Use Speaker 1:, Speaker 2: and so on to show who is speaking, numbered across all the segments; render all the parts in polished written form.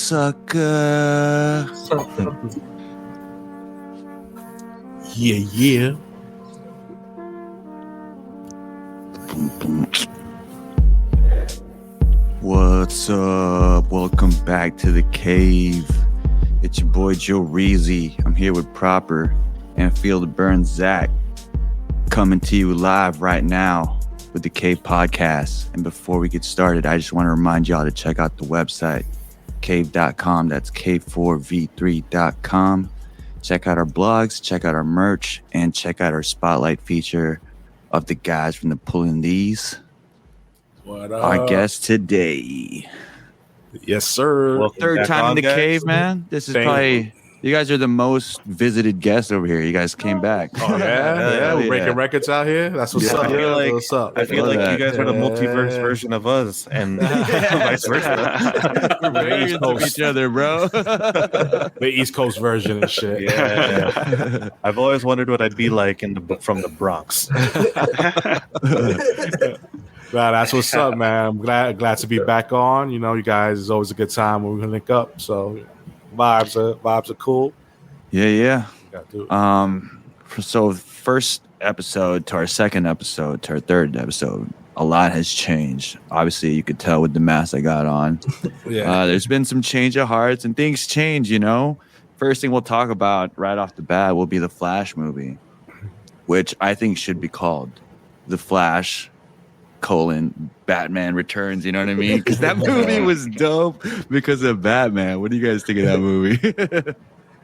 Speaker 1: sucker.
Speaker 2: Yeah.
Speaker 1: What's up? Welcome back to the cave. It's your boy Joe Reezy. I'm here with Proper and Feel the Burn Zach, coming to you live right now with the Cave Podcast. And before we get started, I just want to remind y'all to check out the website, cave.com. That's K4V3.com. Check out our blogs, check out our merch, and check out our spotlight feature of the guys from the Pulling These.
Speaker 2: What up?
Speaker 1: Our guest today.
Speaker 2: Yes, sir.
Speaker 1: Well, third time in the cave, man. This is probably, you guys are the most visited guests over here. You guys came back.
Speaker 2: Oh, yeah. We're breaking records out here. That's what's up.
Speaker 3: I feel like you guys are the multiverse version of us and vice versa.
Speaker 1: We're variants of each other, bro.
Speaker 2: The East Coast version and shit.
Speaker 3: Yeah. I've always wondered what I'd be like from the Bronx.
Speaker 2: Nah, that's what's up, man. I'm glad to be back on. You know, you guys, it's always a good time when we can link up. So vibes are cool.
Speaker 1: Yeah. So first episode to our second episode to our third episode, a lot has changed. Obviously, you could tell with the mask I got on.
Speaker 2: Yeah.
Speaker 1: There's been some change of hearts and things change, you know. First thing we'll talk about right off the bat will be the Flash movie, which I think should be called The Flash: Batman Returns, you know what I mean? Because that movie was dope because of Batman. What do you guys think of that movie?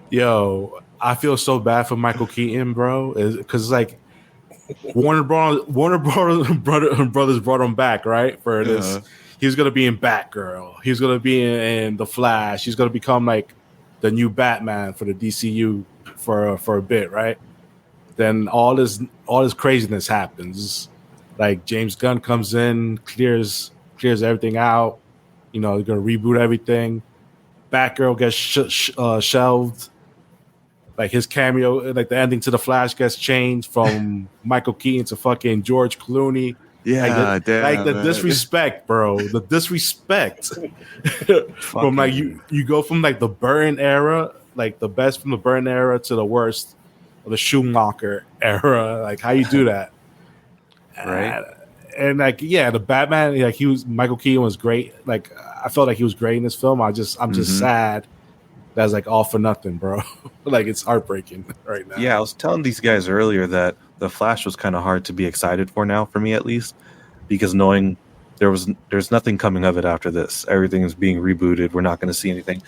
Speaker 2: Yo, I feel so bad for Michael Keaton, bro. Because like Warner Brothers brought him back, right? For this, he was gonna be in Batgirl. He was gonna be in The Flash. He's gonna become like the new Batman for the DCU for a bit, right? Then all this craziness happens. Like James Gunn comes in, clears everything out. You know, they're gonna reboot everything. Batgirl gets shelved. Like his cameo, like the ending to The Flash gets changed from Michael Keaton to fucking George Clooney.
Speaker 1: Yeah,
Speaker 2: the disrespect, bro. The disrespect. From like you go from like the Burton era, like the best from the Burton era to the worst of the Schumacher era. Like how you do that?
Speaker 3: Right.
Speaker 2: And like, yeah, the Batman, like Michael Keaton was great. Like I felt like he was great in this film. I'm just sad that's like all for nothing, bro. Like it's heartbreaking right now.
Speaker 3: Yeah, I was telling these guys earlier that The Flash was kind of hard to be excited for now, for me at least, because knowing there's nothing coming of it after this. Everything is being rebooted. We're not going to see anything.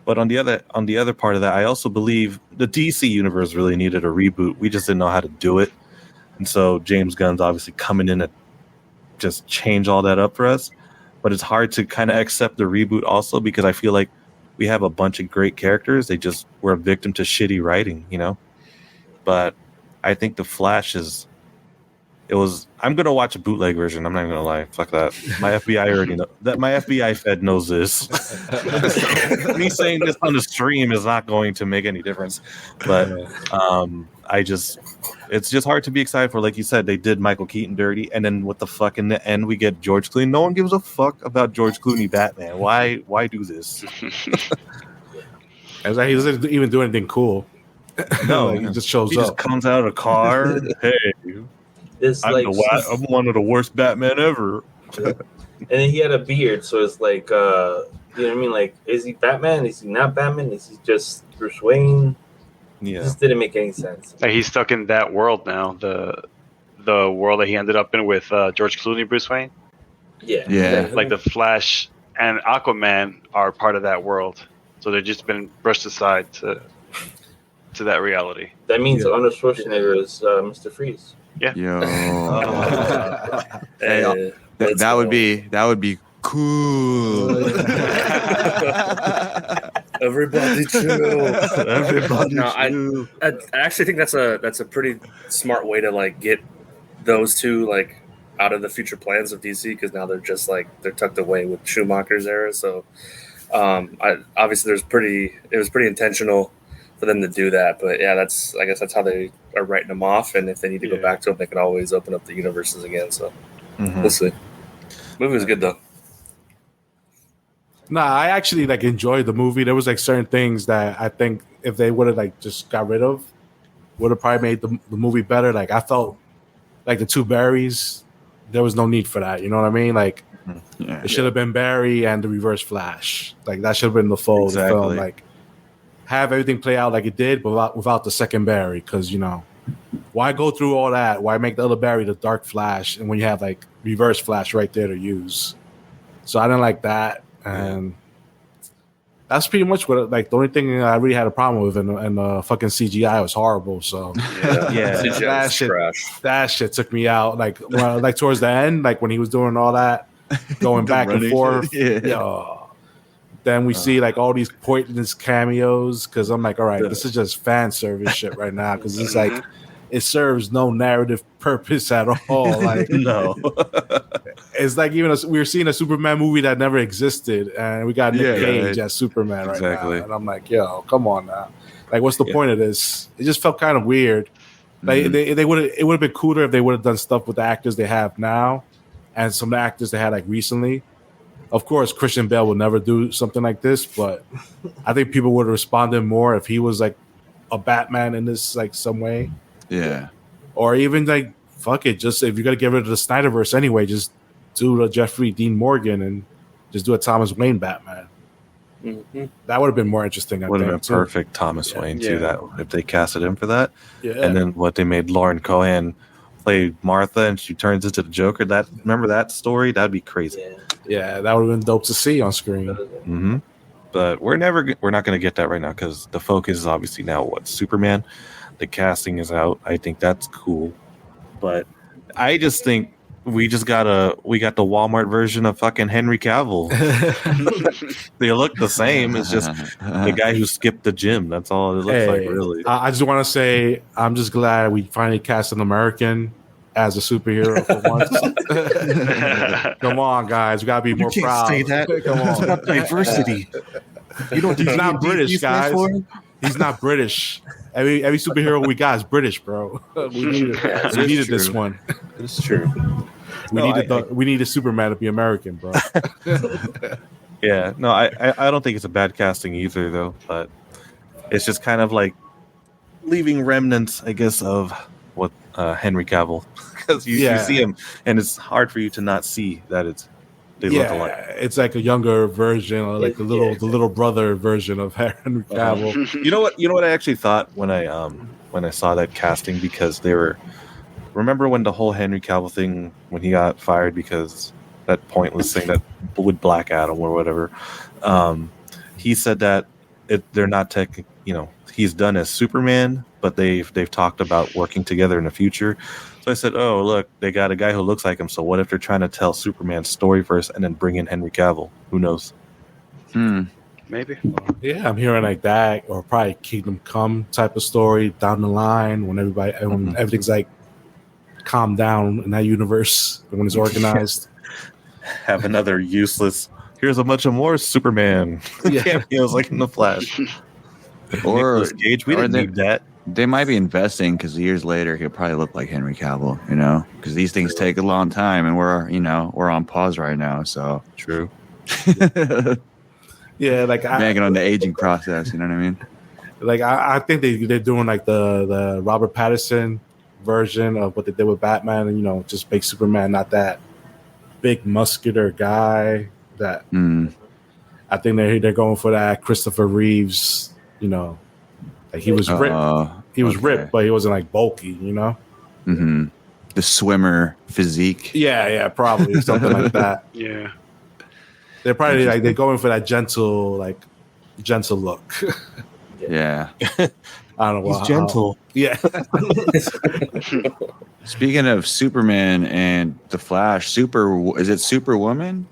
Speaker 3: But on the other part of that, I also believe the DC universe really needed a reboot. We just didn't know how to do it. And so James Gunn's obviously coming in to just change all that up for us. But it's hard to kind of accept the reboot also because I feel like we have a bunch of great characters. They just were a victim to shitty writing, you know? But I think The Flash I'm going to watch a bootleg version. I'm not even going to lie. Fuck that. My FBI already know that. My FBI Fed knows this. Me saying this on the stream is not going to make any difference. But it's just hard to be excited for. Like you said, they did Michael Keaton dirty, and then what the fuck in the end we get George Clooney. No one gives a fuck about George Clooney Batman. Why do this?
Speaker 2: It's like he doesn't even do anything cool. No, like, he just shows up.
Speaker 3: He just comes out of a car. Hey, I'm one of the worst Batman ever.
Speaker 4: And then he had a beard, so it's like, you know what I mean? Like, is he Batman? Is he not Batman? Is he just Bruce Wayne?
Speaker 3: Yeah,
Speaker 4: it just didn't make any sense.
Speaker 5: Like he's stuck in that world now. The world that he ended up in with George Clooney, Bruce Wayne.
Speaker 4: Yeah.
Speaker 5: Exactly. Like the Flash and Aquaman are part of that world, so they've just been brushed aside to that reality.
Speaker 4: That means Arnold Schwarzenegger is Mr. Freeze.
Speaker 5: Yeah.
Speaker 1: Yo. That would be cool.
Speaker 6: Everybody chill.
Speaker 3: Everybody
Speaker 6: chill. I actually think that's a pretty smart way to like get those two like out of the future plans of DC, because now they're just like they're tucked away with Schumacher's era. So obviously it was pretty intentional for them to do that. But yeah, I guess that's how they are writing them off. And if they need to go back to them, they can always open up the universes again. So we'll see. Movie was good though.
Speaker 2: Nah, I actually like enjoyed the movie. There was like certain things that I think if they would have like just got rid of, would have probably made the movie better. Like I felt like the two Barrys, there was no need for that. You know what I mean? Like it should have been Barry and the Reverse Flash. Like that should have been the full film. Like have everything play out like it did, but without the second Barry. Because why go through all that? Why make the other Barry the Dark Flash? And when you have like Reverse Flash right there to use, so I didn't like that. And that's pretty much what like the only thing I really had a problem with, and the fucking CGI was horrible. So that shit took me out. Like like towards the end, like when he was doing all that, going back and forth. Then we see like all these pointless cameos because I'm like, all right, this is just fan service shit right now because it's like it serves no narrative purpose at all. Like
Speaker 3: no,
Speaker 2: it's like even we were seeing a Superman movie that never existed, and we got Nick Cage as Superman right now, and I'm like, yo, come on now, like what's the point of this? It just felt kind of weird. Like it would have been cooler if they would have done stuff with the actors they have now, and some of the actors they had like recently. Of course, Christian Bale would never do something like this, but I think people would have responded more if he was like a Batman in this like some way.
Speaker 1: Yeah.
Speaker 2: Or even like, fuck it, just if you're going to get rid of the Snyderverse anyway, just do the Jeffrey Dean Morgan and just do a Thomas Wayne Batman. Mm-hmm. That would have been more interesting, I
Speaker 3: would
Speaker 2: think.
Speaker 3: Would have been perfect Thomas Wayne, too, that if they casted him for that. Yeah. And then what they made Lauren Cohan play Martha and she turns into the Joker. Remember that story? That'd be crazy.
Speaker 2: Yeah, that would have been dope to see on screen.
Speaker 3: Mm-hmm. But we're not going to get that right now because the focus is obviously now Superman. The casting is out. I think that's cool. But I just think we got the Walmart version of fucking Henry Cavill. They look the same. It's just the guy who skipped the gym. That's all it looks like, really.
Speaker 2: I just want to say I'm just glad we finally cast an American as a superhero for once. Come on, guys. We got to be more proud.
Speaker 3: Say that.
Speaker 2: Come on.
Speaker 3: It's about diversity.
Speaker 2: He's not British, guys. He's not British. Every superhero we got is British, bro. We needed this one.
Speaker 3: It's true.
Speaker 2: We needed Superman to be American, bro.
Speaker 3: Yeah, no, I don't think it's a bad casting either, though. But it's just kind of like leaving remnants, I guess, of what Henry Cavill, because you see him, and it's hard for you to not see that they look alike.
Speaker 2: It's like a younger version, or like the little brother version of Henry Cavill.
Speaker 3: You know what I actually thought when I saw that casting, because remember when the whole Henry Cavill thing, when he got fired because that pointless thing that with Black Adam or whatever, he said that they're not he's done as Superman, but they've talked about working together in the future. So I said, oh, look, they got a guy who looks like him. So what if they're trying to tell Superman's story first and then bring in Henry Cavill? Who knows?
Speaker 5: Maybe.
Speaker 2: Yeah, I'm hearing like that, or probably Kingdom Come type of story down the line when when everything's like calmed down in that universe, when it's organized.
Speaker 3: Have another useless, here's a bunch of more Superman cameos like in The Flash.
Speaker 1: Or
Speaker 3: Nicolas Cage, we didn't need that.
Speaker 1: They might be investing because years later he'll probably look like Henry Cavill, because these things take a long time, and we're on pause right now. So
Speaker 3: true.
Speaker 2: Yeah, like
Speaker 1: banking on the aging process. You know what I mean?
Speaker 2: Like I think they're doing like the Robert Pattinson version of what they did with Batman, and just make Superman not that big muscular guy. That I think they're going for that Christopher Reeves. Like he was ripped. He was ripped, but he wasn't like bulky.
Speaker 1: Mm-hmm. The swimmer physique.
Speaker 2: Yeah, probably something like that.
Speaker 5: Yeah,
Speaker 2: they're probably like they're going for that gentle look.
Speaker 1: Yeah,
Speaker 2: I don't know.
Speaker 3: He's gentle.
Speaker 2: Yeah.
Speaker 1: Speaking of Superman and the Flash, is it Superwoman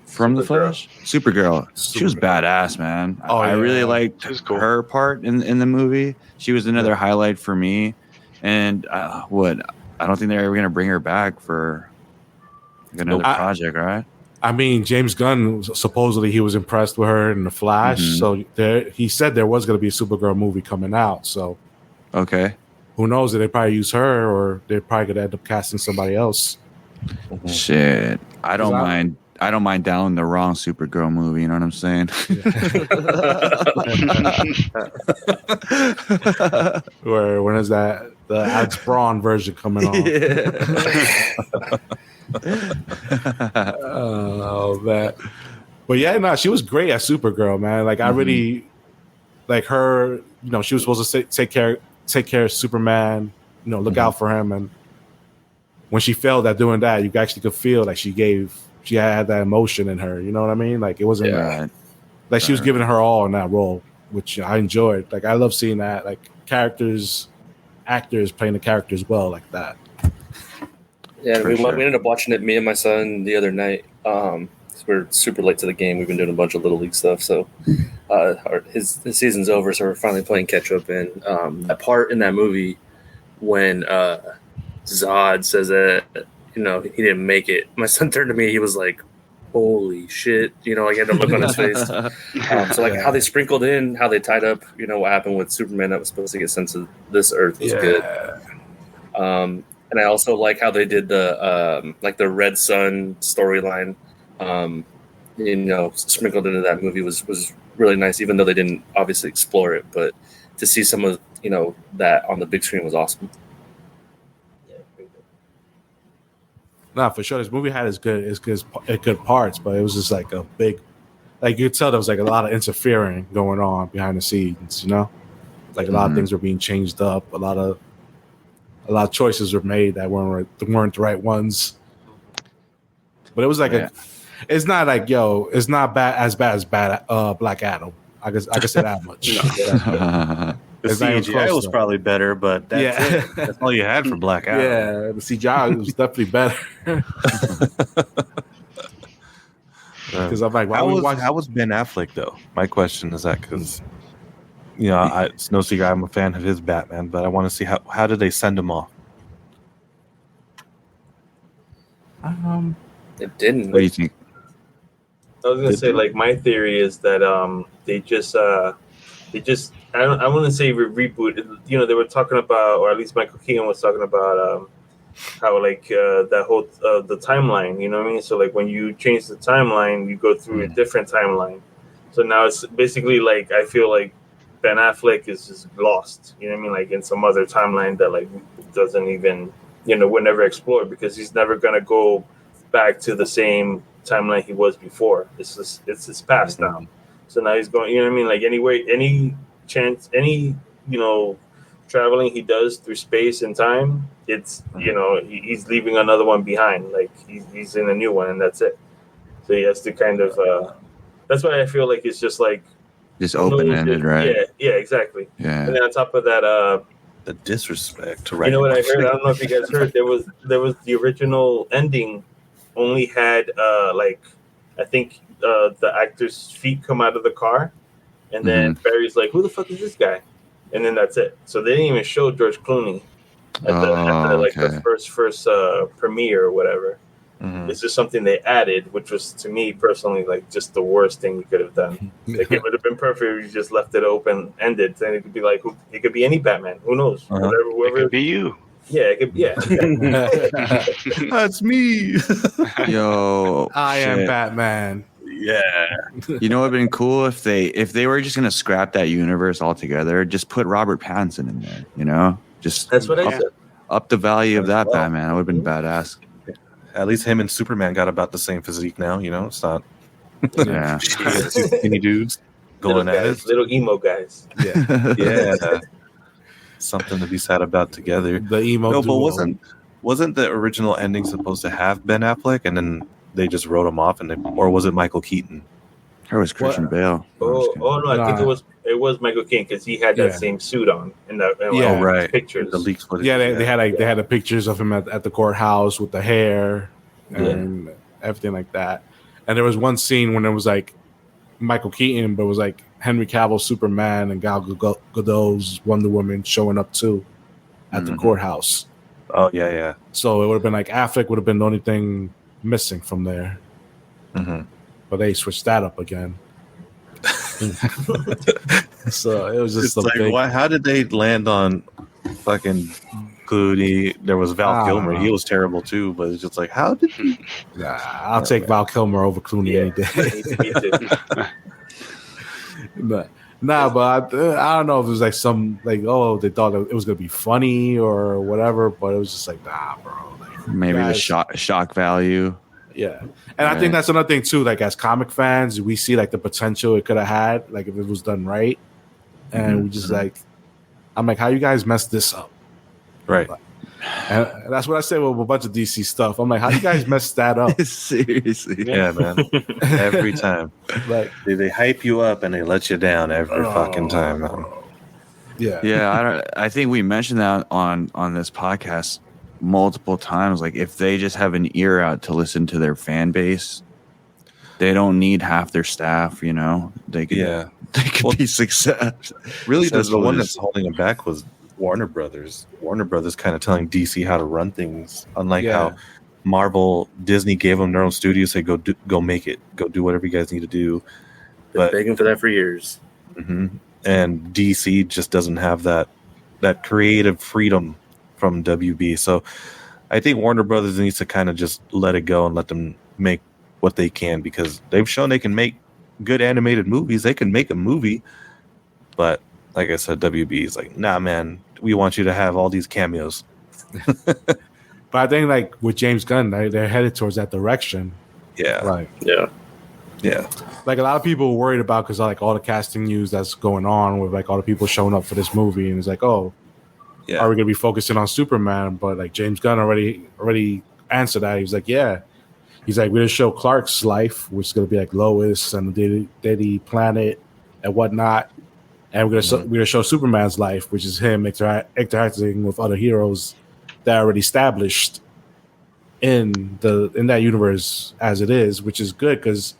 Speaker 1: from the Flash? Supergirl. She was badass, man. I really liked her part in the movie. She was another highlight for me. And I don't think they're ever going to bring her back for another project, right?
Speaker 2: I mean, James Gunn, supposedly he was impressed with her in The Flash. Mm-hmm. So he said there was going to be a Supergirl movie coming out. So,
Speaker 1: okay.
Speaker 2: Who knows? They probably use her, or they're probably going to end up casting somebody else.
Speaker 1: Shit. I don't mind I don't mind downloading the wrong Supergirl movie. You know what I'm saying?
Speaker 2: Where when is that the Alex Braun version coming on? Oh man. But yeah, no, she was great at Supergirl, man. Like I really like her. You know, she was supposed to take care of Superman. You know, look out for him. And when she failed at doing that, you actually could feel like she had that emotion in her. You know what I mean? Like it wasn't like she was giving her all in that role, which I enjoyed. Like I love seeing that. Like actors playing the characters well like that.
Speaker 6: Yeah, we ended up watching it, me and my son, the other night. We're super late to the game. We've been doing a bunch of Little League stuff. So his season's over, so we're finally playing catch-up. And a part in that movie when Zod says that, you know, he didn't make it, my son turned to me. He was like, holy shit. You know, like, he had a look on his face. So, like, how they sprinkled in, how they tied up, you know, what happened with Superman that was supposed to get sent to this Earth was good. And I also like how they did the the Red Sun storyline, you know, sprinkled into that movie was really nice, even though they didn't obviously explore it. But to see some of, you know, that on the big screen was awesome.
Speaker 2: Nah, for sure. This movie had its good parts, but it was just like a big, like you could tell there was like a lot of interfering going on behind the scenes. You know, like a lot of things were being changed up. A lot of choices were made that weren't the right ones. But it was like it's not like it's not as bad as Black Adam. I can say that much.
Speaker 3: The CGI was probably better, but that's it. That's all you had for Black Adam.
Speaker 2: Yeah, the CGI was definitely better. Because I'm like,
Speaker 3: how was Ben Affleck though? My question is that because you know, it's no secret I'm a fan of his Batman, but I want to see how did they send him off?
Speaker 6: It didn't.
Speaker 1: What do you think?
Speaker 4: I was gonna say, like, my theory is that they just I wouldn't say reboot. You know, they were talking about, or at least Michael Keaton was talking about how like that whole the timeline. You know what I mean? So like when you change the timeline, you go through a different timeline. So now it's basically like I feel like Ben Affleck is just lost. You know what I mean? Like in some other timeline that like doesn't even, you know, we're never explored because he's never gonna go back to the same timeline he was before. It's his past now. So now he's going. You know what I mean? Like any you know, traveling he does through space and time, it's, you know, he's leaving another one behind. Like he's in a new one, and that's it. So he has to kind of. That's why I feel like it's just like
Speaker 1: just open-ended, right?
Speaker 4: Yeah, exactly.
Speaker 1: Yeah.
Speaker 4: And then on top of that,
Speaker 3: the disrespect to
Speaker 4: you know what I heard? I don't know if you guys heard. There was the original ending only had like I think the actor's feet come out of the car, and then Barry's like, "Who the fuck is this guy?" And then that's it. So they didn't even show George Clooney at the first premiere or whatever. It's just something they added, which was to me personally like just the worst thing you could have done. Like it would have been perfect if you just left it open ended. Then it could be like it could be any Batman. Who knows? Whoever
Speaker 5: it could be you.
Speaker 4: Yeah, it could. Yeah,
Speaker 3: that's me.
Speaker 2: Yo, I am Batman.
Speaker 3: Yeah.
Speaker 1: You know what would have been cool if they were just gonna scrap that universe altogether, just put Robert Pattinson in there, you know? Just
Speaker 4: that's what I said.
Speaker 1: Up the value of that Batman. That would have been badass.
Speaker 3: At least him and Superman got about the same physique now, you know? It's not
Speaker 1: two
Speaker 3: skinny dudes going at it.
Speaker 4: Little emo guys.
Speaker 3: Yeah. Something to be sad about together.
Speaker 2: The emo duo.
Speaker 3: But wasn't the original ending supposed to have Ben Affleck and then they just wrote him off or was it Michael Keaton?
Speaker 1: Or was Christian Bale?
Speaker 4: No, I think it was Michael Keaton because he had that same suit on in the pictures.
Speaker 3: The leaks footage.
Speaker 2: Yeah, they had the pictures of him at the courthouse with the hair and everything like that. And there was one scene when it was like Michael Keaton, but it was like Henry Cavill's Superman and Gal Gadot's Wonder Woman showing up too at the courthouse.
Speaker 3: Oh yeah. So
Speaker 2: it would have been like Affleck would have been the only thing missing from there. But they switched that up again. So it was just
Speaker 3: how did they land on fucking Clooney. There was Val Kilmer.
Speaker 2: know.
Speaker 3: He was terrible too. But it's just like, how did he?
Speaker 2: I'll take Val Kilmer over Clooney any day.
Speaker 4: Me too.
Speaker 2: But I don't know if it was like some like they thought it was gonna be funny or whatever, but it was just like bro. Like,
Speaker 1: Maybe the shock value.
Speaker 2: Yeah, and I think that's another thing too. Like as comic fans, we see like the potential it could have had, like if it was done right, and we just like, I'm like, how you guys messed this up,
Speaker 3: Right?
Speaker 2: And that's what I say with a bunch of DC stuff. I'm like, how you guys messed that up?
Speaker 1: Seriously.
Speaker 3: Yeah, man. Every time,
Speaker 2: Like
Speaker 3: they hype you up and they let you down every fucking time, man.
Speaker 2: Yeah,
Speaker 1: I think we mentioned that on this podcast multiple times. Like if they just have an ear out to listen to their fan base, they don't need half their staff. You know, they could be success.
Speaker 3: Really, the one that's holding them back was Warner Brothers. Warner Brothers kind of telling DC how to run things, unlike how Marvel, Disney gave them their own studio, say go make it, go do whatever you guys need to do.
Speaker 6: Been begging for that for years.
Speaker 3: And DC just doesn't have that creative freedom from WB. So I think Warner Brothers needs to kind of just let it go and let them make what they can, because they've shown they can make good animated movies. They can make a movie, but like I said, WB is like, nah, man, we want you to have all these cameos.
Speaker 2: but I think like with James Gunn, they're headed towards that direction.
Speaker 3: Yeah,
Speaker 2: Like like a lot of people were worried about because like all the casting news that's going on with like all the people showing up for this movie, and it's like, are we gonna be focusing on Superman? But like James Gunn already answered that. He was like, he's like, we're gonna show Clark's life, which is gonna be like Lois and the Daily Planet and whatnot, and we're gonna show Superman's life, which is him interacting with other heroes that are already established in that universe as it is, which is good because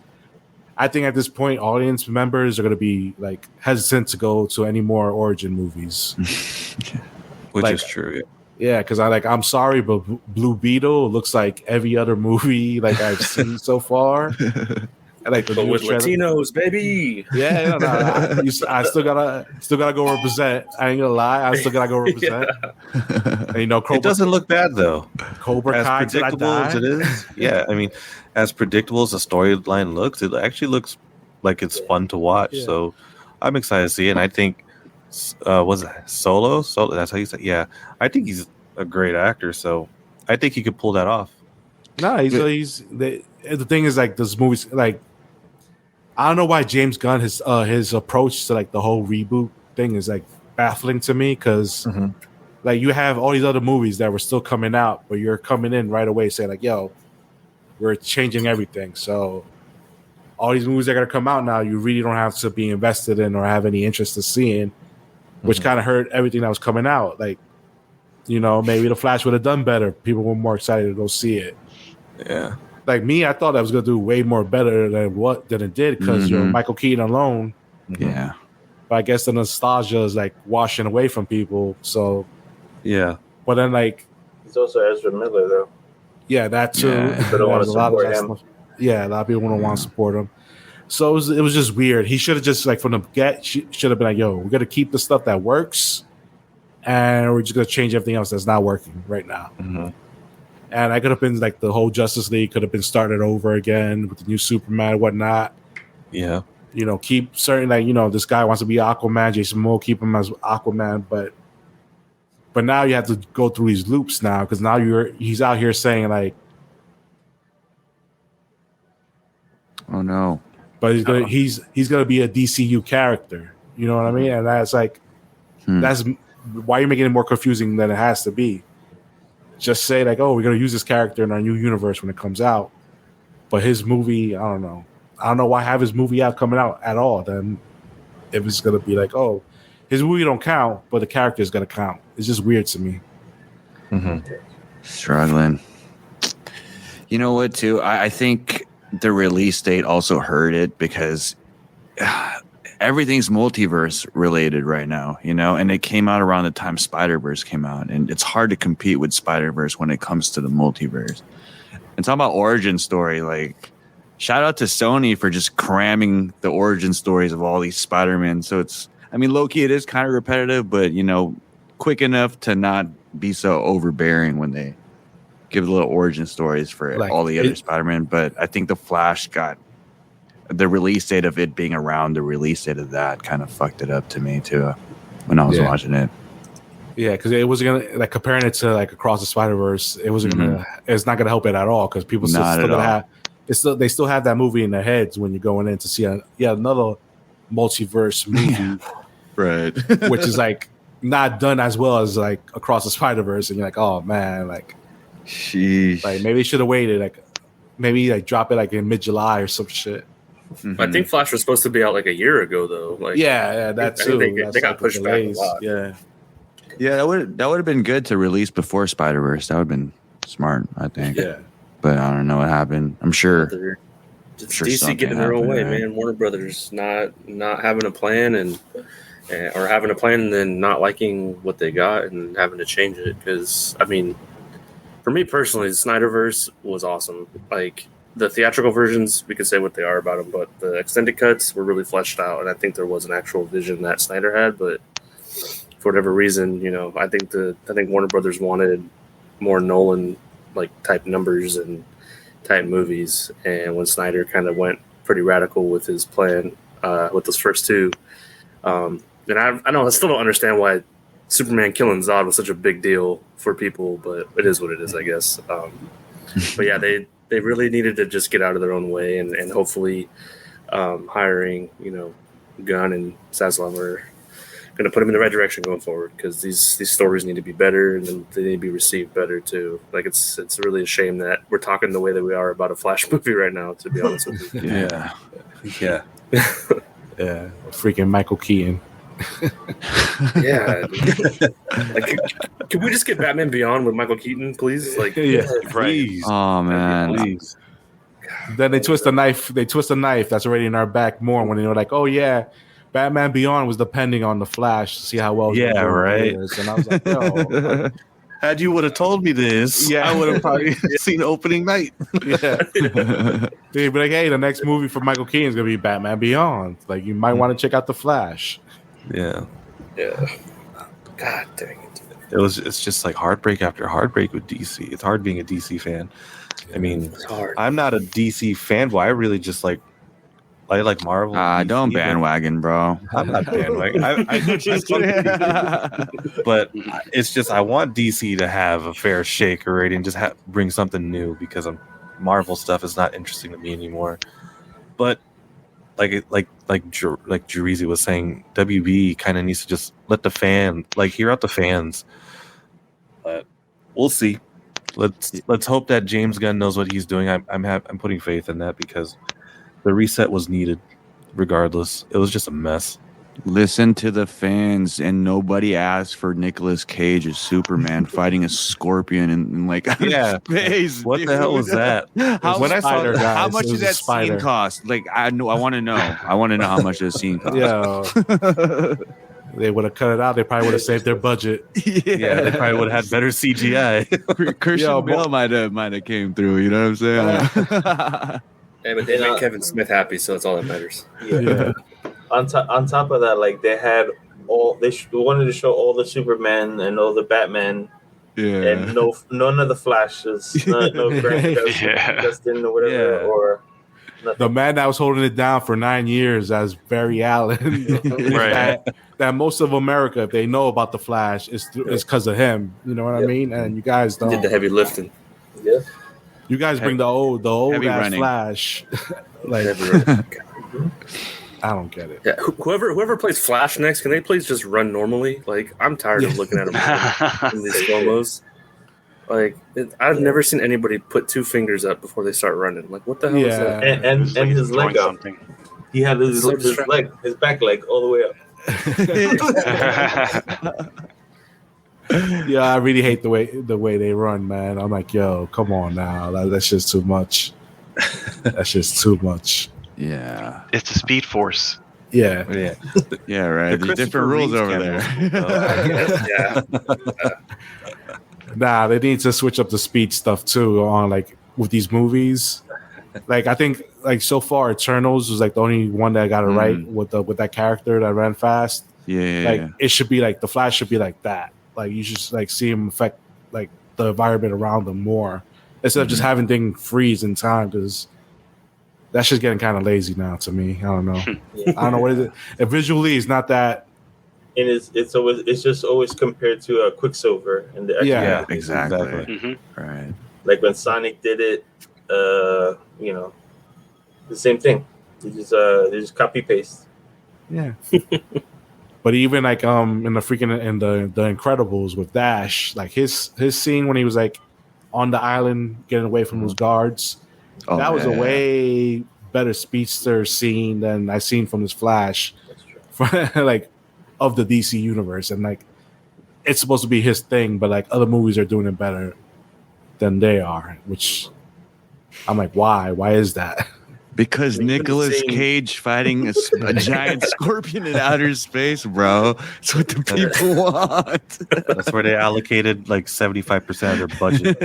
Speaker 2: I think at this point audience members are gonna be like hesitant to go to any more origin movies.
Speaker 3: Which is true.
Speaker 2: Yeah, because I'm sorry, but Blue Beetle looks like every other movie like I've seen so far. And, like
Speaker 6: But with Latinos, baby.
Speaker 2: Yeah, I still gotta go represent. I ain't gonna lie, I still gotta go represent. And,
Speaker 3: It doesn't look bad though.
Speaker 2: Cobra Kai,
Speaker 3: as predictable as it is. Yeah, I mean, as predictable as the storyline looks, it actually looks like it's fun to watch.
Speaker 2: Yeah.
Speaker 3: So I'm excited to see it. And I think was it Solo? That's how you say. Yeah, I think he's a great actor, so I think he could pull that off.
Speaker 2: No, the thing is like this movie's like I don't know why James Gunn his approach to like the whole reboot thing is like baffling to me because like you have all these other movies that were still coming out, but you're coming in right away saying like, yo, we're changing everything. So all these movies that are gonna come out now, you really don't have to be invested in or have any interest in seeing. Which kind of hurt everything that was coming out. Like, maybe The Flash would have done better. People were more excited to go see it.
Speaker 3: Yeah.
Speaker 2: Like me, I thought I was going to do way more better than it did because Michael Keaton alone.
Speaker 1: Yeah.
Speaker 2: But I guess the nostalgia is like washing away from people. So,
Speaker 3: yeah.
Speaker 2: But then like.
Speaker 4: He's also Ezra Miller, though.
Speaker 2: Yeah, that too.
Speaker 1: Yeah.
Speaker 4: People don't want to support him.
Speaker 2: Yeah, a lot of people don't want to support him. So it was just weird. He should have just like from the get should have been like, "Yo, we're gonna keep the stuff that works, and we're just gonna change everything else that's not working right now." And I could have been like the whole Justice League could have been started over again with the new Superman and whatnot.
Speaker 3: Yeah,
Speaker 2: keep certain like this guy wants to be Aquaman, Jason Momoa, keep him as Aquaman, but now you have to go through these loops now because now he's out here saying like,
Speaker 1: "Oh no."
Speaker 2: But he's gonna be a DCU character, you know what I mean? And that's like that's why you're making it more confusing than it has to be. Just say like, oh, we're gonna use this character in our new universe when it comes out. But his movie, I don't know why have his movie coming out at all. Then if it's gonna be like, oh, his movie don't count, but the character is gonna count. It's just weird to me.
Speaker 1: Struggling. You know what? Too, I think. The release date also hurt it because everything's multiverse related right now, and it came out around the time Spider-Verse came out, and it's hard to compete with Spider-Verse when it comes to the multiverse. And talking about origin story, like shout out to Sony for just cramming the origin stories of all these Spider-Man. So low-key it is kind of repetitive, but quick enough to not be so overbearing when they give little origin stories for
Speaker 2: Like,
Speaker 1: all the other Spider-Man. But I think the Flash got the release date of it being around the release date of that kind of fucked it up to me too when I was watching it.
Speaker 2: Yeah, because it was gonna like comparing it to like Across the Spider-Verse. It wasn't gonna. It's not gonna help it at all because people still gonna have. They still have that movie in their heads when you're going in to see another multiverse movie,
Speaker 1: right?
Speaker 2: Which is like not done as well as like Across the Spider-Verse, and you're like, oh man, like,
Speaker 1: sheesh.
Speaker 2: Like maybe they should have waited, like maybe like drop it like in mid-July or some shit.
Speaker 6: Mm-hmm. I think Flash was supposed to be out like a year ago though. Like,
Speaker 2: yeah, that too.
Speaker 6: They got pushed back a lot.
Speaker 2: Yeah,
Speaker 1: that would have been good to release before Spider-Verse. That would have been smart, I think.
Speaker 2: Yeah,
Speaker 1: but I don't know what happened. I'm sure.
Speaker 6: DC getting their own way, man. Warner Brothers not having a plan or having a plan and then not liking what they got and having to change it. Because I mean, for me personally, the Snyderverse was awesome. Like the theatrical versions, we could say what they are about them, but the extended cuts were really fleshed out, and I think there was an actual vision that Snyder had. But for whatever reason, I think Warner Brothers wanted more Nolan like type numbers and type movies, and when Snyder kind of went pretty radical with his plan with those first two, and I still don't understand why Superman killing Zod was such a big deal for people, but it is what it is, I guess. But yeah, they really needed to just get out of their own way, and hopefully hiring Gunn and Zaslav are going to put them in the right direction going forward, because these stories need to be better, and they need to be received better too. Like it's really a shame that we're talking the way that we are about a Flash movie right now, to be honest with you.
Speaker 1: Yeah.
Speaker 2: Yeah, freaking Michael Keaton.
Speaker 6: Yeah, like can we just get Batman Beyond with Michael Keaton, please? Like,
Speaker 2: yeah,
Speaker 6: please.
Speaker 1: Oh man,
Speaker 2: please. Then they twist the knife. That's already in our back more when like, oh yeah, Batman Beyond was depending on the Flash to see how well.
Speaker 3: Yeah, right.
Speaker 2: And I was like, yo.
Speaker 3: Had you would have told me this, I would have probably seen opening night.
Speaker 2: Yeah. They'd be like, hey, the next movie for Michael Keaton is going to be Batman Beyond. Like, you might want to check out The Flash.
Speaker 3: Yeah.
Speaker 6: God dang it.
Speaker 3: It's just like heartbreak after heartbreak with DC. It's hard being a DC fan. I mean,
Speaker 6: it's hard.
Speaker 3: I'm not a DC fanboy. I really just like Marvel.
Speaker 1: Don't bandwagon, bro.
Speaker 3: I'm not bandwagon. But it's just I want DC to have a fair shake already and just bring something new, because Marvel stuff is not interesting to me anymore. But like Jurizi was saying, WB kind of needs to just let hear out the fans. But we'll see. Let's hope that James Gunn knows what he's doing. I'm putting faith in that, because the reset was needed. Regardless, it was just a mess.
Speaker 1: Listen to the fans, and nobody asked for Nicolas Cage as Superman fighting a scorpion in like space.
Speaker 3: What the hell was that?
Speaker 1: How much did that scene cost? Like, I want to know. I want to know how much the scene cost.
Speaker 2: Yeah. They would have cut it out. They probably would have saved their budget.
Speaker 3: Yeah, they probably would have had better CGI.
Speaker 1: Christian Bale might have came through. You know what I'm saying?
Speaker 6: Yeah, but they made Kevin Smith happy, so that's all that matters.
Speaker 4: Yeah. On top of that, like they had they wanted to show all the Superman and all the Batman, and none of the Flashes, no Grant Gustin or whatever, or nothing.
Speaker 2: The man that was holding it down for 9 years as Barry Allen,
Speaker 5: right?
Speaker 2: That most of America, if they know about the Flash, is because of him. You know what I mean? And you guys don't
Speaker 6: did the heavy lifting.
Speaker 4: Yeah.
Speaker 2: You guys bring the old ass
Speaker 1: running.
Speaker 2: Flash. Like, I don't get it.
Speaker 6: Yeah, whoever plays Flash next, can they please just run normally? Like, I'm tired of looking at them in these slow-mos. Like, I've never seen anybody put two fingers up before they start running. Like, what the hell is that?
Speaker 4: And his leg up.
Speaker 5: Something.
Speaker 4: He had his back leg all the way up.
Speaker 2: Yeah, I really hate the way they run, man. I'm like, yo, come on now. That's just too much. That's just too much.
Speaker 1: Yeah.
Speaker 5: It's the Speed Force.
Speaker 2: Yeah.
Speaker 1: Yeah, right. There's different rules over there.
Speaker 6: Yeah.
Speaker 2: Nah, they need to switch up the speed stuff too on like with these movies. Like I think like so far Eternals was like the only one that got it right with that character that ran fast.
Speaker 1: Yeah.
Speaker 2: Like it should be like the Flash should be like that. Like you just like see him affect like the environment around them more instead of just having things freeze in time, because that's just getting kind of lazy now to me. I don't know. I don't know what is it. And visually, it's not that.
Speaker 4: And it's just always compared to Quicksilver and the X-Men.
Speaker 1: Yeah, exactly.
Speaker 5: Mm-hmm.
Speaker 1: Right.
Speaker 4: Like when Sonic did it, the same thing. They just copy paste.
Speaker 2: Yeah. But even like in the Incredibles with Dash, like his scene when he was like on the island getting away from those guards, that was a way better speedster scene than I seen from this Flash, like of the DC universe. And like it's supposed to be his thing, but like other movies are doing it better than they are, which I'm like, why? Why is that?
Speaker 1: Because Nicolas Cage fighting a giant scorpion in outer space, bro. That's what the people want.
Speaker 3: That's where they allocated like 75% of their budget.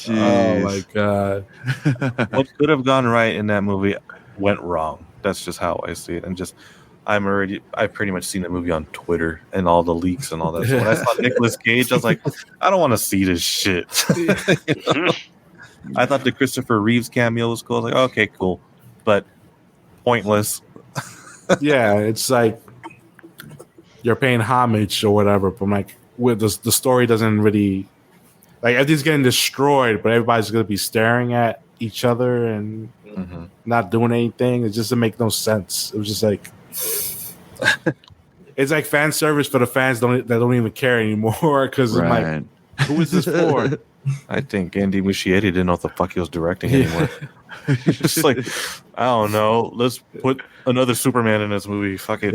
Speaker 2: Oh my god!
Speaker 3: What could have gone right in that movie went wrong. That's just how I see it. And just I've pretty much seen the movie on Twitter and all the leaks and all that. So when I saw Nicolas Cage, I was like, I don't want to see this shit. I thought the Christopher Reeves cameo was cool. I was like, okay, cool, but pointless.
Speaker 2: Yeah, it's like you're paying homage or whatever, but like with the story doesn't really like everything's getting destroyed, but everybody's gonna be staring at each other and not doing anything. It just doesn't make no sense. It was just like it's like fan service for the fans that don't even care anymore because I'm like, who is this for?
Speaker 3: I think Andy Muschietti didn't know what the fuck he was directing anymore. Just like, I don't know. Let's put another Superman in this movie. Fuck it.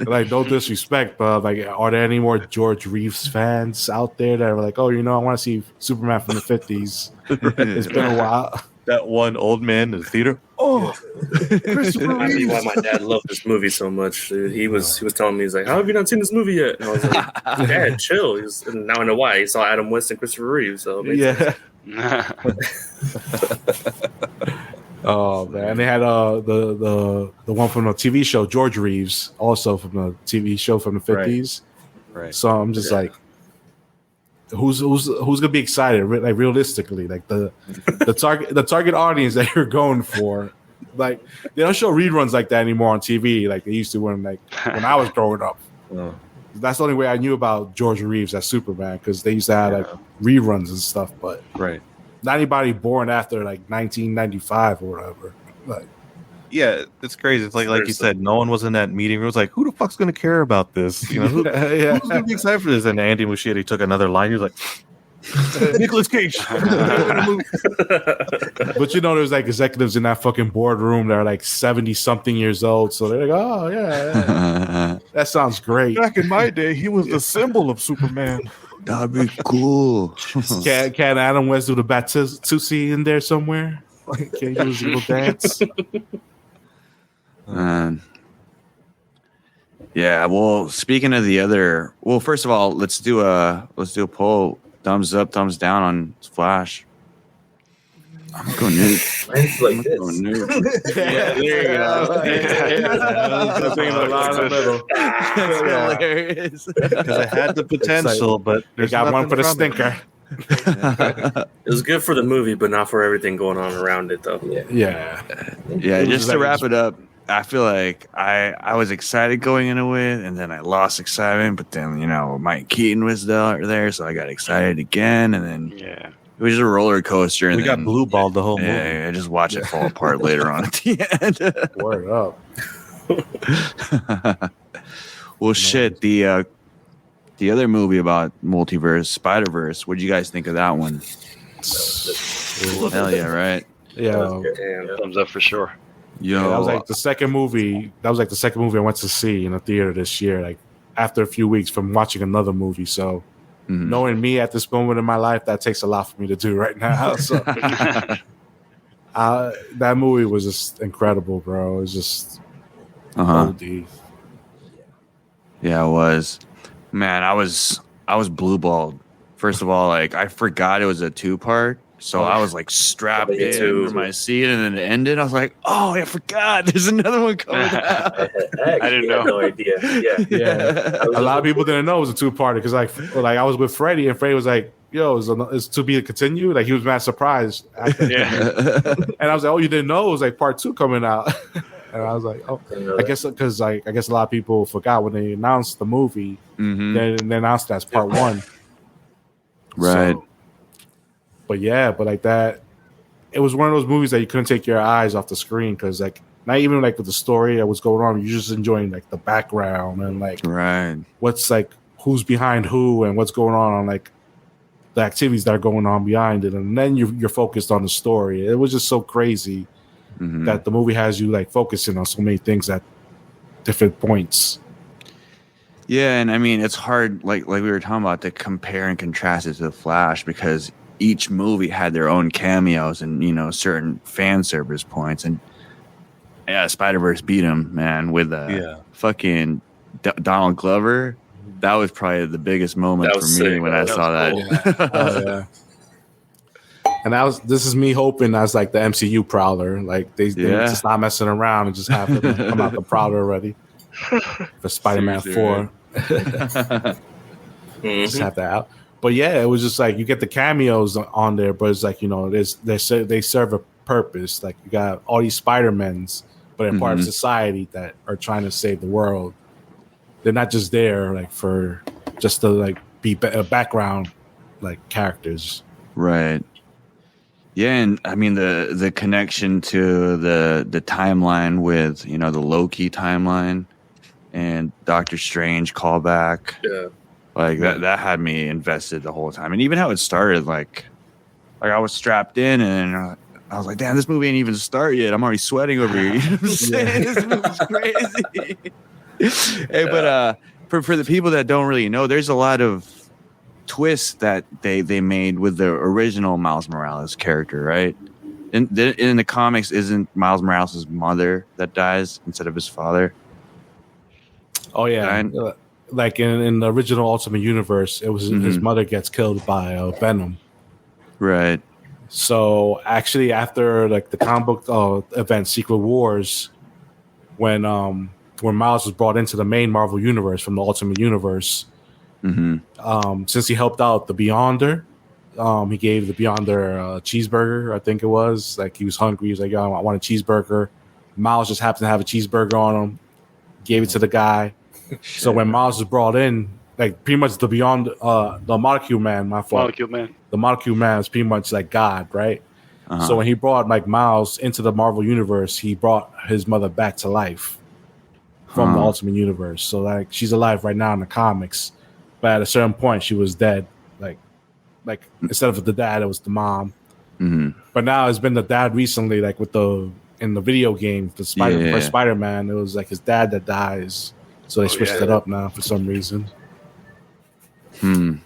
Speaker 2: Like, no disrespect, but like, are there any more George Reeves fans out there that are like, oh, I want to see Superman from the 50s? It's been a while.
Speaker 3: That one old man in the theater. Oh,
Speaker 6: Christopher Reeves. Why my dad loved this movie so much. He was telling me, he's like, how have you not seen this movie yet? And I was like, Dad, chill. And now I know why. He saw Adam West and Christopher Reeves. So
Speaker 2: Oh man, and they had the one from the TV show, George Reeves, also from the TV show from the 50s.
Speaker 3: Right.
Speaker 2: So I'm just like, who's gonna be excited? Like realistically, like the target audience that you're going for, like they don't show reruns like that anymore on TV like they used to when I was growing up. That's the only way I knew about George Reeves as Superman, because they used to have like reruns and stuff, but not anybody born after like 1995 or whatever. Like,
Speaker 3: yeah, it's crazy. It's like you said, no one was in that meeting. It was like, who the fuck's going to care about this? Who's going to be excited for this? And Andy Muschietti took another line. He was like, Nicolas Cage.
Speaker 2: But there's like executives in that fucking boardroom that are like 70-something years old. So they're like, oh, yeah. That sounds great.
Speaker 3: Back in my day, he was the symbol of Superman.
Speaker 1: That'd be cool.
Speaker 2: Can Adam West do the Batusi in there somewhere? Can he do his little dance?
Speaker 1: Yeah, well, speaking of the other, first of all, let's do a poll. Thumbs up, thumbs down on Flash. I'm gonna go nude.
Speaker 4: Mine's like this.
Speaker 2: Yeah, there you go.
Speaker 1: That's hilarious.
Speaker 3: Because it had the potential, but
Speaker 2: they got one for the stinker.
Speaker 6: It was good for the movie, but not for everything going on around it, though.
Speaker 2: Yeah.
Speaker 1: Just to wrap it up, I feel like I was excited going into it, and then I lost excitement. But then Mike Keaton was there, so I got excited again, and then it was just a roller coaster. And
Speaker 3: we got blue balled the whole movie.
Speaker 1: Yeah, I just watched it fall apart later on at the end.
Speaker 2: Word up.
Speaker 1: Well, shit. The other movie about multiverse, Spider-Verse. What did you guys think of that one? Hell yeah, right?
Speaker 2: Yeah.
Speaker 5: Thumbs up for sure.
Speaker 1: Yo,
Speaker 2: that was like the second movie I went to see in a theater this year, like after a few weeks from watching another movie. So knowing me at this moment in my life, that takes a lot for me to do right now. So that movie was just incredible, bro. It was just OD.
Speaker 1: Yeah, it was. Man, I was blue balled. First of all, like I forgot it was a 2-part So I was like strapped
Speaker 6: Me too.
Speaker 1: in for my seat, and then it ended. I was like, "Oh, I forgot. There's another one coming out."
Speaker 4: I
Speaker 5: didn't know.
Speaker 4: had no idea. Yeah.
Speaker 2: Yeah, a lot of people didn't know it was a 2-parter because like I was with Freddie, and Freddie was like, "Yo, it's to be continued." Like he was mad surprised,
Speaker 5: Yeah.
Speaker 2: and I was like, "Oh, you didn't know it was like part 2 coming out?" And I was like, "Oh, I guess because like I guess a lot of people forgot when they announced the movie, they announced that's part 1."
Speaker 1: Right.
Speaker 2: So, but like that, it was one of those movies that you couldn't take your eyes off the screen because like not even like with the story that was going on, you're just enjoying like the background and like
Speaker 1: Right.
Speaker 2: what's like who's behind who and what's going on like the activities that are going on behind it, and then you're focused on the story. It was just so crazy that the movie has you like focusing on so many things at different points.
Speaker 1: Yeah, and I mean it's hard, like we were talking about, to compare and contrast it to the Flash because each movie had their own cameos and certain fan service points, and yeah, Spider-Verse beat him, man, with fucking Donald Glover. That was probably the biggest moment for me
Speaker 6: sick.
Speaker 1: when I saw that.
Speaker 2: Cool. Oh, yeah. And this is me hoping as like the MCU Prowler, like they just not messing around and just have him come out the Prowler already for Spider-Man 4. Just have that out. But yeah, it was just like you get the cameos on there, but it's like they serve a purpose. Like you got all these Spider-Mens, but they're part of society that are trying to save the world. They're not just there like for just to like be background like characters.
Speaker 1: Right. Yeah, and I mean the connection to the timeline with the Loki timeline and Doctor Strange callback.
Speaker 6: Yeah.
Speaker 1: Like that had me invested the whole time, and even how it started, like I was strapped in, and I was like, "Damn, this movie ain't even started yet. I'm already sweating over here." You know what I'm saying? This movie's crazy. Hey, but for the people that don't really know, there's a lot of twists that they made with the original Miles Morales character, right? In the comics, isn't Miles Morales' mother that dies instead of his father?
Speaker 2: Oh yeah. Like in the original Ultimate Universe, it was his mother gets killed by Venom.
Speaker 1: Right.
Speaker 2: So actually, after like the comic book event Secret Wars, when Miles was brought into the main Marvel universe from the Ultimate Universe, since he helped out the Beyonder, he gave the Beyonder a cheeseburger. I think it was like he was hungry. He was like, "Yo, I want a cheeseburger." Miles just happened to have a cheeseburger on him. Gave it to the guy. So when Miles was brought in, like pretty much the Molecule Man, the Molecule Man is pretty much like God, right? So when he brought like Miles into the Marvel universe, he brought his mother back to life from the Ultimate Universe. So like she's alive right now in the comics, but at a certain point she was dead. Like instead of the dad, it was the mom. But now it's been the dad recently, like in the video game, for Spider-Man, it was like his dad that dies. So they switched it up now for some reason.
Speaker 1: I don't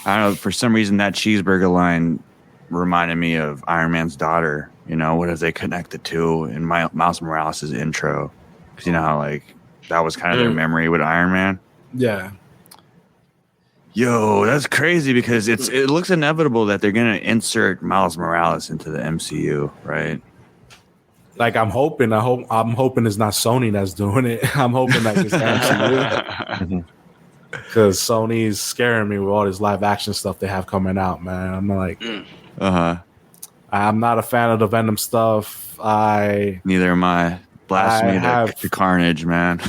Speaker 1: know. For some reason, that cheeseburger line reminded me of Iron Man's daughter. What have they connected to in Miles Morales' intro? Because you know how like that was kind of their memory with Iron Man.
Speaker 2: Yeah.
Speaker 1: Yo, that's crazy because it looks inevitable that they're gonna insert Miles Morales into the MCU, right?
Speaker 2: Like I'm hoping it's not Sony that's doing it. I'm hoping that it's MCU. Because Sony's scaring me with all this live action stuff they have coming out, man. I'm like, I'm not a fan of the Venom stuff.
Speaker 1: Neither am I. Blasphemy to Carnage, man.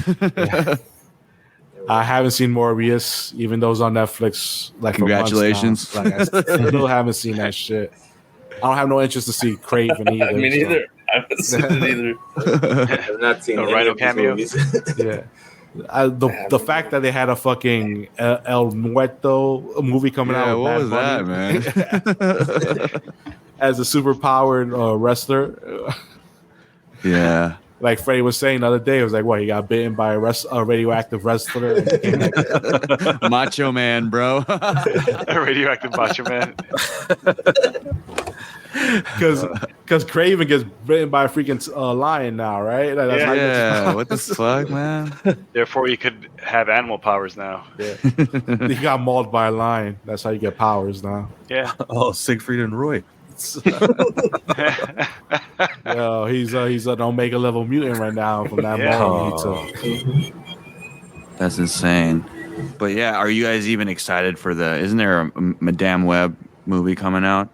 Speaker 2: I haven't seen Morbius, even though it's on Netflix. Like,
Speaker 1: congratulations.
Speaker 2: Like, I still haven't seen that shit. I don't have no interest to see Craven either.
Speaker 6: Me neither. I haven't seen it either.
Speaker 4: I've not seen
Speaker 5: No Rhino cameo.
Speaker 2: Yeah. The fact that they had a fucking El Muerto movie coming out.
Speaker 1: What
Speaker 2: with
Speaker 1: was
Speaker 2: Bad
Speaker 1: that,
Speaker 2: man? As a super powered wrestler.
Speaker 1: Yeah.
Speaker 2: Like Freddie was saying the other day, it was like, what, he got bitten by a radioactive wrestler?
Speaker 1: Macho Man, bro.
Speaker 5: A radioactive Macho Man.
Speaker 2: Because Craven gets bitten by a freaking lion now, right?
Speaker 1: That's what the fuck, man?
Speaker 5: Therefore, you could have animal powers now.
Speaker 2: Yeah. He got mauled by a lion. That's how you get powers now.
Speaker 5: Yeah.
Speaker 3: Oh, Siegfried and Roy.
Speaker 2: mutants. Yo, he's an Omega level mutant right now from that moment he took.
Speaker 1: That's insane. But yeah, are you guys even excited for isn't there a Madame Web movie coming out?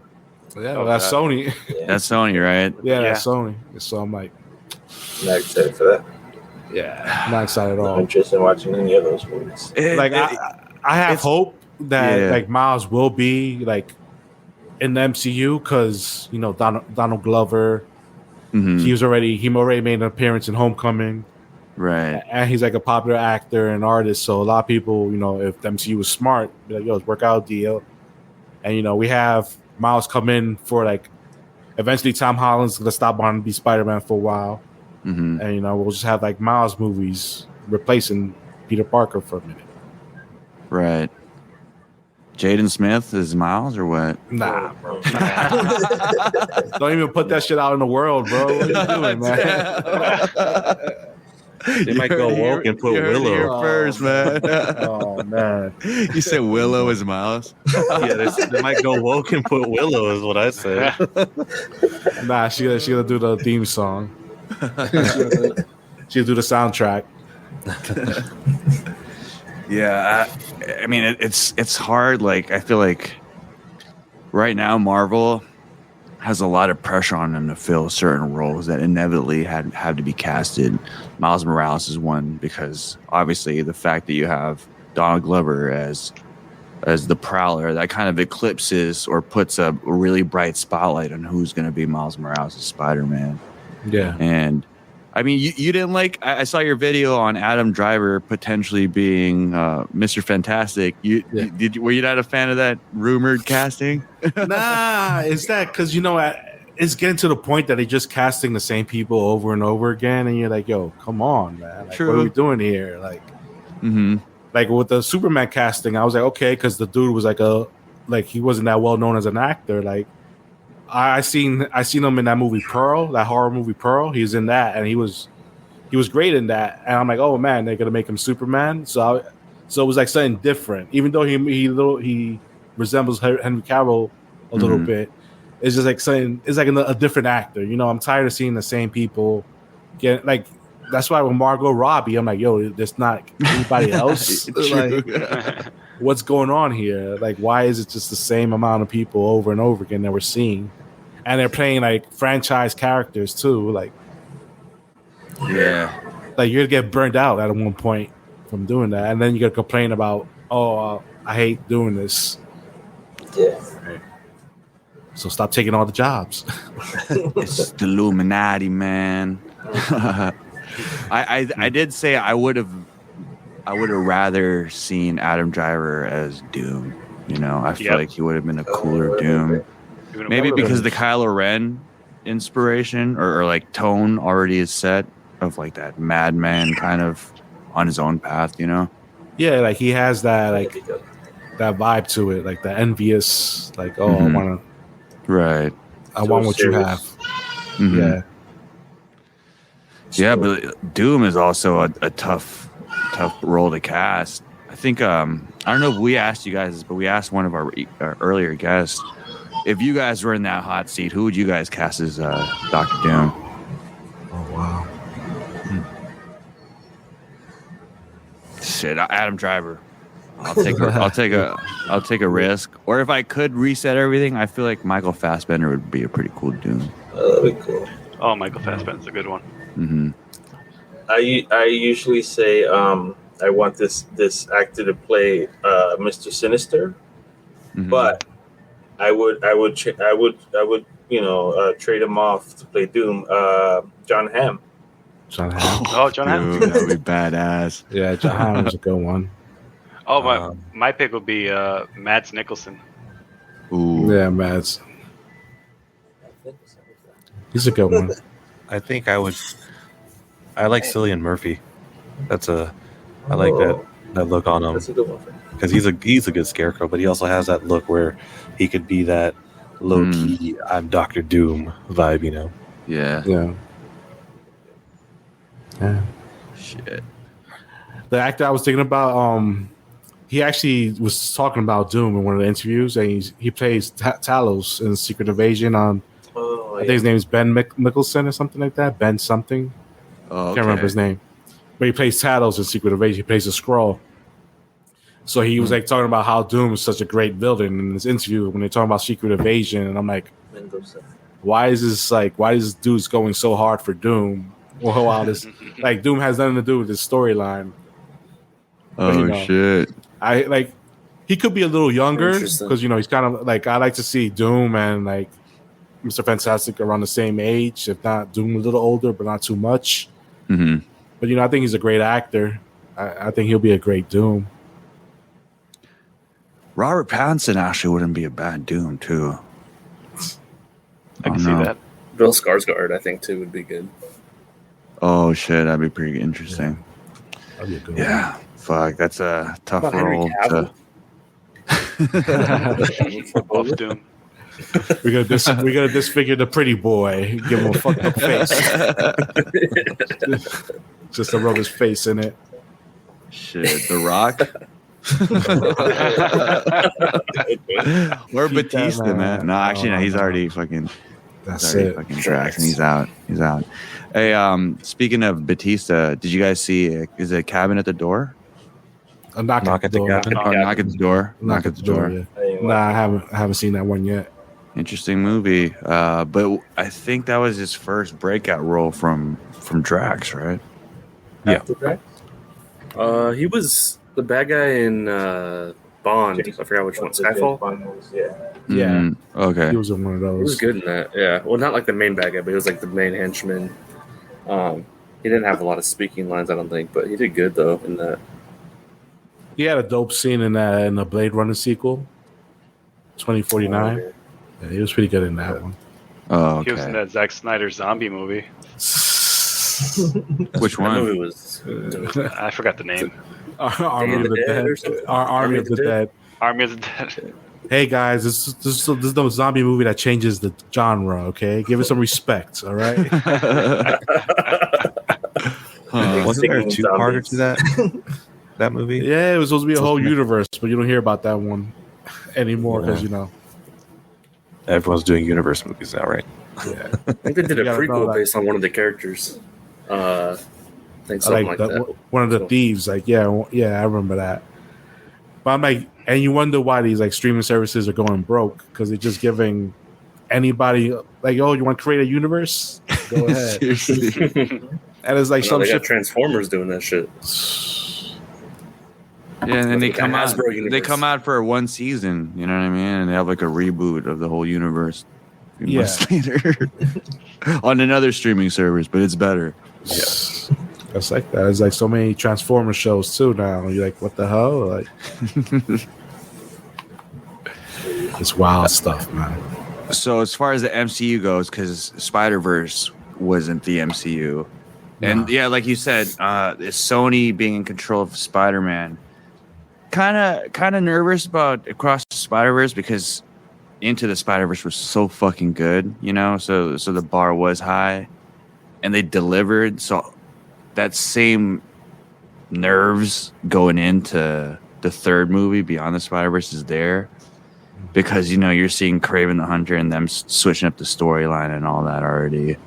Speaker 2: Yeah, that's Sony.
Speaker 4: Yeah.
Speaker 1: That's Sony, right?
Speaker 2: Yeah, that's Sony. So I'm like,
Speaker 4: Not excited for that.
Speaker 2: yeah, not excited at
Speaker 4: Not
Speaker 2: all.
Speaker 4: interested in watching any of those movies.
Speaker 2: Like I have hope that like Miles will be like in the MCU because Donald Glover, he already made an appearance in Homecoming.
Speaker 1: Right.
Speaker 2: And he's like a popular actor and artist. So a lot of people, if the MCU was smart, be like, yo, let's work out a deal. And, we have Miles come in for like, eventually Tom Holland's going to stop wanting to be Spider-Man for a while.
Speaker 1: Mm-hmm.
Speaker 2: And, we'll just have like Miles movies replacing Peter Parker for a minute.
Speaker 1: Right. Jaden Smith is Miles or what?
Speaker 2: Nah, bro. Don't even put that shit out in the world, bro. What are you doing, man?
Speaker 3: They might go woke and put Willow
Speaker 1: first, man.
Speaker 2: Oh man,
Speaker 1: you said Willow is Miles?
Speaker 3: Yeah, they might go woke and put Willow is what I said.
Speaker 2: Nah, she gonna do the theme song. She'll do the soundtrack.
Speaker 1: Yeah, I mean it's hard. Like I feel like right now Marvel has a lot of pressure on them to fill certain roles that inevitably had to be casted. Miles Morales is one because obviously the fact that you have Donald Glover as the Prowler, that kind of eclipses or puts a really bright spotlight on who's going to be Miles Morales as Spider-Man.
Speaker 2: Yeah.
Speaker 1: And I mean, you didn't like. I saw your video on Adam Driver potentially being Mr. Fantastic. Were you not a fan of that rumored casting?
Speaker 2: Nah, it's that because it's getting to the point that they're just casting the same people over and over again, and you're like, "Yo, come on, man! Like, what are we doing here?" Like, like with the Superman casting, I was like, okay, because the dude was like he wasn't that well known as an actor. Like, I seen him in that movie Pearl, that horror movie Pearl. He was in that, and he was great in that. And I'm like, oh man, they're gonna make him Superman. So it was like something different, even though he resembles Henry Cavill a little bit. It's just like something. It's like a different actor. I'm tired of seeing the same people. Get like that's why with Margot Robbie, I'm like, yo, there's not anybody else. Like, what's going on here? Like, why is it just the same amount of people over and over again that we're seeing? And they're playing like franchise characters too. Like,
Speaker 1: yeah,
Speaker 2: like you're gonna get burned out at one point from doing that, and then you're gonna complain about, I hate doing this.
Speaker 4: Yeah.
Speaker 2: Right. So stop taking all the jobs.
Speaker 1: It's the Illuminati, man. I did say I would have rather seen Adam Driver as Doom. I feel like he would have been a cooler Doom. Maybe because the Kylo Ren inspiration or like tone already is set of like that madman kind of on his own path,
Speaker 2: Yeah, like he has that that vibe to it, like the envious, like I want to,
Speaker 1: right?
Speaker 2: I want what you have.
Speaker 1: Mm-hmm.
Speaker 2: Yeah.
Speaker 1: Yeah, but Doom is also a tough role to cast. I think I don't know if we asked you guys this, but we asked one of our earlier guests if you guys were in that hot seat, who would you guys cast as Dr. Doom?
Speaker 2: Oh wow!
Speaker 1: Shit, Adam Driver. I'll take a risk. Or if I could reset everything, I feel like Michael Fassbender would be a pretty cool Doom.
Speaker 4: That'd be cool.
Speaker 5: Oh, Michael Fassbender's a good one.
Speaker 1: Mm-hmm.
Speaker 4: I usually say I want this actor to play Mr. Sinister, but I would trade him off to play Doom. John Hamm.
Speaker 2: John Hamm.
Speaker 5: Oh, John Hamm.
Speaker 1: Dude, that would be badass.
Speaker 2: Yeah, John Hamm was a good one.
Speaker 5: Oh, my pick would be Mads Mikkelsen.
Speaker 1: Ooh.
Speaker 2: Yeah, Mads. He's a good one.
Speaker 3: I think I like Cillian Murphy. I like that look on him.
Speaker 4: That's a good one.
Speaker 3: Because he's a good scarecrow, but he also has that look where he could be that low key I'm Dr. Doom vibe,
Speaker 1: Yeah.
Speaker 2: Yeah.
Speaker 1: Shit.
Speaker 2: The actor I was thinking about, he actually was talking about Doom in one of the interviews, and he plays Talos in Secret Invasion on. I think his name is Ben Mickelson or something like that. Ben something.
Speaker 1: Oh, okay.
Speaker 2: Can't remember his name, but he plays Talos in Secret Invasion. He plays a Skrull. So he was like talking about how Doom is such a great villain in this interview when they're talking about Secret Invasion, and I'm like, why is this dude's going so hard for Doom? Well, wow, this like Doom has nothing to do with this storyline.
Speaker 1: Oh shit!
Speaker 2: He could be a little younger
Speaker 6: Interesting.
Speaker 2: because he's kind of like I like to see Doom and like Mr. Fantastic around the same age, if not Doom a little older, but not too much.
Speaker 1: Mm-hmm.
Speaker 2: But I think he's a great actor. I think he'll be a great Doom.
Speaker 1: Robert Pattinson actually wouldn't be a bad Doom too.
Speaker 5: I can see that.
Speaker 6: Bill Skarsgård, I think, too, would be good.
Speaker 1: Oh shit, that'd be pretty interesting.
Speaker 2: That'd be a good
Speaker 1: Yeah, fuck, that's a tough
Speaker 6: What about Henry
Speaker 1: role.
Speaker 5: Off Doom.
Speaker 2: We're gonna disfigure the pretty boy, give him a fucked up face, just to rub his face in it.
Speaker 1: Shit, The Rock. Or
Speaker 2: Keep that,
Speaker 1: Batista, man.
Speaker 2: man.
Speaker 1: No, actually, no, he's
Speaker 2: No.
Speaker 1: already fucking.
Speaker 2: That's
Speaker 1: Sorry,
Speaker 2: it.
Speaker 1: fucking Drax, and he's out. He's out. Hey, speaking of Batista, did you guys see? Is it Cabin at the Door?
Speaker 2: A knock at the door.
Speaker 3: cabin.
Speaker 1: Or Knock at the Door?
Speaker 2: Knock at the door. Yeah. Nah, I haven't seen that one yet.
Speaker 1: Interesting movie. But I think that was his first breakout role from Drax, right?
Speaker 3: Yeah.
Speaker 6: He was the bad guy in Bond. I forgot which one. Skyfall?
Speaker 2: Yeah.
Speaker 1: Mhm. Okay.
Speaker 2: He was in one of
Speaker 6: He was
Speaker 2: those.
Speaker 6: good in that. Yeah. Well, not like the main bad guy, but he was like the main henchman. He didn't have a lot of speaking lines, I don't think, but he did good though in that.
Speaker 2: He had a dope scene in the Blade Runner sequel, 2049. Yeah, he was pretty good in that one.
Speaker 1: Oh,
Speaker 5: He was in
Speaker 1: okay.
Speaker 5: that Zack Snyder zombie movie.
Speaker 1: Which
Speaker 6: That
Speaker 1: one?
Speaker 6: movie was
Speaker 5: I forgot the name.
Speaker 2: Army of the Dead.
Speaker 6: or something?
Speaker 2: Army of the Dead.
Speaker 5: Army of the Dead.
Speaker 2: Hey guys, this is no zombie movie that changes the genre. Okay, give it some respect. All right.
Speaker 3: Wasn't there a two-parter to that movie?
Speaker 2: Yeah, it was supposed to be a whole universe, but you don't hear about that one anymore because
Speaker 3: Everyone's doing universe movies now, right?
Speaker 2: Yeah.
Speaker 6: I think they did a
Speaker 2: You gotta know
Speaker 6: prequel
Speaker 2: that.
Speaker 6: based on one of the characters. I think something like that.
Speaker 2: One of the thieves. Like, yeah, I remember that. But I'm like, and you wonder why these like streaming services are going broke because they're just giving anybody like, oh, you want to create a universe? Go ahead.
Speaker 1: Seriously.
Speaker 2: And it's like
Speaker 6: No,
Speaker 2: some
Speaker 6: they got
Speaker 2: shit.
Speaker 6: Transformers doing that shit.
Speaker 1: Yeah, and then they
Speaker 6: Like the
Speaker 1: come out.
Speaker 6: Hasbro universe.
Speaker 1: They come out for one season. You know what I mean? And they have like a reboot of the whole universe. A few months later on another streaming service, but it's better.
Speaker 2: It's like that. It's like so many Transformer shows too now. You're like, what the hell? Like, it's wild stuff, man.
Speaker 1: So as far as the MCU goes, because Spider-Verse wasn't the MCU, and yeah, like you said, Sony being in control of Spider-Man, kind of nervous about Across the Spider-Verse because Into the Spider-Verse was so fucking good, so the bar was high, and they delivered. So that same nerves going into the third movie, Beyond the Spider-Verse, is there. Because, you're seeing Kraven the Hunter and them switching up the storyline and all that already.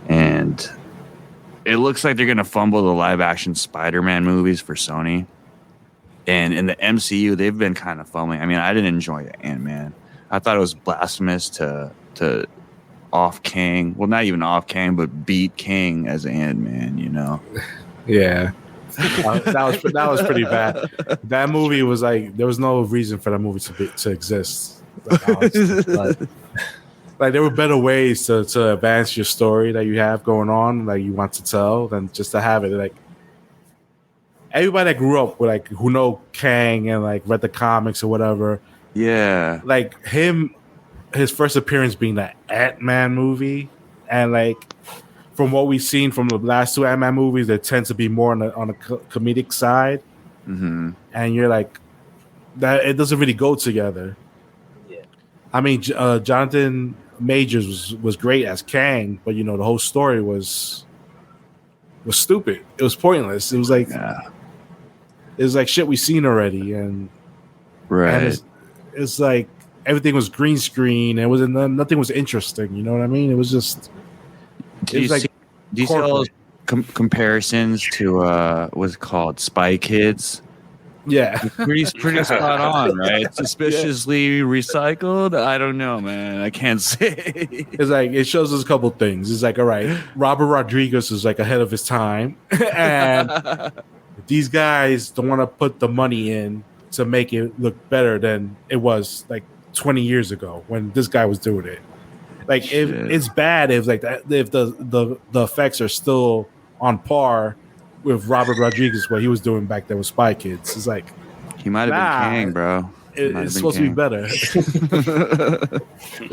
Speaker 1: And it looks like they're going to fumble the live-action Spider-Man movies for Sony. And in the MCU, they've been kind of fumbling. I mean, I didn't enjoy Ant-Man. I thought it was blasphemous to off Kang. Well, not even off Kang, but beat Kang as Ant-Man,
Speaker 2: Yeah. That was pretty bad. That movie was like there was no reason for that movie to exist. Like, honestly. Like there were better ways to advance your story that you have going on, like you want to tell, than just to have it. Like everybody that grew up with like who know Kang and like read the comics or whatever.
Speaker 1: Yeah.
Speaker 2: Like his first appearance being that Ant-Man movie, and like from what we've seen from the last two Ant-Man movies, there tends to be more on a comedic side,
Speaker 1: Mm-hmm.
Speaker 2: and you're like that. It doesn't really go together.
Speaker 4: Yeah.
Speaker 2: I mean, Jonathan Majors was great as Kang, but the whole story was stupid. It was pointless. It was like it's like shit we've seen already, and it's like everything was green screen. And nothing was interesting. You know what I mean? It was just.
Speaker 1: Do you see all those comparisons to what's it called, Spy Kids?
Speaker 2: Yeah,
Speaker 1: pretty spot on, right? Suspiciously recycled. I don't know, man. I can't say.
Speaker 2: It's like it shows us a couple things. It's like, all right, Robert Rodriguez is like ahead of his time, and these guys don't want to put the money in to make it look better than it was like 20 years ago when this guy was doing it. Like, if it's bad if like that, if the effects are still on par with Robert Rodriguez, what he was doing back there with Spy Kids. It's like
Speaker 1: he might have been Kang, bro.
Speaker 2: It's supposed to be better. It's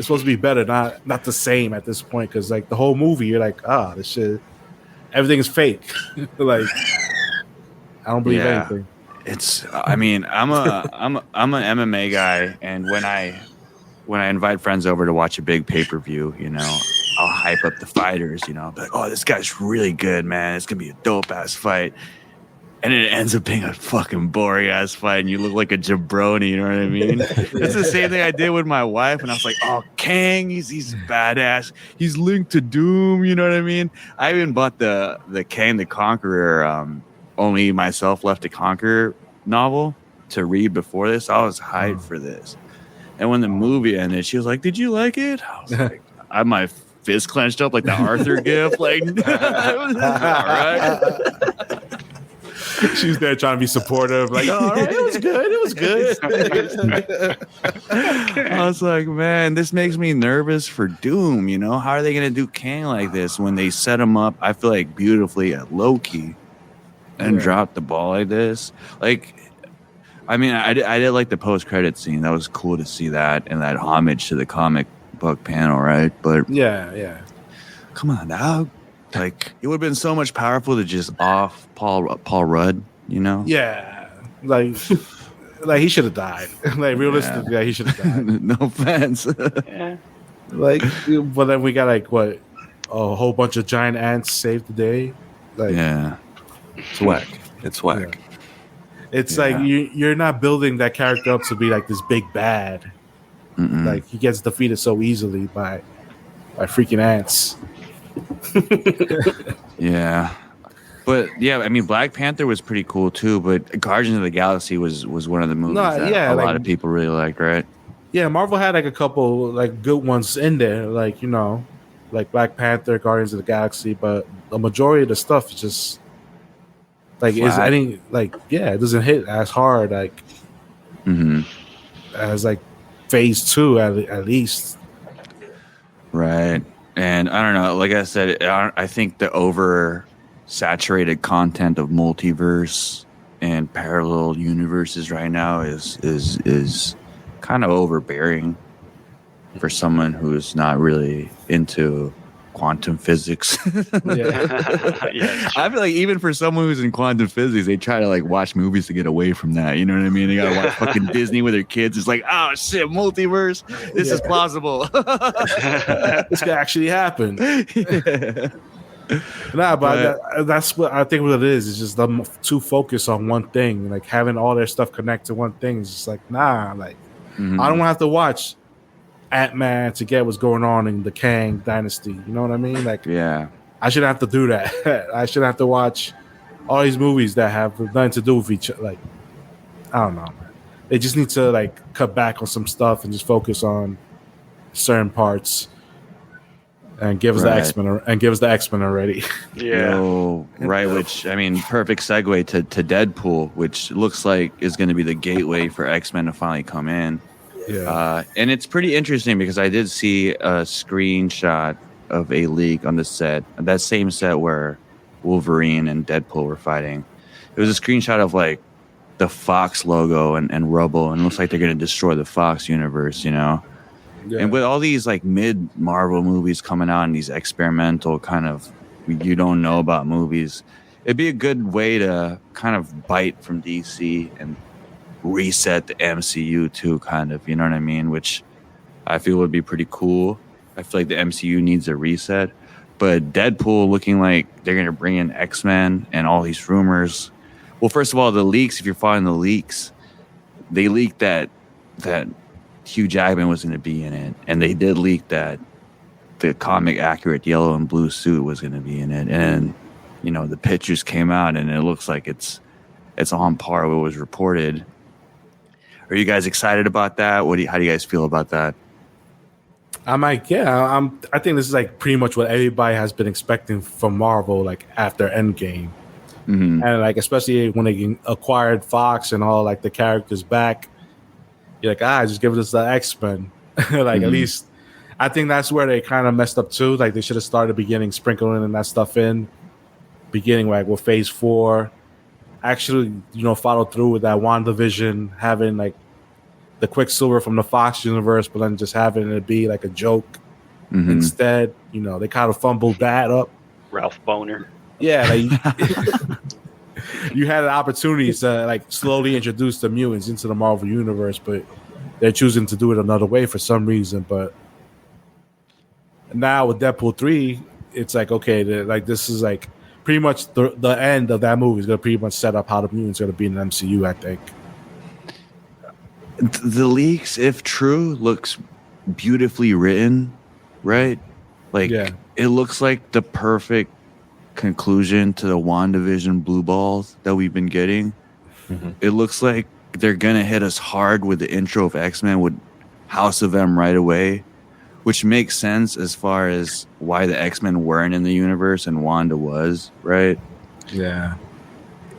Speaker 2: supposed to be better, not the same at this point. Because like the whole movie, you're like, this shit, everything is fake. Like, I don't believe anything.
Speaker 1: I mean, I'm an MMA guy, and when I invite friends over to watch a big pay-per-view, you know, I'll hype up the fighters, you know, be like, oh, this guy's really good, man. It's going to be a dope-ass fight. And it ends up being a fucking boring-ass fight, and you look like a jabroni, you know what I mean? It's the same thing I did with my wife, and I was like, oh, Kang, he's badass. He's linked to Doom, you know what I mean? I even bought the Kang the Conqueror, Only Myself Left to Conquer novel to read before this. I was hyped for this. And when the movie ended, she was like, did you like it? I was like, I had my fist clenched up like the Arthur gif. Like, all right.
Speaker 2: She's there trying to be supportive. Like, all right, it was good. It was good.
Speaker 1: I was like, man, this makes me nervous for Doom. You know, how are they going to do Kang like this when they set him up, I feel like, beautifully at Loki and drop the ball like this? Like, I mean, I did like the post-credit scene. That was cool to see that and that homage to the comic book panel, right? But
Speaker 2: yeah.
Speaker 1: Come on now. Like, it would have been so much powerful to just off Paul Rudd, you know?
Speaker 2: Yeah. Like he should have died. Like, realistically, he should have died.
Speaker 1: No offense.
Speaker 2: Like, but then we got like what? A whole bunch of giant ants saved the day. Like,
Speaker 1: yeah.
Speaker 3: It's whack. It's whack.
Speaker 2: Yeah. It's like you're not building that character up to be like this big bad.
Speaker 1: Mm-mm.
Speaker 2: Like, he gets defeated so easily by freaking ants.
Speaker 1: Yeah. But yeah, I mean, Black Panther was pretty cool too, but Guardians of the Galaxy was one of the movies that a lot of people really liked, right?
Speaker 2: Yeah, Marvel had like a couple like good ones in there, like, you know, like Black Panther, Guardians of the Galaxy, but the majority of the stuff is just like it doesn't hit as hard like as like phase 2 at least.
Speaker 1: Right. And I don't know, like I said, I think the oversaturated content of multiverse and parallel universes right now is kind of overbearing for someone who's not really into quantum physics. I feel like even for someone who's in quantum physics, they try to like watch movies to get away from that. You know what I mean? They gotta watch fucking Disney with their kids. It's like, oh shit, multiverse. This is plausible.
Speaker 2: This could actually happen. But that's what I think. What it is. It's just them too focused on one thing, like having all their stuff connect to one thing. It's just like, nah, like I don't want to have to watch Ant-Man to get what's going on in the Kang dynasty. You know what I mean? Like,
Speaker 1: yeah,
Speaker 2: I shouldn't have to do that. I shouldn't have to watch all these movies that have nothing to do with each other. Like, I don't know, man. They just need to like cut back on some stuff and just focus on certain parts and give us the X-Men and give us the X-Men already.
Speaker 1: Right. Which, I mean, perfect segue to Deadpool, which looks like is going to be the gateway for X-Men to finally come in.
Speaker 2: Yeah.
Speaker 1: And it's pretty interesting because I did see a screenshot of a leak on the set, that same set where Wolverine and Deadpool were fighting. It was a screenshot of like the Fox logo and rubble, and it looks like they're going to destroy the Fox universe, you know? Yeah. And with all these like mid Marvel movies coming out and these experimental kind of you don't know about movies, it'd be a good way to kind of bite from DC and reset the MCU too, kind of, you know what I mean? Which I feel would be pretty cool. I feel like the MCU needs a reset. But Deadpool looking like they're going to bring in X-Men and all these rumors Well, first of all, the leaks. If you're following the leaks, they leaked that Hugh Jackman was going to be in it, and they did leak that the comic accurate yellow and blue suit was going to be in it, and the pictures came out, and it looks like it's on par with what was reported. Are you guys excited about that? How do you guys feel about that?
Speaker 2: I'm like, yeah, I think this is like pretty much what everybody has been expecting from Marvel, like after Endgame.
Speaker 1: Mm-hmm.
Speaker 2: And like, especially when they acquired Fox and all like the characters back, you're like, just give us the X-Men. Like, at least I think that's where they kind of messed up too. Like, they should have started beginning sprinkling and that stuff in beginning, like with Phase 4. Actually, follow through with that WandaVision, having like the Quicksilver from the Fox universe, but then just having it be like a joke instead. They kind of fumbled that up.
Speaker 5: Ralph Boner.
Speaker 2: Yeah, like, you had an opportunity to like slowly introduce the mutants into the Marvel universe, but they're choosing to do it another way for some reason. But now with Deadpool 3, it's like, okay, like this is like pretty much the end of that movie is going to pretty much set up how the mutants are going to be in the MCU, I think.
Speaker 1: The leaks, if true, looks beautifully written, right? Like, It looks like the perfect conclusion to the WandaVision blue balls that we've been getting. Mm-hmm. It looks like they're gonna hit us hard with the intro of X-Men with House of M right away, which makes sense as far as why the X-Men weren't in the universe and Wanda was, right?
Speaker 2: Yeah,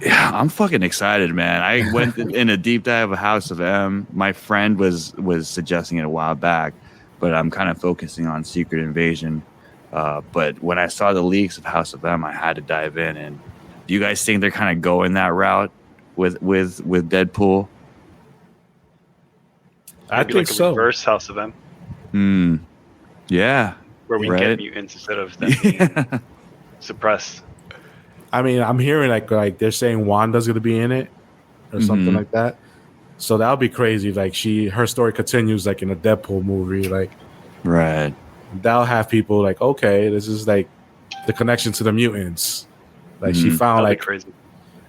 Speaker 1: I'm fucking excited, man. I went in a deep dive of House of M. My friend was suggesting it a while back, but I'm kind of focusing on Secret Invasion. But when I saw the leaks of House of M, I had to dive in. And do you guys think they're kind of going that route with Deadpool?
Speaker 2: I
Speaker 5: Maybe
Speaker 2: think
Speaker 5: like a
Speaker 2: so.
Speaker 5: reverse House of M.
Speaker 1: Yeah.
Speaker 5: Where we get mutants instead of them being suppressed.
Speaker 2: I mean, I'm hearing like they're saying Wanda's going to be in it or something like that. So that would be crazy. Like her story continues like in a Deadpool movie. Like,
Speaker 1: right.
Speaker 2: That'll have people like, okay, this is like the connection to the mutants. Like she found
Speaker 5: That'd
Speaker 2: like
Speaker 5: be crazy.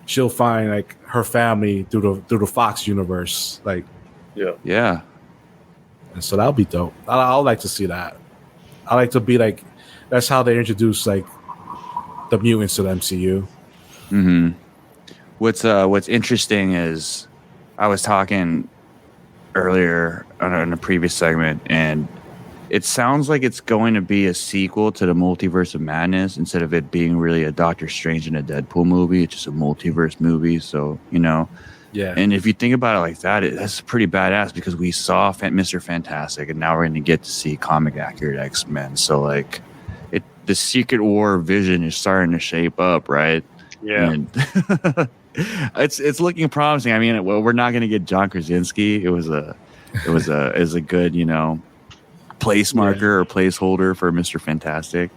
Speaker 2: She'll find like her family through the Fox universe. Like,
Speaker 1: yeah.
Speaker 2: And so that'll be dope. I'll like to see that. I like to be like, that's how they introduce like the mutants to the MCU.
Speaker 1: Mm-hmm. What's interesting is I was talking earlier in a previous segment, and it sounds like it's going to be a sequel to the Multiverse of Madness instead of it being really a Doctor Strange and a Deadpool movie. It's just a multiverse movie. So,
Speaker 2: Yeah.
Speaker 1: And if you think about it like that, that's pretty badass because we saw Mr. Fantastic, and now we're going to get to see comic accurate X-Men. So, like, the Secret War vision is starting to shape up, right?
Speaker 5: Yeah.
Speaker 1: And it's looking promising. I mean, we're not going to get John Krasinski. It was a good, place marker or placeholder for Mr. Fantastic.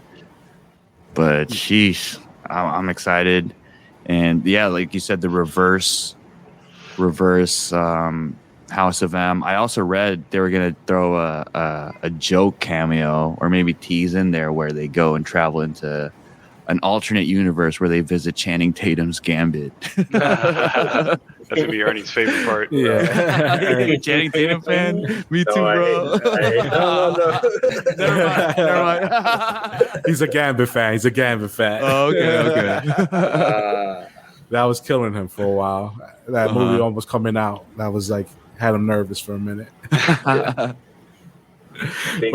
Speaker 1: But sheesh, I'm excited. And yeah, like you said, the reverse House of M. I also read they were gonna throw a joke cameo or maybe tease in there where they go and travel into an alternate universe where they visit Channing Tatum's Gambit.
Speaker 5: That's gonna be Ernie's favorite part.
Speaker 2: Yeah.
Speaker 1: Are you a Channing Tatum fan? Me too, bro.
Speaker 4: No.
Speaker 1: Never mind.
Speaker 2: He's a Gambit fan.
Speaker 1: Oh, okay.
Speaker 2: That was killing him for a while. That movie almost coming out. That was like had him nervous for a minute. But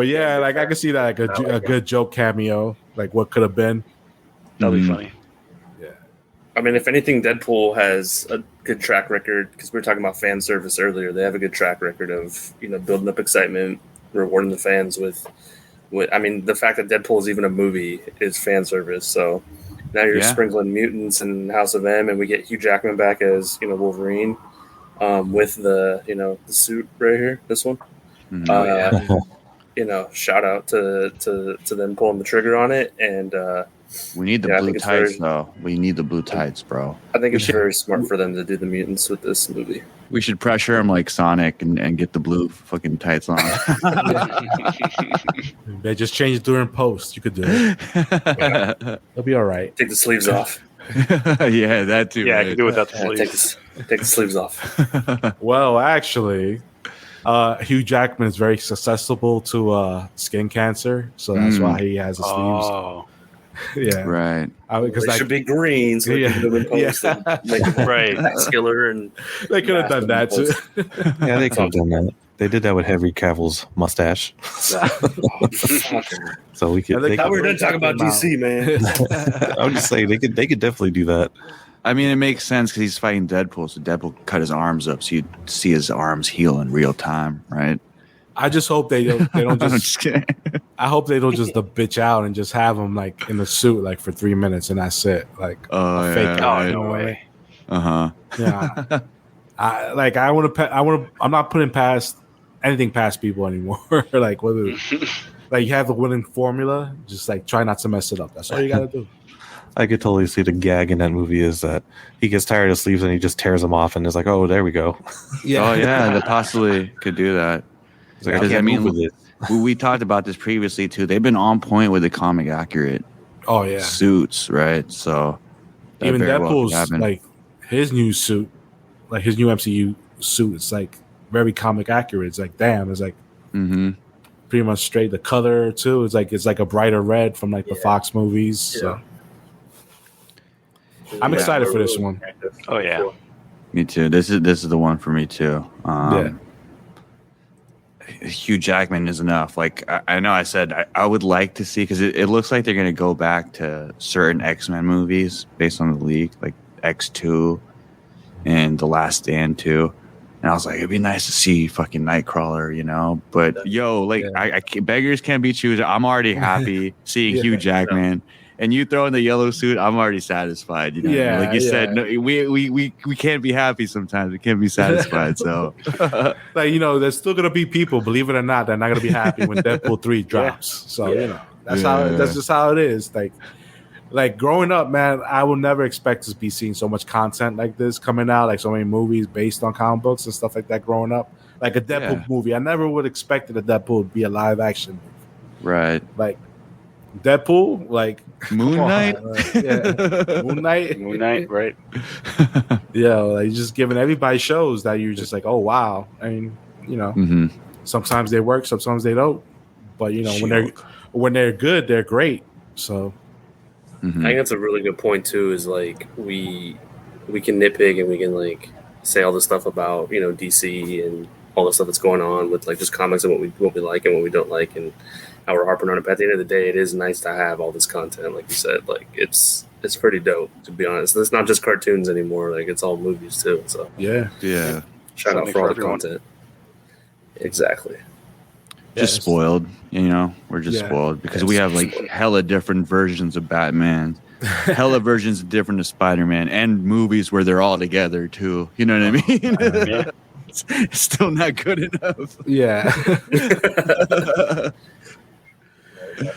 Speaker 2: yeah, like I can see that like a good joke cameo, like what could have been.
Speaker 5: That'll be funny.
Speaker 2: Yeah.
Speaker 6: I mean, if anything, Deadpool has a good track record because we were talking about fan service earlier. They have a good track record of building up excitement, rewarding the fans with. I mean, the fact that Deadpool is even a movie is fan service. So now you're sprinkling mutants and House of M, and we get Hugh Jackman back as Wolverine with the the suit right here, this one. Shout out to them pulling the trigger on it, and
Speaker 1: we need the blue tights though. We need the blue tights, bro.
Speaker 6: I think it's very smart for them to do the mutants with this movie.
Speaker 1: We should pressure him like Sonic and get the blue fucking tights on.
Speaker 2: They just changed it during post. You could do it. It'll be all right.
Speaker 6: Take the sleeves off.
Speaker 1: Yeah, that too.
Speaker 5: Yeah, I
Speaker 1: right?
Speaker 5: can do without the
Speaker 6: Yeah,
Speaker 5: sleeves.
Speaker 6: take the sleeves off.
Speaker 2: Well, actually, Hugh Jackman is very susceptible to skin cancer, so that's why he has the sleeves.
Speaker 5: Oh,
Speaker 2: Yeah,
Speaker 1: Right.
Speaker 2: because
Speaker 6: They should be green, so
Speaker 2: Yeah.
Speaker 6: they can impose
Speaker 2: Yeah.
Speaker 6: and make them
Speaker 5: Right.
Speaker 6: vascular and
Speaker 2: they could have done that too.
Speaker 3: Yeah, they could have done that. They did that with Henry Cavill's mustache. So we could.
Speaker 2: I think
Speaker 3: They
Speaker 6: Now
Speaker 3: could
Speaker 6: we're done talking about DC, man.
Speaker 3: I'm just saying they could definitely do that.
Speaker 1: I mean, it makes sense because he's fighting Deadpool, so Deadpool cut his arms up, so you see his arms heal in real time, right?
Speaker 2: I just hope they don't
Speaker 1: I'm
Speaker 2: just.
Speaker 1: just kidding.
Speaker 2: I hope they don't just bitch out and just have him like in the suit like for 3 minutes and that's it. Like
Speaker 1: Oh,
Speaker 2: a fake
Speaker 1: yeah,
Speaker 2: out.
Speaker 5: oh,
Speaker 2: You
Speaker 5: no
Speaker 2: know what I mean?
Speaker 5: way.
Speaker 1: Uh-huh.
Speaker 2: Yeah. I'm not putting anything past people anymore. Like whether like you have the winning formula, just like try not to mess it up. That's all you gotta do.
Speaker 3: I could totally see the gag in that movie is that he gets tired of sleeves and he just tears them off and is like, "Oh, there we go."
Speaker 1: Oh, yeah, they possibly could do that.
Speaker 3: He's like, "I
Speaker 1: Because,
Speaker 3: can't
Speaker 1: I mean,
Speaker 3: move with it."
Speaker 1: we talked about this previously, too. They've been on point with the comic accurate
Speaker 2: Oh yeah.
Speaker 1: suits, right? So that
Speaker 2: Even
Speaker 1: very well could
Speaker 2: Deadpool's
Speaker 1: happen.
Speaker 2: like his new suit, like his new MCU suit, it's like very comic accurate. It's like damn, it's like
Speaker 1: Mm-hmm.
Speaker 2: pretty much straight. The color too, it's like a brighter red from like the Fox movies. So I'm
Speaker 1: Yeah.
Speaker 2: excited for this one.
Speaker 5: Oh, yeah.
Speaker 1: Me too. This is the one for me too. Hugh Jackman is enough. Like I know I said I would like to see because it looks like they're going to go back to certain X-Men movies based on the leak, like X2 and The Last Stand 2. And I was like, it'd be nice to see fucking Nightcrawler, you know. But yo, like I can't, beggars can't be choosers. I'm already happy seeing Hugh Jackman. And you throw in the yellow suit, I'm already satisfied. You know,
Speaker 2: Yeah,
Speaker 1: like you said,
Speaker 2: yeah.
Speaker 1: no, we can't be happy sometimes. We can't be satisfied. So
Speaker 2: Like, you know, there's still gonna be people, believe it or not, they're not gonna be happy when Deadpool 3 drops. So you know, that's just how it is. Like growing up, man, I will never expect to be seeing so much content like this coming out, like so many movies based on comic books and stuff like that growing up. Like a Deadpool movie. I never would expect that Deadpool would be a live action movie.
Speaker 1: right,
Speaker 2: Like Deadpool, like
Speaker 1: Moon
Speaker 2: come on,
Speaker 1: Knight.
Speaker 2: yeah. Moon Knight.
Speaker 5: Moon Knight, right?
Speaker 2: Yeah, like just giving everybody shows that you're just like, oh wow. I mean, you know,
Speaker 1: Mm-hmm.
Speaker 2: sometimes they work, sometimes they don't. But you know, when they're good, they're great. So
Speaker 1: Mm-hmm.
Speaker 6: I think that's a really good point too. Is like we can nitpick and we can like say all this stuff about DC and all the stuff that's going on with like just comics and what we like and what we don't like and how we're harping on it. But at the end of the day, it is nice to have all this content. Like you said, like it's pretty dope to be honest. It's not just cartoons anymore. Like it's all movies too. So
Speaker 2: yeah.
Speaker 1: Yeah,
Speaker 6: shout out
Speaker 5: Something
Speaker 6: for all
Speaker 5: for
Speaker 6: the
Speaker 5: everyone.
Speaker 6: content. Exactly.
Speaker 1: just
Speaker 2: Yes.
Speaker 1: spoiled. You know, we're just spoiled because we have like hella different versions of Batman, hella versions of different of Spider-Man, and movies where they're all together too. You know what I mean?
Speaker 5: Yeah.
Speaker 1: It's still not good enough.
Speaker 2: Yeah.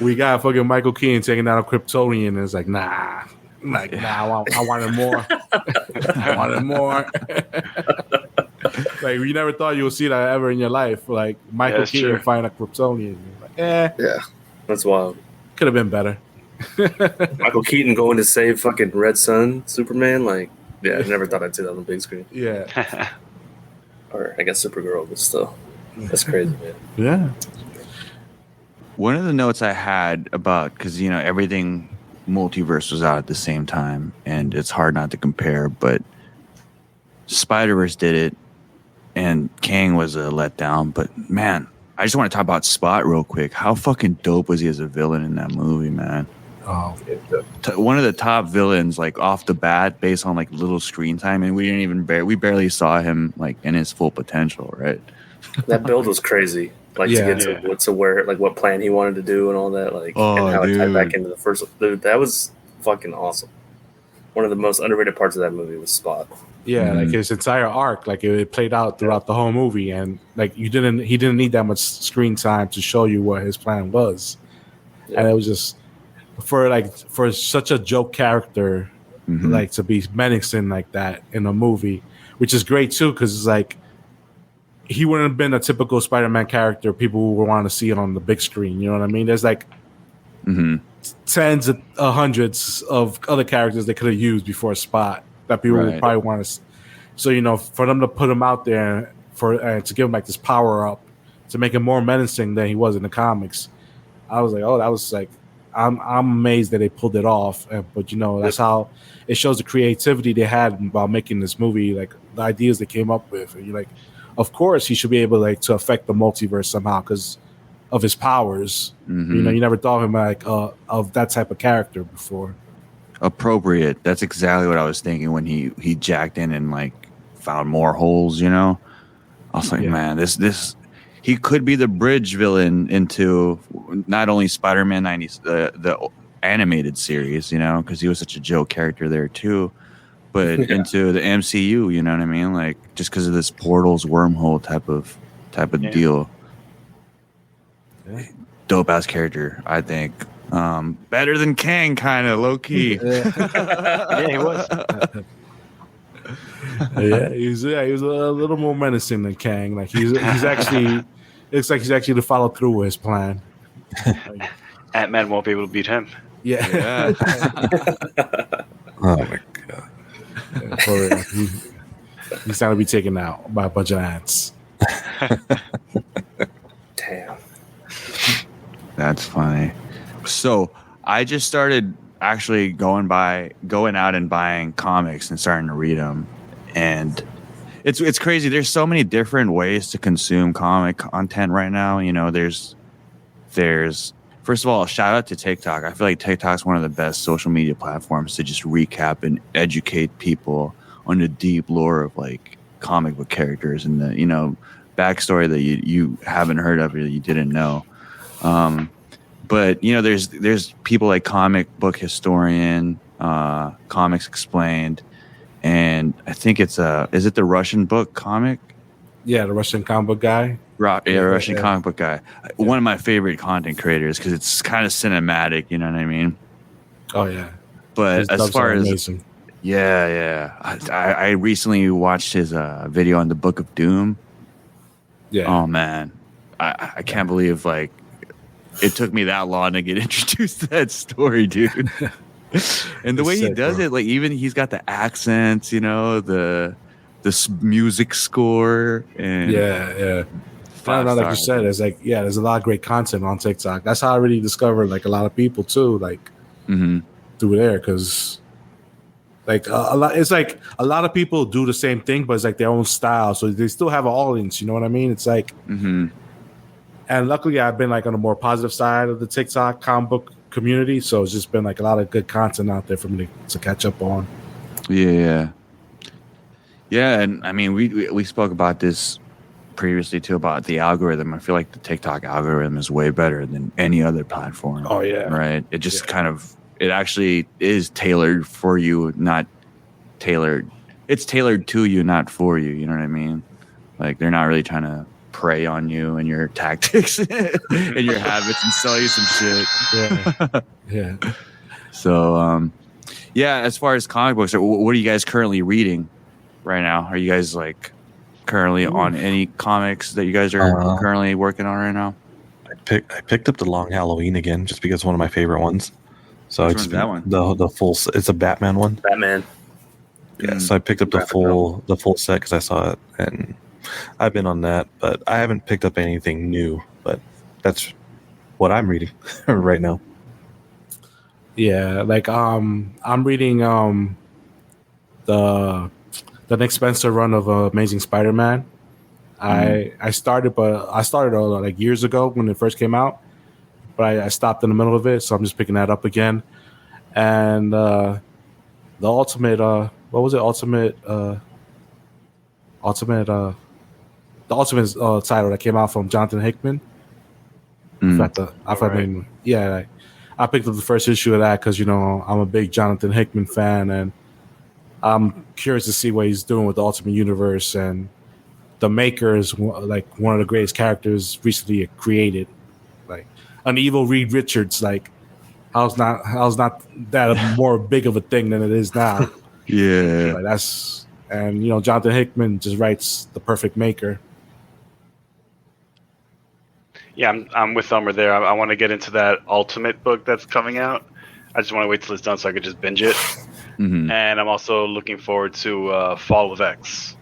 Speaker 2: We got fucking Michael Keaton taking down a Kryptonian and it's like, nah. Like, nah, I wanted more. I wanted more. Like, you never thought you would see that ever in your life. Like, Michael
Speaker 5: that's
Speaker 2: Keaton
Speaker 5: true.
Speaker 2: find a Kryptonian. Like,
Speaker 6: Yeah, that's wild.
Speaker 2: could have been better.
Speaker 6: Michael Keaton going to save fucking Red Sun Superman. Like, yeah, I never thought I'd see that on the big screen.
Speaker 2: Yeah.
Speaker 6: Or I guess Supergirl, but still, that's crazy, man.
Speaker 2: Yeah.
Speaker 1: One of the notes I had about because everything multiverse was out at the same time, and it's hard not to compare. But Spider-Verse did it, and Kang was a letdown. But man, I just want to talk about Spot real quick. How fucking dope was he as a villain in that movie, man?
Speaker 2: Oh,
Speaker 1: One of the top villains, like off the bat, based on like little screen time, and we didn't even we barely saw him like in his full potential, right?
Speaker 6: That build was crazy. Like
Speaker 2: Yeah.
Speaker 6: to get to where like what plan he wanted to do and all that. Like
Speaker 1: Oh,
Speaker 6: and how it tied
Speaker 1: dude.
Speaker 6: back into the first. Dude, that was fucking awesome. One of the most underrated parts of that movie was Spot.
Speaker 2: yeah. Like
Speaker 1: Mhm.
Speaker 2: his entire arc, like it played out throughout the whole movie, and like he didn't need that much screen time to show you what his plan was, and it was just for such a joke character,
Speaker 1: Mhm.
Speaker 2: like to be menacing like that in a movie, which is great too, because it's like he wouldn't have been a typical Spider-Man character people would want to see it on the big screen. You know what I mean? There's like
Speaker 1: Mhm.
Speaker 2: tens of hundreds of other characters they could have used before Spot that people would probably want to. So for them to put him out there to give him like this power up to make him more menacing than he was in the comics, I was like, oh, that was like, I'm amazed that they pulled it off. But that's how it shows the creativity they had about making this movie, like the ideas they came up with. And you're like, of course he should be able to affect the multiverse somehow because of his powers.
Speaker 1: Mm-hmm.
Speaker 2: You never thought of him like of that type of character before.
Speaker 1: Appropriate. That's exactly what I was thinking when he jacked in and like found more holes. I was like, man, this he could be the bridge villain into not only Spider-Man 90s, the animated series, because he was such a joke character there too, but into the MCU. You know what I mean? Like just because of this portals wormhole type of deal. Dope ass character, I think. Better than Kang, kind of low key.
Speaker 5: Yeah, he was.
Speaker 2: He was a little more menacing than Kang. Like he's actually, it's like he's actually to follow through with his plan.
Speaker 5: Ant-Man won't be able to beat him.
Speaker 2: Yeah.
Speaker 3: Oh my god.
Speaker 2: For real. He's going to be taken out by a bunch of ants.
Speaker 6: Damn.
Speaker 1: That's funny. So I just started actually going out and buying comics and starting to read them, and it's crazy. There's so many different ways to consume comic content right now. There's first of all, shout out to TikTok. I feel like TikTok's one of the best social media platforms to just recap and educate people on the deep lore of like comic book characters and the backstory that you haven't heard of or that you didn't know. But there's people like Comic Book Historian, Comics Explained, and I think is it the Russian book comic?
Speaker 2: Yeah, the Russian comic book guy.
Speaker 1: Russian comic book guy. Yeah. One of my favorite content creators because it's kind of cinematic. You know what I mean?
Speaker 2: Oh yeah.
Speaker 1: But
Speaker 2: His
Speaker 1: as far as
Speaker 2: amazing.
Speaker 1: I recently watched his video on the Book of Doom.
Speaker 2: Yeah.
Speaker 1: Oh man, I can't believe like. It took me that long to get introduced to that story, dude. And the way he does it, like even he's got the accents, the music score, and
Speaker 2: yeah. Like you said, it's like there's a lot of great content on TikTok. That's how I really discovered like a lot of people too, like through there, because like a lot. It's like a lot of people do the same thing, but it's like their own style, so they still have an audience. You know what I mean? It's like. And luckily, I've been like on the more positive side of the TikTok comic book community, so it's just been like a lot of good content out there for me to catch up on.
Speaker 1: Yeah. And I mean, we spoke about this previously too about the algorithm. I feel like the TikTok algorithm is way better than any other platform.
Speaker 2: Oh yeah,
Speaker 1: right. It just it actually is tailored for you, not tailored. It's tailored to you, not for you. You know what I mean? Like they're not really trying to prey on you and your tactics and your habits and sell you some shit.
Speaker 2: Yeah.
Speaker 1: So, as far as comic books, what are you guys currently reading right now? Are you guys like currently on any comics that you guys are currently working on right now?
Speaker 3: I picked up The Long Halloween again just because it's one of my favorite ones. So
Speaker 1: Which
Speaker 3: it's
Speaker 1: one's that one?
Speaker 3: The full. It's a Batman one.
Speaker 6: Batman.
Speaker 3: Yeah, so I picked up the full set because I saw it, and I've been on that, but I haven't picked up anything new. But that's what I'm reading right now.
Speaker 2: Yeah, like I'm reading the Nick Spencer run of Amazing Spider-Man. I started like years ago when it first came out, but I stopped in the middle of it, so I'm just picking that up again. And the Ultimate, what was it? The Ultimate title that came out from Jonathan Hickman. I picked up the first issue of that because I'm a big Jonathan Hickman fan, and I'm curious to see what he's doing with the Ultimate Universe. And the Maker is like one of the greatest characters recently created, like an evil Reed Richards. Like how's not that more big of a thing than it is now?
Speaker 1: Yeah,
Speaker 2: like that's. And Jonathan Hickman just writes the perfect Maker.
Speaker 5: Yeah, I'm with Elmer there. I want to get into that Ultimate book that's coming out. I just want to wait till it's done so I could just binge it.
Speaker 1: Mhm.
Speaker 5: And I'm also looking forward to Fall of X.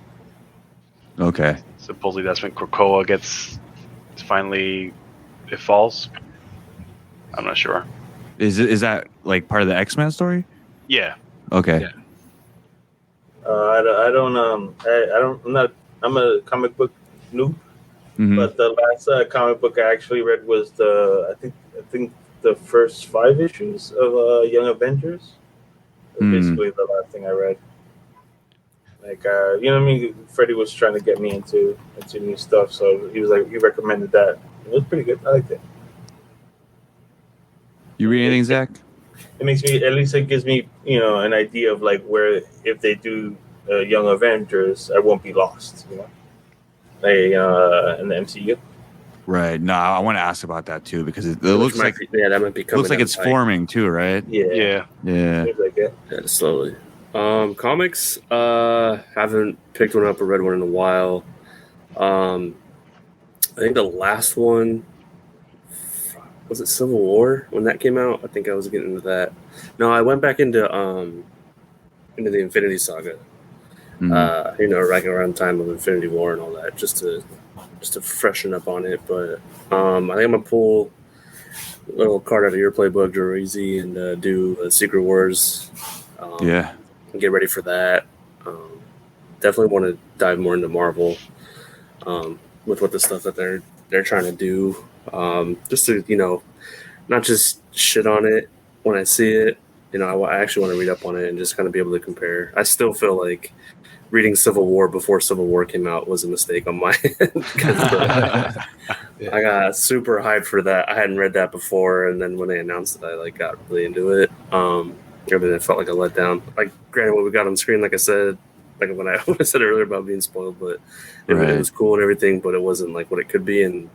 Speaker 1: Okay.
Speaker 5: Supposedly that's when Krakoa gets finally it falls. I'm not sure.
Speaker 1: Is that like part of the X-Men story?
Speaker 5: Yeah.
Speaker 1: Okay.
Speaker 2: Yeah.
Speaker 4: I'm a comic book noob,
Speaker 1: Mhm.
Speaker 4: but the last comic book I actually read was I think the first 5 issues of Young Avengers. Basically the last thing I read. Like you know what I mean? Freddie was trying to get me into new stuff, so he recommended that. It was pretty good. I liked it.
Speaker 1: You read anything, Zach?
Speaker 4: It makes me, at least it gives me, an idea of like where, if they do Young Avengers, I won't be lost, like in the MCU.
Speaker 1: Right. No, I want to ask about that too because it looks like
Speaker 6: that might be coming.
Speaker 1: looks like it's forming too, right?
Speaker 4: Yeah. Seems like it.
Speaker 6: Yeah, slowly. Comics, haven't picked one up or read one in a while. I think the last one was it Civil War when that came out. I think I was getting into that. No, I went back into the Infinity Saga. Right around time of Infinity War and all that, just to freshen up on it. But I think I'm gonna pull a little card out of your playbook, Jorizi, and do Secret Wars.
Speaker 1: Yeah.
Speaker 6: And get ready for that. Definitely want to dive more into Marvel with what the stuff that they're trying to do. Just to not just shit on it when I see it. I actually want to read up on it and just kind of be able to compare. I still feel like reading Civil War before Civil War came out was a mistake on my end. I got super hyped for that. I hadn't read that before, and then when they announced it, I got really into it. Everything felt like a letdown. Like, granted, what we got on screen, like I said, like when I said earlier about being spoiled, but it was cool and everything, but it wasn't like what it could be. And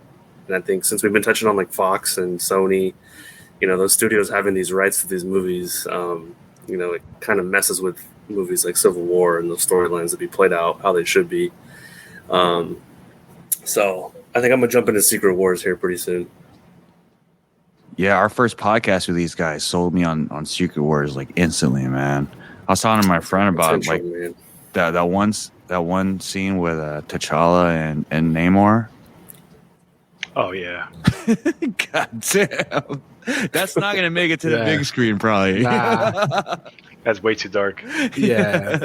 Speaker 6: I think since we've been touching on like Fox and Sony, those studios having these rights to these movies, it kind of messes with movies like Civil War and those storylines that be played out how they should be. So I think I'm gonna jump into Secret Wars here pretty soon.
Speaker 1: Yeah, our first podcast with these guys sold me on Secret Wars like instantly, man. I was talking to my friend about like that one scene with T'Challa and Namor.
Speaker 5: Oh yeah.
Speaker 1: God damn. That's not gonna make it to the big screen, probably.
Speaker 2: Nah.
Speaker 5: That's way too dark.
Speaker 2: Yeah.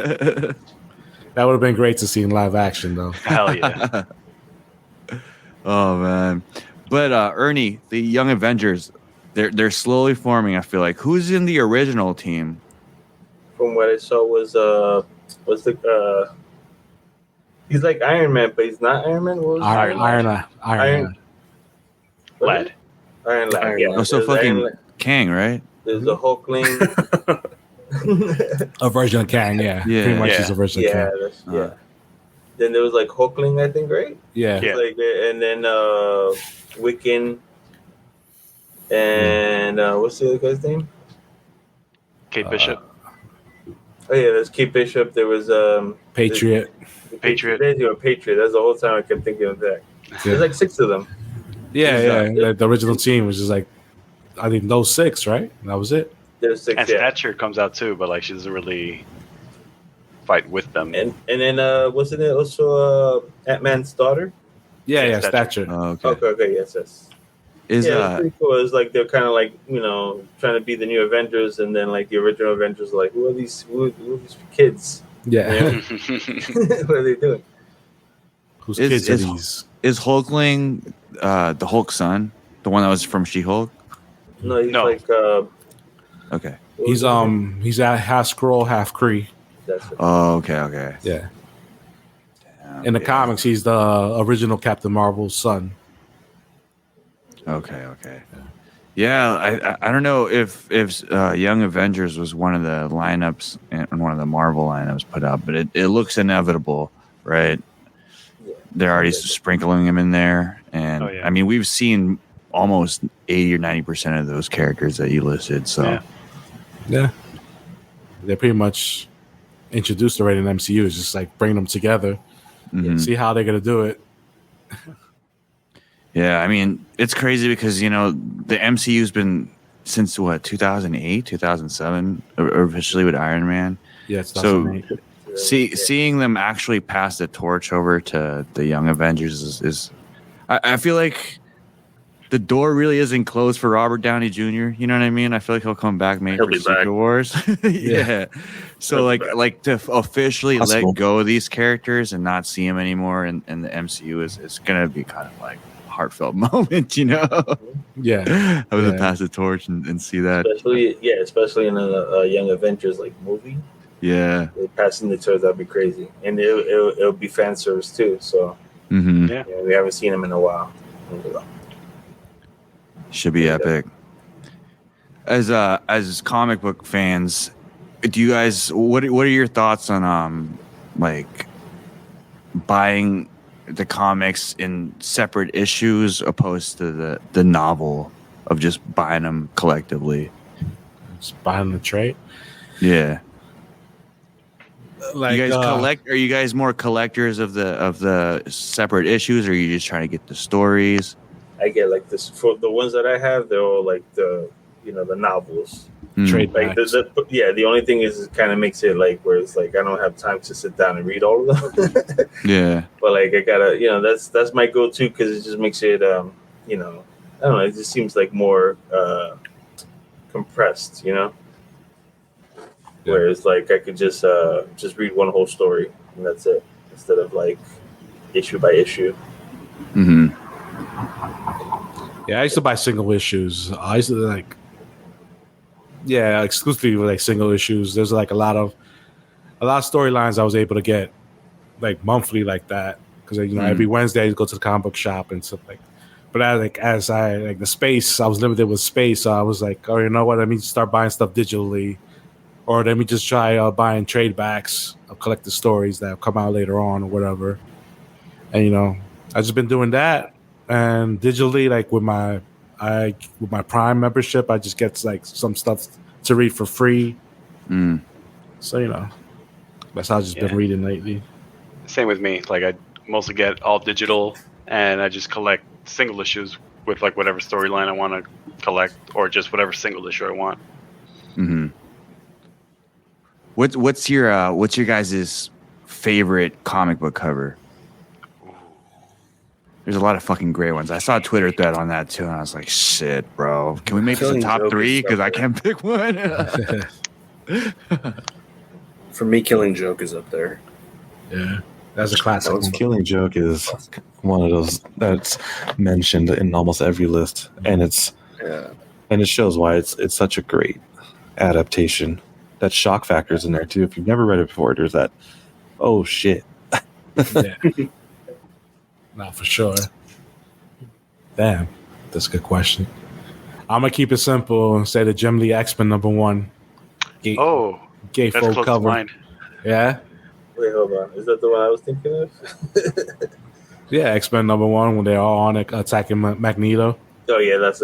Speaker 2: That would have been great to see in live action, though.
Speaker 5: Hell yeah.
Speaker 1: Oh man. But Ernie, the Young Avengers, they're slowly forming. I feel like who's in the original team?
Speaker 4: From what I saw was the he's like Iron Man, but he's not Iron Man. What was
Speaker 2: Iron
Speaker 5: Lad.
Speaker 4: Iron Lad. Yeah.
Speaker 1: Oh, so fucking Kang, right?
Speaker 4: There's a Hulkling.
Speaker 2: A version of Kang, yeah. Pretty much is a version of Kang.
Speaker 4: Yeah. Then there was like Hulkling, I think, right?
Speaker 2: Yeah.
Speaker 4: Like, and then Wiccan, and what's the other guy's name?
Speaker 5: Kate Bishop.
Speaker 4: Oh yeah, there's Kate Bishop. There was
Speaker 2: Patriot.
Speaker 5: Patriot.
Speaker 4: There's your Patriot. That's the whole time I kept thinking of that. There's like 6 of them.
Speaker 2: Yeah. The original team was just like, I think those 6, right? That was it.
Speaker 4: There's 6.
Speaker 5: And Stature comes out too, but like she doesn't really fight with them.
Speaker 4: And then wasn't it also Ant-Man's daughter?
Speaker 2: Yeah, Stature.
Speaker 1: Oh,
Speaker 4: Okay, yes.
Speaker 1: Is
Speaker 4: it's pretty cool. It's like they're kind of like trying to be the new Avengers, and then like the original Avengers, are like who are these kids?
Speaker 2: Yeah.
Speaker 4: What are they doing?
Speaker 2: Whose kids are these?
Speaker 1: Is Hulkling the Hulk's son, the one that was from She-Hulk?
Speaker 4: No, he's like
Speaker 1: okay.
Speaker 2: He's half Skrull, half Kree.
Speaker 4: That's it.
Speaker 1: Oh, okay.
Speaker 2: Yeah. Damn, in the comics, he's the original Captain Marvel's son.
Speaker 1: Okay. Yeah, I don't know if Young Avengers was one of the lineups and one of the Marvel lineups put out, but it looks inevitable, right?
Speaker 4: Yeah.
Speaker 1: They're already sprinkling him in there, and I mean we've seen almost 80 or 90% of those characters that you listed. So
Speaker 2: yeah, they're pretty much introduced already in the MCU. It's just like bring them together, see how they're gonna do it.
Speaker 1: Yeah, I mean, it's crazy because, the MCU's been since what, 2008, 2007, officially with Iron Man.
Speaker 2: Yeah, it's
Speaker 1: So seeing them actually pass the torch over to the Young Avengers is I feel like the door really isn't closed for Robert Downey Jr. You know what I mean? I feel like he'll come back maybe for Secret Wars. Yeah. So like to officially let go of these characters and not see them anymore in the MCU is gonna be kind of like a heartfelt moment,
Speaker 2: Yeah.
Speaker 1: I would pass the torch and see that.
Speaker 4: Especially in a Young Avengers like movie.
Speaker 1: Yeah.
Speaker 4: Passing the torch, that'd be crazy. And it'll be fan service too. So we haven't seen him in a while.
Speaker 1: Should be epic. As comic book fans, do you guys what are your thoughts on like buying the comics in separate issues opposed to the novel of just buying them collectively?
Speaker 2: Just buying the trade?
Speaker 1: Yeah.
Speaker 2: Like,
Speaker 1: you guys collect? Are you guys more collectors of the separate issues, or are you just trying to get the stories?
Speaker 4: I get like this for the ones that I have. They're all like the novels.
Speaker 2: Trade
Speaker 4: like the only thing is it kind of makes it like where it's like I don't have time to sit down and read all of them.
Speaker 1: Yeah,
Speaker 4: but like I gotta that's my go-to because it just makes it I don't know, it just seems like more compressed, whereas like I could just read one whole story and that's it instead of like issue by issue.
Speaker 1: Mm-hmm.
Speaker 2: Yeah, I used to buy single issues. I used to exclusively with like single issues. There's like a lot of storylines I was able to get like monthly like that because every Wednesday I go to the comic book shop and stuff like. But as I the space, I was limited with space, so I was like, oh, you know what? Let me start buying stuff digitally, or let me just try buying trade backs of collected stories that come out later on or whatever. And I've just been doing that. And digitally, like with my Prime membership, I just get like some stuff to read for free. So that's how I've just been reading lately.
Speaker 5: Same with me. Like I mostly get all digital, and I just collect single issues with like whatever storyline I want to collect, or just whatever single issue I want.
Speaker 1: Mm-hmm. What's your guys' favorite comic book cover? There's a lot of fucking great ones. I saw a Twitter thread on that too, and I was like, "Shit, bro, can we make this a top 3? Because I can't pick one."
Speaker 6: For me, Killing Joke is up there.
Speaker 2: Yeah, that's a classic.
Speaker 3: Killing Joke is one of those that's mentioned in almost every list, and and it shows why it's such a great adaptation. That shock factor's in there too. If you've never read it before, there's that. Oh shit.
Speaker 2: Yeah. No, for sure. Damn, that's a good question. I'm gonna keep it simple and say the Jim Lee X-Men #1. Gatefold cover. Yeah.
Speaker 4: Wait, hold on. Is that the one I was thinking of?
Speaker 2: Yeah, X-Men #1 when they're all on it attacking Magneto.
Speaker 4: Oh yeah, that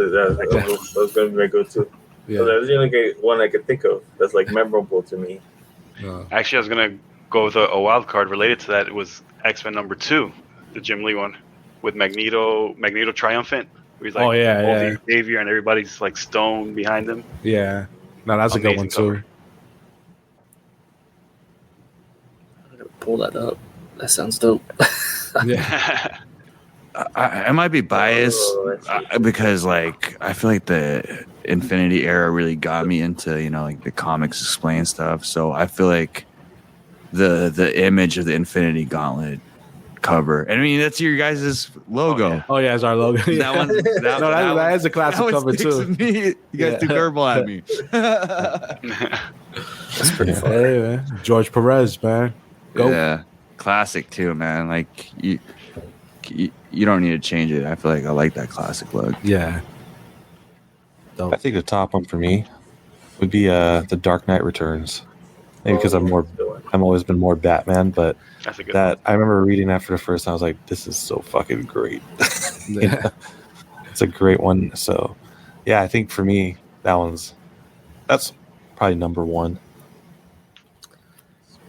Speaker 4: was gonna be my go-to. Yeah. So that's the only one I could think of that's like memorable to me.
Speaker 5: Actually, I was gonna go with a wild card related to that. It was X-Men #2. The Jim Lee one with Magneto triumphant. Where he's like, the Xavier and everybody's like stone behind him.
Speaker 2: Yeah, no, that's a good one too.
Speaker 6: I'm gonna pull that up. That sounds dope.
Speaker 2: Yeah,
Speaker 1: I might be biased because like I feel like the Infinity era really got me into like the comics explain stuff. So I feel like the image of the Infinity Gauntlet cover. And I mean, that's your guys' logo.
Speaker 2: Oh yeah, it's our logo. That is a classic cover too.
Speaker 1: Me. You guys do verbal at me.
Speaker 6: That's pretty fun.
Speaker 2: Hey, man. George Perez, man. Go.
Speaker 1: Yeah, classic too, man. Like you don't need to change it. I feel like I like that classic look.
Speaker 2: Yeah. Dope.
Speaker 3: I think the top one for me would be The Dark Knight Returns. Maybe because I'm always been more Batman, but
Speaker 5: that's a good one.
Speaker 3: I remember reading that for the first time. I was like, this is so fucking great. It's a great one. So yeah, I think for me, that's probably #1.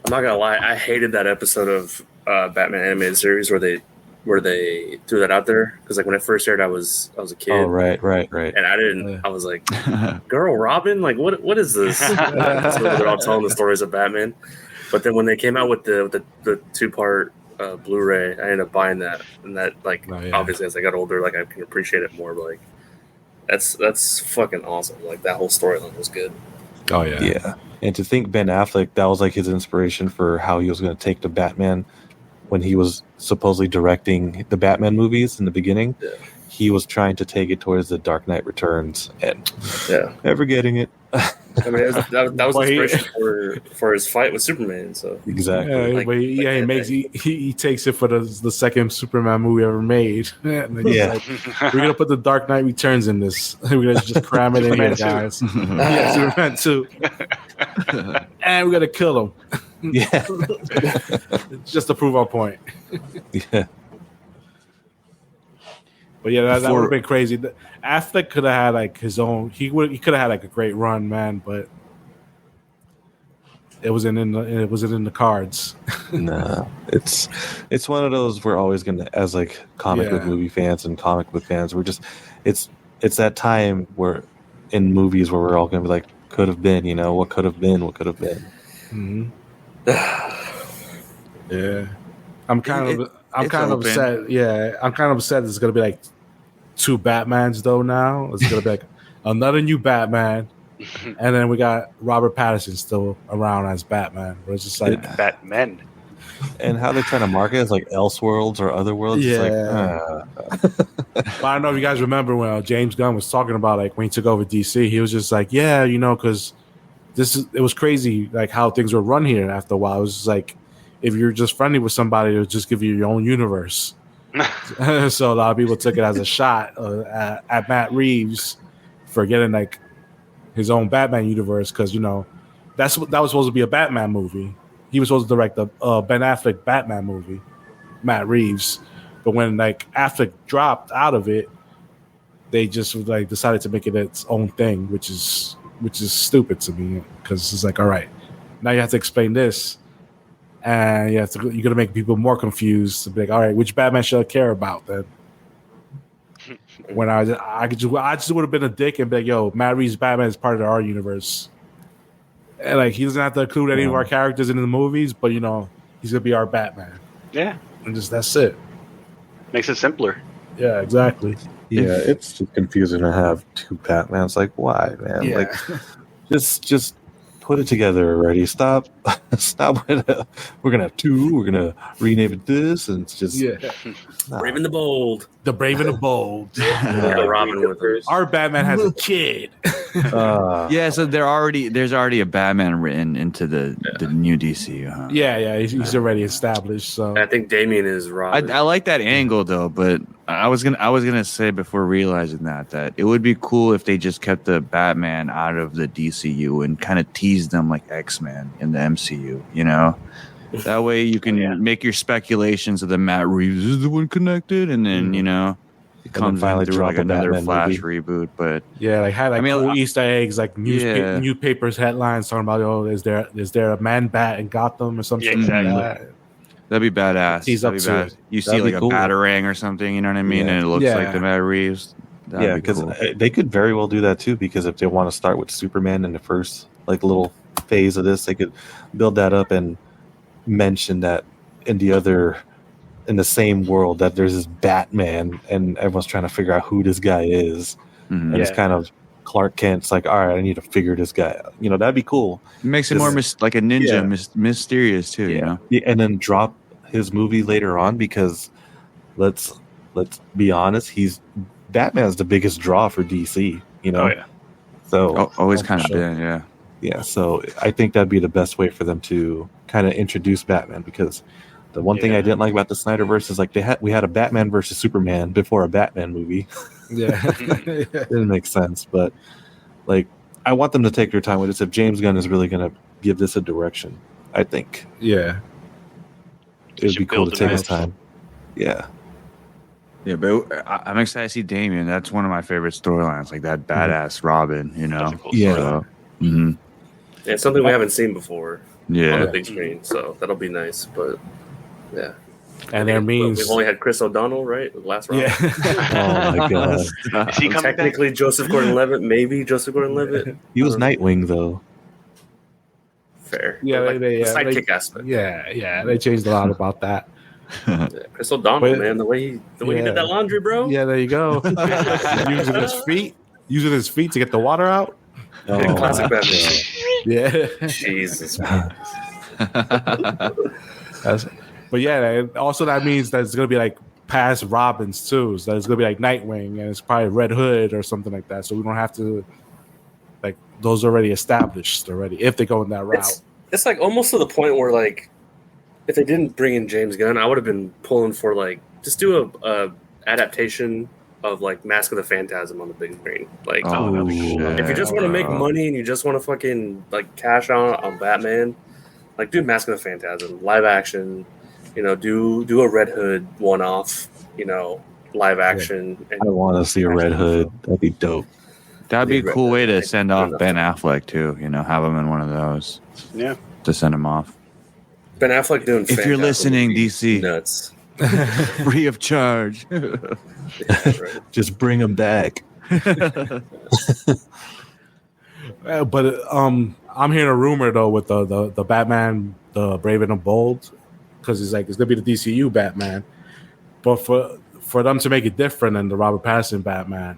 Speaker 6: I'm not gonna lie, I hated that episode of Batman animated series where they where they threw that out there, because like when it first aired, I was a kid.
Speaker 3: Oh, right.
Speaker 6: And I didn't. I was like, "Girl, Robin, like what is this?" So they're all telling the stories of Batman. But then when they came out with the 2-part Blu-ray, I ended up buying that, and that obviously as I got older, like I can appreciate it more. But like that's fucking awesome. Like that whole storyline was good.
Speaker 2: Oh yeah,
Speaker 3: yeah. And to think Ben Affleck, that was like his inspiration for how he was going to take the Batman when he was supposedly directing the Batman movies in the beginning.
Speaker 6: Yeah.
Speaker 3: He was trying to take it towards the Dark Knight Returns, and never getting it.
Speaker 6: I mean, that was inspiration for his fight with Superman. So
Speaker 3: exactly,
Speaker 2: he takes it for the second Superman movie ever made. And we're gonna put the Dark Knight Returns in this. We're gonna just cram it in here, guys. Superman 2, and we're gonna kill him.
Speaker 3: Yeah,
Speaker 2: just to prove our point.
Speaker 3: Yeah.
Speaker 2: But yeah, that would have been crazy. Affleck could have had like his own. He could have had like a great run, man. But it wasn't in the cards.
Speaker 3: No, it's one of those we're always gonna, as like comic book movie fans and comic book fans, we're just it's that time where in movies where we're all gonna be like, could have been, what could have been.
Speaker 2: Mm-hmm. Yeah, I'm kind of upset. Yeah, I'm kind of upset. It's gonna be like 2 Batmans though. Now it's gonna be like another new Batman, and then we got Robert Pattinson still around as Batman. Where it's just like
Speaker 5: Batman.
Speaker 3: And how they're trying to market it as like Elseworlds or other worlds.
Speaker 2: Yeah. But I don't know if you guys remember when James Gunn was talking about like when he took over DC, he was just like, because it was crazy like how things were run here after a while. It was just like, if you're just friendly with somebody, it'll just give you your own universe. So a lot of people took it as a shot at Matt Reeves for getting like his own Batman universe, because that was supposed to be a Batman movie. He was supposed to direct the Ben Affleck Batman movie, Matt Reeves. But when like Affleck dropped out of it, they just like decided to make it its own thing, which is stupid to me, because it's like, all right, now you have to explain this. And you're going to make people more confused to be like, all right, which Batman should I care about then? When I just would have been a dick and be like, yo, Matt Reeves' Batman is part of our universe. And like, he doesn't have to include any of our characters in the movies, but he's going to be our Batman.
Speaker 5: Yeah.
Speaker 2: And just that's it.
Speaker 5: Makes it simpler.
Speaker 2: Yeah, exactly.
Speaker 3: Yeah, it's just confusing to have 2 Batmans. Like, why, man?
Speaker 2: Yeah.
Speaker 3: Like, just put it together already. Stop with we're gonna have 2. We're gonna rename it this, and it's just
Speaker 6: Brave and the Bold.
Speaker 2: The Brave and the Bold.
Speaker 6: Robin Hood.
Speaker 2: Our Batman has a kid.
Speaker 1: So there's already a Batman written into the new DCU. Huh?
Speaker 2: Yeah, he's already established. So
Speaker 6: I think Damian is Robin.
Speaker 1: I like that angle though, but I was gonna say before realizing that it would be cool if they just kept the Batman out of the DCU and kind of teased them like X-Men in the MCU. That way you can make your speculations of the Matt Reeves is the one connected, and then it comes finally through like another Batman Flash movie. Reboot. But
Speaker 2: cool Easter eggs like newspapers headlines talking about is there a man bat in Gotham or something?
Speaker 5: Yeah, exactly.
Speaker 2: Like that.
Speaker 1: That'd be badass. You see like a batarang or something, you know what I mean? And it looks like the Matt Reeves.
Speaker 3: Because they could very well do that too. Because if they want to start with Superman in the first like little phase of this, they could build that up and mention that in the same world that there's this Batman, and everyone's trying to figure out who this guy is. Mm-hmm. And it's kind of Clark Kent's like, all right, I need to figure this guy out. That'd be cool.
Speaker 1: It makes it more like a ninja, mysterious too.
Speaker 3: Yeah, and then drop his movie later on, because let's be honest, Batman's the biggest draw for DC.
Speaker 5: Oh yeah.
Speaker 3: So
Speaker 1: always kind of been,
Speaker 3: yeah. So I think that'd be the best way for them to kind of introduce Batman, because the one thing I didn't like about the Snyderverse is like we had a Batman versus Superman before a Batman movie.
Speaker 2: Yeah.
Speaker 3: It didn't make sense, but like I want them to take their time with this. If James Gunn is really going to give this a direction, I think it would be cool to take his time. Yeah.
Speaker 1: Yeah, but I'm excited to see Damian. That's one of my favorite storylines, like that badass Robin,
Speaker 5: That's a cool
Speaker 1: So,
Speaker 6: Yeah, it's something we haven't seen before on
Speaker 1: Yeah.
Speaker 6: the big screen, so that'll be nice. But yeah,
Speaker 2: And there means
Speaker 6: we've only had Chris O'Donnell, right? Last round.
Speaker 2: yeah.
Speaker 3: Oh my god,
Speaker 5: Is he coming
Speaker 6: Technically,
Speaker 5: back?
Speaker 6: Joseph Gordon-Levitt, maybe Joseph Gordon-Levitt.
Speaker 3: he was Nightwing though.
Speaker 6: Fair.
Speaker 2: Yeah,
Speaker 6: But,
Speaker 2: they
Speaker 6: the sidekick aspect.
Speaker 2: Yeah, they changed a lot about that.
Speaker 6: Yeah, Chris O'Donnell,
Speaker 2: But-
Speaker 6: man, the way he did that laundry, bro.
Speaker 2: Yeah, there you go. using his feet to get the water out.
Speaker 3: Oh,
Speaker 6: Classic
Speaker 3: my
Speaker 6: Batman.
Speaker 3: God.
Speaker 2: Yeah.
Speaker 6: Jesus.
Speaker 2: But yeah, also that means that it's gonna be like past Robins too. So it's gonna be like Nightwing, and it's probably Red Hood or something like that. So we don't have to like those already established already if they go in that route.
Speaker 6: It's like almost to the point where like if they didn't bring in James Gunn, I would have been pulling for like just do a adaptation of like Mask of the Phantasm on the big screen. Like
Speaker 1: Oh,
Speaker 6: if you just want to make money and you just want to fucking like cash on Batman, like do Mask of the Phantasm live action. You know, do a Red Hood one off. You know, live action. And
Speaker 3: I want to see a Red Hood. That'd be dope.
Speaker 1: That'd be a cool way to
Speaker 6: Like,
Speaker 1: send off Ben Affleck too. You know, have him in one of those
Speaker 5: Yeah.
Speaker 1: to send him off.
Speaker 6: Ben Affleck doing.
Speaker 1: If you're
Speaker 6: Phantasm
Speaker 1: listening,
Speaker 6: would be
Speaker 1: DC.
Speaker 6: nuts.
Speaker 1: Free of charge.
Speaker 6: Yeah, right.
Speaker 3: Just bring him back.
Speaker 2: But I'm hearing a rumor though with the Batman, the Brave and the Bold, because it's like it's gonna be the DCU Batman, but for them to make it different than the Robert Pattinson Batman,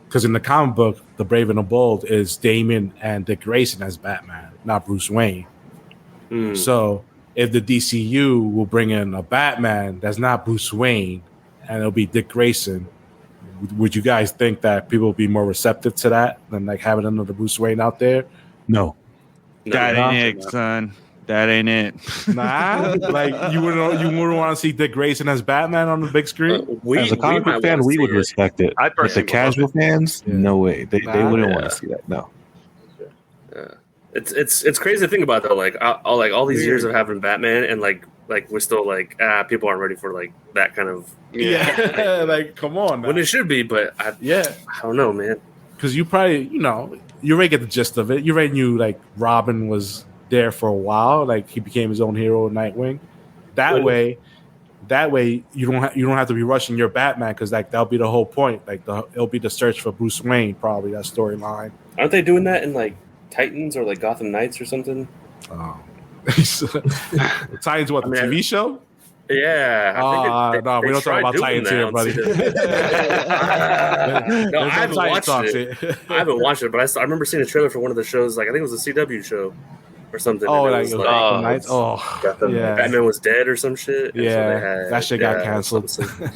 Speaker 2: because in the comic book, the Brave and the Bold is Damien and Dick Grayson as Batman, not Bruce Wayne. So if the DCU will bring in a Batman that's not Bruce Wayne and it'll be Dick Grayson, would you guys think that people will be more receptive to that than like having another Bruce Wayne out there?
Speaker 3: No.
Speaker 1: That ain't it, son. That ain't it.
Speaker 2: Nah, like you wouldn't want to see Dick Grayson as Batman on the big screen.
Speaker 3: As a comic book fan, we would respect it.
Speaker 5: I
Speaker 3: But the
Speaker 5: personally would
Speaker 3: casual fans,
Speaker 2: Yeah.
Speaker 3: no way. They wouldn't
Speaker 6: yeah.
Speaker 3: want to see that. No.
Speaker 6: It's crazy to think about though. Like all these years of having Batman, and like we're still like people aren't ready for like that kind of
Speaker 2: Yeah, like come on,
Speaker 6: when it should be. But I don't know, man.
Speaker 2: because you probably you already get the gist of it. You already knew like Robin was there for a while. Like he became his own hero in Nightwing. That way you don't have to be rushing your Batman because like that'll be the whole point. Like it'll be the search for Bruce Wayne, probably that storyline.
Speaker 6: Aren't they doing that in like Titans or like Gotham Knights or something?
Speaker 2: Titans, what, the TV show?
Speaker 6: Yeah.
Speaker 2: No, we don't talk about Titans here, buddy.
Speaker 6: No, I haven't watched it. I haven't watched it, but I remember seeing a trailer for one of the shows. Like I think it was a CW show or something.
Speaker 2: Oh,
Speaker 6: and it
Speaker 2: like,
Speaker 6: was
Speaker 2: Gotham Knights? Oh, yeah.
Speaker 6: Batman was dead or some shit. And
Speaker 2: Yeah,
Speaker 6: so they had,
Speaker 2: that shit got canceled.
Speaker 6: Yeah,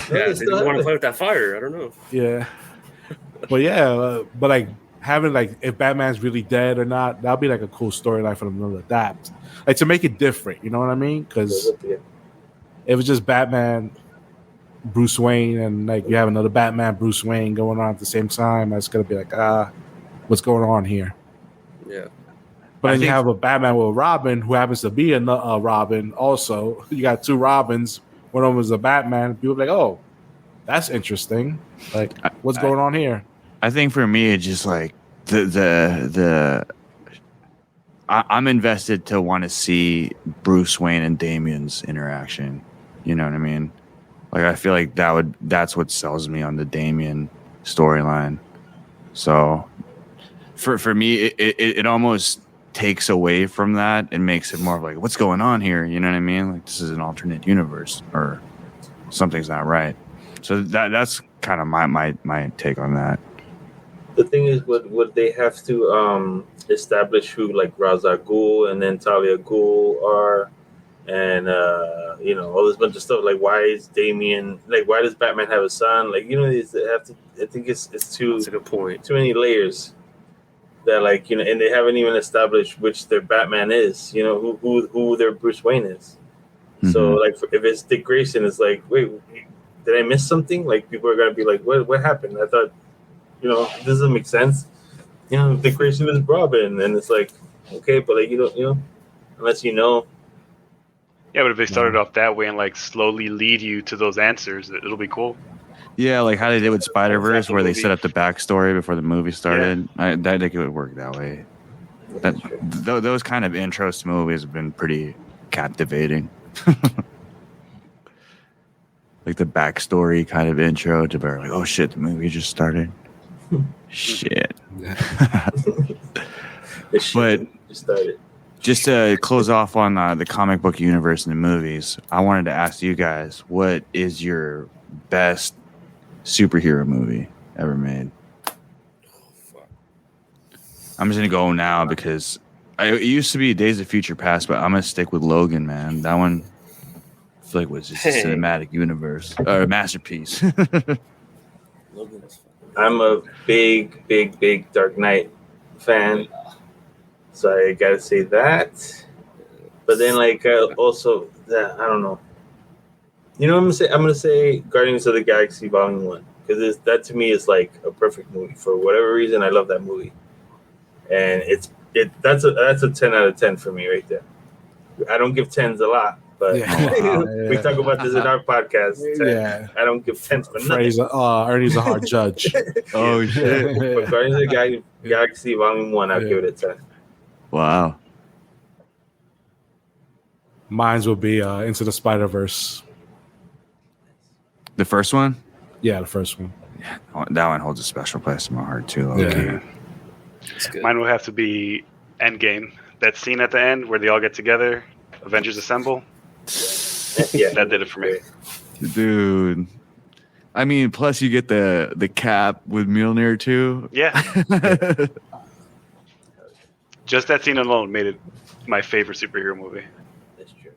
Speaker 6: they just want to play with that fire. I don't know.
Speaker 2: Yeah, but like having like if Batman's really dead or not, that'll be like a cool storyline for them to adapt, like to make it different. You know what I mean? Because if it's just Batman, Bruce Wayne, and like you have another Batman, Bruce Wayne going on at the same time, that's gonna be like what's going on here?
Speaker 6: Yeah.
Speaker 2: But then you have a Batman with Robin who happens to be a Robin. Also, you got two Robins. One of them is a Batman. People be like, "Oh, that's interesting. Like, what's going on here?"
Speaker 1: I think for me, it's just like I'm invested to want to see Bruce Wayne and Damien's interaction. You know what I mean? Like I feel like that's what sells me on the Damien storyline. So for me, it almost takes away from that and makes it more of like, what's going on here? You know what I mean? Like this is an alternate universe or something's not right. So that's kind of my take on that.
Speaker 4: The thing is, would they have to establish who like Ra's al Ghul and then Talia Ghul are, and all this bunch of stuff? Like, why is Damien like? Why does Batman have a son? Like, they have to. I think it's too.
Speaker 6: That's a good point.
Speaker 4: Too many layers. That like and they haven't even established which their Batman is. Who their Bruce Wayne is. Mm-hmm. So like, if it's Dick Grayson, it's like, wait, did I miss something? Like, people are gonna be like, what happened? I thought. It doesn't make sense. Dick Grayson is Robin, and it's like, okay, but like you don't, unless you know.
Speaker 5: Yeah, but if they started off that way and like slowly lead you to those answers, it'll be cool.
Speaker 1: Yeah, like how they did with Spider-Verse, where they set up the backstory before the movie started. Yeah. I think it would work that way. Those kind of intros to movies have been pretty captivating. like the backstory kind of intro to be like, oh shit, the movie just started. Shit. But
Speaker 4: just started.
Speaker 1: Just to close off on the comic book universe and the movies, I wanted to ask you guys, what is your best superhero movie ever made? I'm just gonna go now because it used to be Days of Future Past, but I'm gonna stick with Logan, man. That one, I feel like was just a cinematic universe or a masterpiece.
Speaker 4: I'm a big Dark Knight fan, so I gotta say that. But then, like, also, I don't know. You know what I'm gonna say? I'm gonna say Guardians of the Galaxy Volume 1 because that to me is like a perfect movie. For whatever reason, I love that movie, and that's a 10 out of 10 for me right there. I don't give 10s a lot, but we talk about this in our podcast. I don't give 10s for nothing.
Speaker 2: Ernie's a hard judge.
Speaker 1: Oh shit!
Speaker 4: But Guardians of the Galaxy Volume 1, I'll give it a 10.
Speaker 1: Wow.
Speaker 2: Mine will be Into the Spider-Verse.
Speaker 1: The first one?
Speaker 2: Yeah, the first one.
Speaker 1: Yeah, that one holds a special place in my heart too.
Speaker 2: Okay.
Speaker 5: Mine will have to be Endgame. That scene at the end where they all get together, Avengers Assemble.
Speaker 4: Yeah,
Speaker 5: that did it for me.
Speaker 1: Dude. I mean, plus you get the cap with Mjolnir too.
Speaker 5: Yeah. Just that scene alone made it my favorite superhero movie.
Speaker 4: That's true.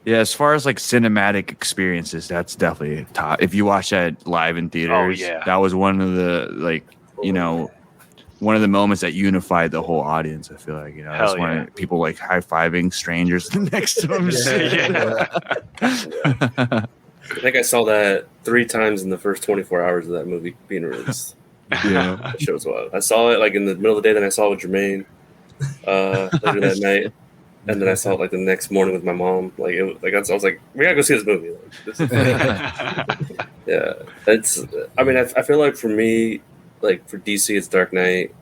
Speaker 1: Yeah, as far as like cinematic experiences, that's definitely top. If you watch that live in theaters, that was one of the one of the moments that unified the whole audience. I feel like that's when people like high fiving strangers next to them.
Speaker 6: I think I saw that 3 times in the first 24 hours of that movie being released.
Speaker 1: Yeah,
Speaker 6: that shows wild. I saw it like in the middle of the day, then I saw it with Jermaine later that night. And then I saw it like the next morning with my mom. I was like, we gotta go see this movie. It's. I mean, I feel like for me, like for DC, it's Dark Knight,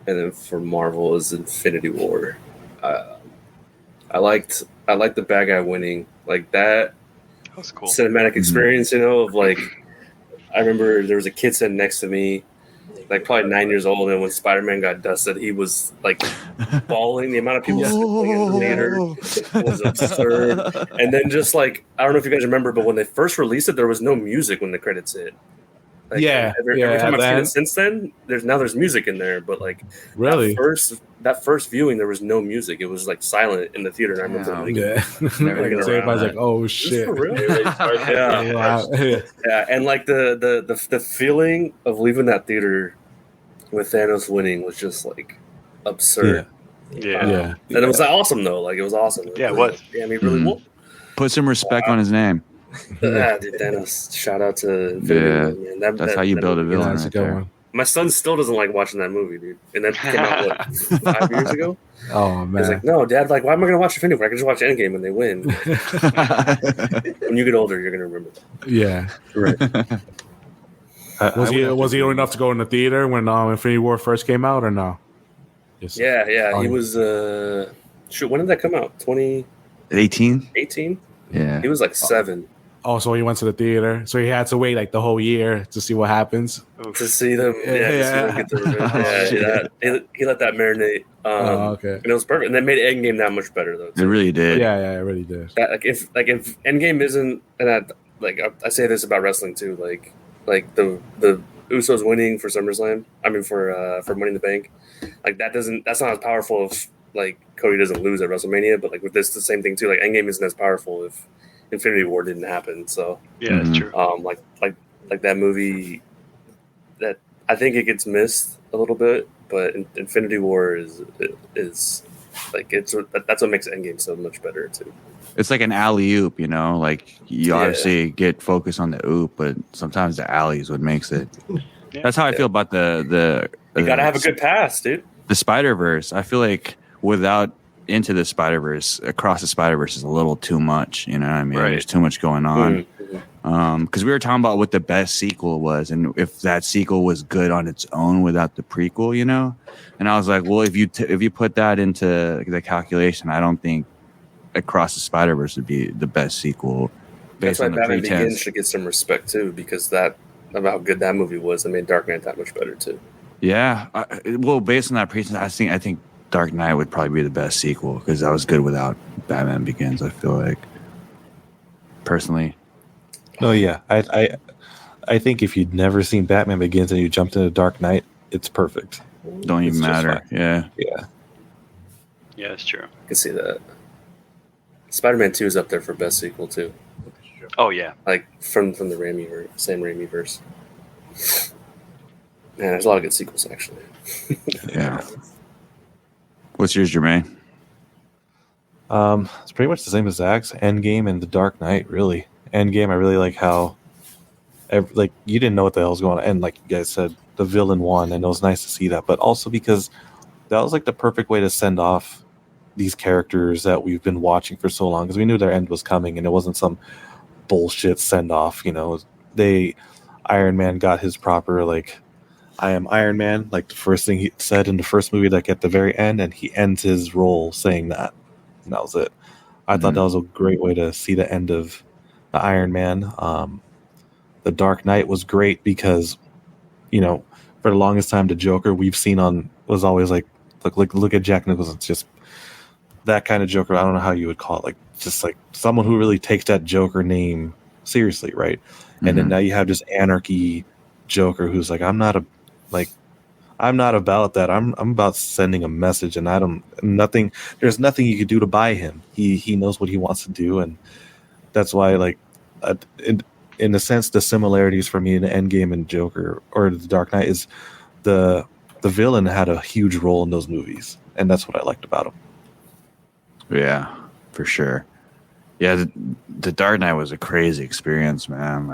Speaker 6: and then for Marvel, is Infinity War. I liked the bad guy winning, like that.
Speaker 5: That was cool.
Speaker 6: Cinematic experience, of like, I remember there was a kid sitting next to me, like probably 9 years old, and when Spider-Man got dusted, he was like bawling. The amount of people sitting in the theater was absurd. And then just like, I don't know if you guys remember, but when they first released it, there was no music when the credits hit. Like, every time I've seen it since then, there's music in there, but like
Speaker 2: really
Speaker 6: that first viewing, there was no music. It was like silent in the theater. And I remember
Speaker 2: everybody's like, "Oh shit!"
Speaker 6: For real? And like the feeling of leaving that theater with Thanos winning was just like absurd. And it was like, awesome though. Like it was awesome.
Speaker 5: It was.
Speaker 6: Yeah, he really won.
Speaker 1: Put some respect on his name.
Speaker 6: Dude, Thanos. Shout out to Infinity, man.
Speaker 1: That's how you build a villain. Right there.
Speaker 6: My son still doesn't like watching that movie, dude. And that came out 5 years ago.
Speaker 2: Oh man,
Speaker 6: he's like, no, Dad. Like, why am I going to watch Infinity War? I can just watch Endgame when they win. When you get older, you're going to remember that.
Speaker 2: Yeah,
Speaker 6: right.
Speaker 2: Was he old enough to go in the theater when Infinity War first came out, or no?
Speaker 6: Yes. Yeah. He was. When did that come out?
Speaker 1: 2018.
Speaker 6: 18.
Speaker 1: Yeah.
Speaker 6: He was like 7.
Speaker 2: Oh, so he went to the theater. So he had to wait like the whole year to see what happens.
Speaker 6: To see them. He let that marinate.
Speaker 2: Okay.
Speaker 6: And it was perfect. And they made Endgame that much better, though.
Speaker 1: It really did.
Speaker 2: Yeah, it really did.
Speaker 6: If Endgame isn't, and I say this about wrestling too, like the Usos winning for SummerSlam. I mean for Money in the Bank. Like that's not as powerful if like Cody doesn't lose at WrestleMania. But like with this, the same thing too. Like Endgame isn't as powerful if Infinity War didn't happen. So
Speaker 5: that's true.
Speaker 6: Like that movie, that I think it gets missed a little bit, but Infinity War is like that's what makes Endgame so much better too.
Speaker 1: It's like an alley oop, like you obviously get focused on the oop, but sometimes the alley is what makes it. That's how I feel about the
Speaker 6: you gotta have a good pass, dude.
Speaker 1: The Spider-Verse. I feel like without Into the Spider-Verse, Across the Spider-Verse is a little too much. You know what I mean? Right. There's too much going on. Because we were talking about what the best sequel was, and if that sequel was good on its own without the prequel, And I was like, well, if you put that into the calculation, I don't think Across the Spider-Verse would be the best sequel
Speaker 6: That's why Batman Begins should get some respect too, because of how good that movie was. That made Dark Knight that much better too.
Speaker 1: Yeah, well, based on that pretense, I think Dark Knight would probably be the best sequel because that was good without Batman Begins. I feel like, personally.
Speaker 3: Oh yeah, I think if you'd never seen Batman Begins and you jumped into Dark Knight, it's perfect.
Speaker 1: Don't even matter. Yeah.
Speaker 5: Yeah, it's true.
Speaker 6: I can see that. Spider-Man 2 is up there for best sequel too.
Speaker 5: Oh yeah,
Speaker 6: like from the same Raimi verse. Man, there's a lot of good sequels actually.
Speaker 1: Yeah. What's yours, Jermaine?
Speaker 3: It's pretty much the same as Zach's. Endgame and The Dark Knight. Really, Endgame. I really like how, you didn't know what the hell was going on, and like you guys said, the villain won, and it was nice to see that. But also because that was like the perfect way to send off these characters that we've been watching for so long, because we knew their end was coming, and it wasn't some bullshit send off. Iron Man got his proper I am Iron Man, like the first thing he said in the first movie, like at the very end, and he ends his role saying that. And that was it. I thought that was a great way to see the end of the Iron Man. The Dark Knight was great because, for the longest time, the Joker we've seen was always look at Jack Nicholson. It's just that kind of Joker. I don't know how you would call it. Just someone who really takes that Joker name seriously, right? And then now you have this anarchy Joker who's like, I'm not about that. I'm about sending a message, and there's nothing you could do to buy him. He knows what he wants to do, and that's why in a sense the similarities for me in the Endgame and Joker or the Dark Knight is the villain had a huge role in those movies, and that's what I liked about him.
Speaker 1: Yeah, for sure. Yeah, the Dark Knight was a crazy experience, man.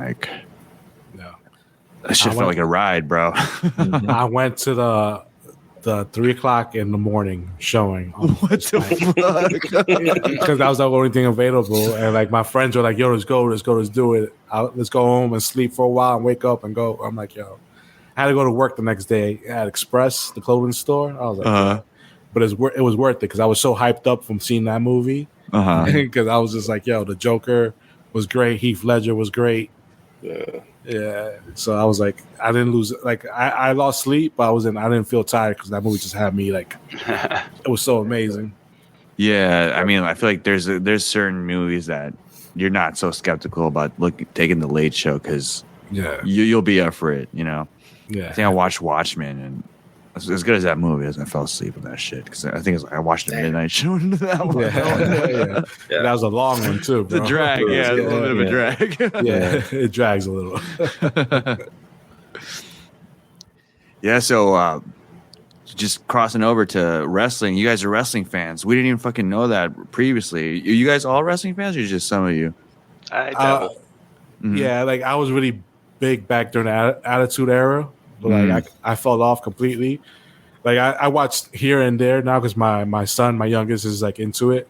Speaker 1: That shit felt like a ride, bro.
Speaker 2: I went to the 3:00 in the morning showing.
Speaker 1: What the fuck?
Speaker 2: Because that was the only thing available, and my friends were like, "Yo, let's go, let's do it. Let's go home and sleep for a while and wake up and go." I'm like, "Yo," I had to go to work the next day at Express, the clothing store. I was like, but it was worth it because I was so hyped up from seeing that movie. Because I was just like, "Yo, the Joker was great. Heath Ledger was great." Yeah, so I was like, I didn't lose. I lost sleep, but I didn't feel tired because that movie just had me it was so amazing.
Speaker 1: Yeah, I mean, I feel like there's certain movies that you're not so skeptical about taking the late show because you'll be up for it. Yeah, I think I watched Watchmen, and as good as that movie is, I fell asleep with that shit because I think I watched the midnight show into that one.
Speaker 2: Yeah. That was a long one too, bro.
Speaker 1: The drag, a little bit of a drag.
Speaker 2: Yeah, it drags a little.
Speaker 1: Yeah, so just crossing over to wrestling. You guys are wrestling fans. We didn't even fucking know that previously. Are you guys all wrestling fans, or just some of you?
Speaker 5: I dabble.
Speaker 2: Yeah, I was really big back during the Attitude Era. But I fell off completely. I watched here and there now because my son, my youngest, is into it.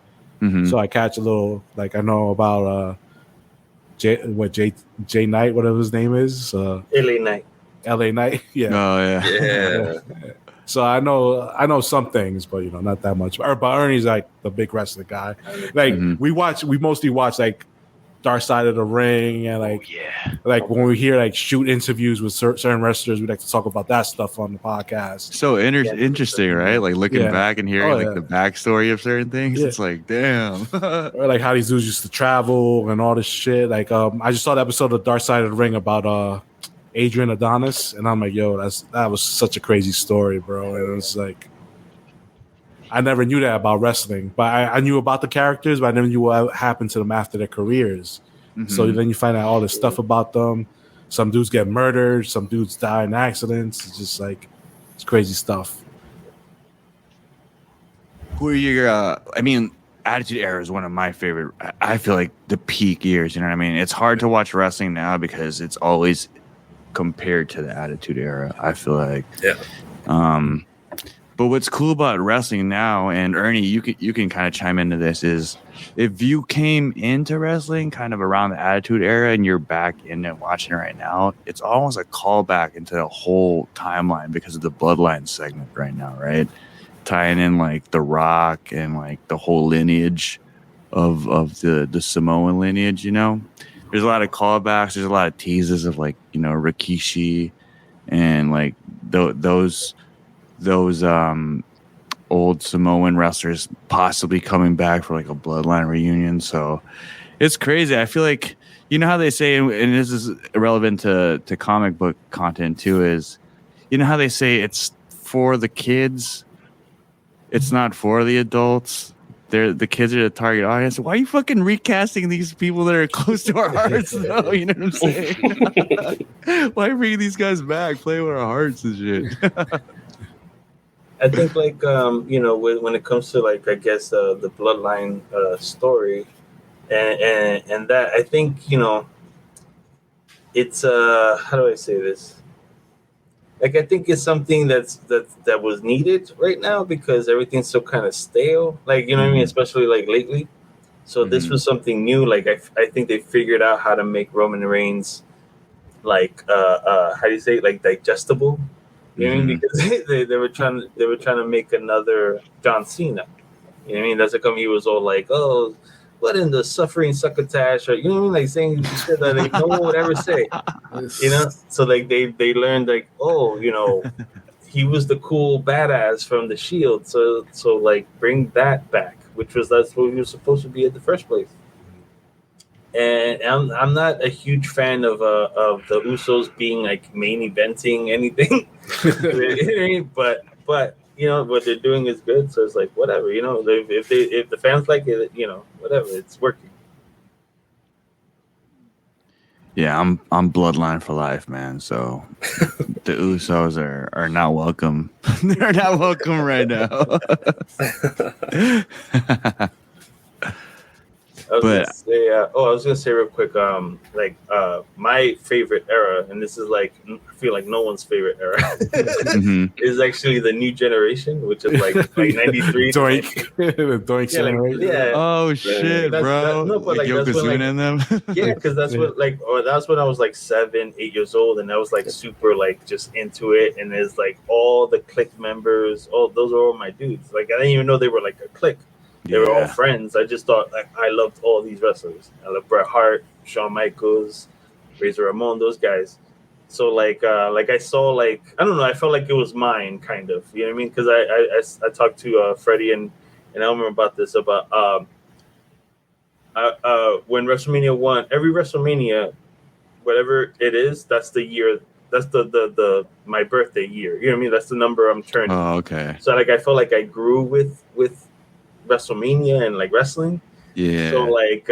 Speaker 2: So I catch a little. I know about Jay Knight, whatever his name is.
Speaker 4: LA Knight.
Speaker 2: LA Knight. Yeah.
Speaker 1: Oh yeah.
Speaker 2: So I know some things, but not that much. But Ernie's the big wrestling guy. We mostly watch Dark Side of the Ring, and when we hear shoot interviews with certain wrestlers, we like to talk about that stuff on the podcast.
Speaker 1: So interesting, right? Looking back and hearing the backstory of certain things, it's damn.
Speaker 2: Or how these dudes used to travel and all this shit. I just saw the episode of Dark Side of the Ring about Adrian Adonis, and I'm like, yo, that was such a crazy story, bro. And it was I never knew that about wrestling, but I knew about the characters, but I never knew what happened to them after their careers. So then you find out all this stuff about them. Some dudes get murdered. Some dudes die in accidents. It's just it's crazy stuff.
Speaker 1: Who are your, Attitude Era is one of my favorite. I feel like the peak years, you know what I mean? It's hard to watch wrestling now because it's always compared to the Attitude Era, I feel like.
Speaker 6: Yeah.
Speaker 1: But what's cool about wrestling now, and Ernie, you can kind of chime into this, is if you came into wrestling kind of around the Attitude Era and you're back in it watching it right now, it's almost a callback into the whole timeline because of the Bloodline segment right now, right? Tying in The Rock and the whole lineage of the Samoan lineage, there's a lot of callbacks. There's a lot of teases of like, you know, Rikishi and like those old Samoan wrestlers possibly coming back for like a Bloodline reunion. So it's crazy. I feel like, you know how they say, and this is irrelevant to comic book content too, is, you know how they say it's for the kids, it's not for the adults. The kids are the target audience. Why are you fucking recasting these people that are close to our hearts, though? You know what I'm saying? Why bring these guys back? Play with our hearts and shit.
Speaker 4: I think, like, you know, when it comes to, like, I guess the Bloodline story, and that, I think, you know, it's how do I say this? Like, I think it's something that was needed right now because everything's so kind of stale. Like, you know what I mean? Especially like lately. So this was something new. Like, I think they figured out how to make Roman Reigns like how do you say it? Like digestible. You know what I mean? Because they were trying to make another John Cena. You know what I mean? That's how come he was all like, oh, what in the suffering succotash, or you know what I mean, like saying shit that like no one would ever say. You know? So like they learned like, oh, you know, he was the cool badass from the Shield. So like bring that back, that's what he was supposed to be in the first place. And I'm not a huge fan of the Usos being like main eventing anything. but you know what they're doing is good, so it's like whatever, you know. If the fans like it, you know, whatever, it's working.
Speaker 1: Yeah, I'm Bloodline for life, man. So the Usos are not welcome. They're not welcome right now.
Speaker 4: I was gonna say real quick, my favorite era, and this is like I feel like no one's favorite era, is actually the new generation, which is like 93.
Speaker 2: Doink. The Doink generation.
Speaker 4: Yeah.
Speaker 1: Oh shit, bro.
Speaker 4: But like that's when,
Speaker 1: in them.
Speaker 4: Yeah, because that's what that's when I was like 7, 8 years old, and I was like super like just into it, and there's like all the clique members, those are all my dudes. Like I didn't even know they were like a clique. They were all friends. I just thought like I loved all these wrestlers. I love Bret Hart, Shawn Michaels, Razor Ramon, those guys. So like I saw like I don't know. I felt like it was mine, kind of. You know what I mean? Because I talked to Freddie and Elmer about this when WrestleMania 1, every WrestleMania, whatever it is, that's the year. That's the my birthday year. You know what I mean? That's the number I'm turning.
Speaker 1: Oh, okay.
Speaker 4: So like I felt like I grew with WrestleMania and like wrestling.
Speaker 1: Yeah.
Speaker 4: So like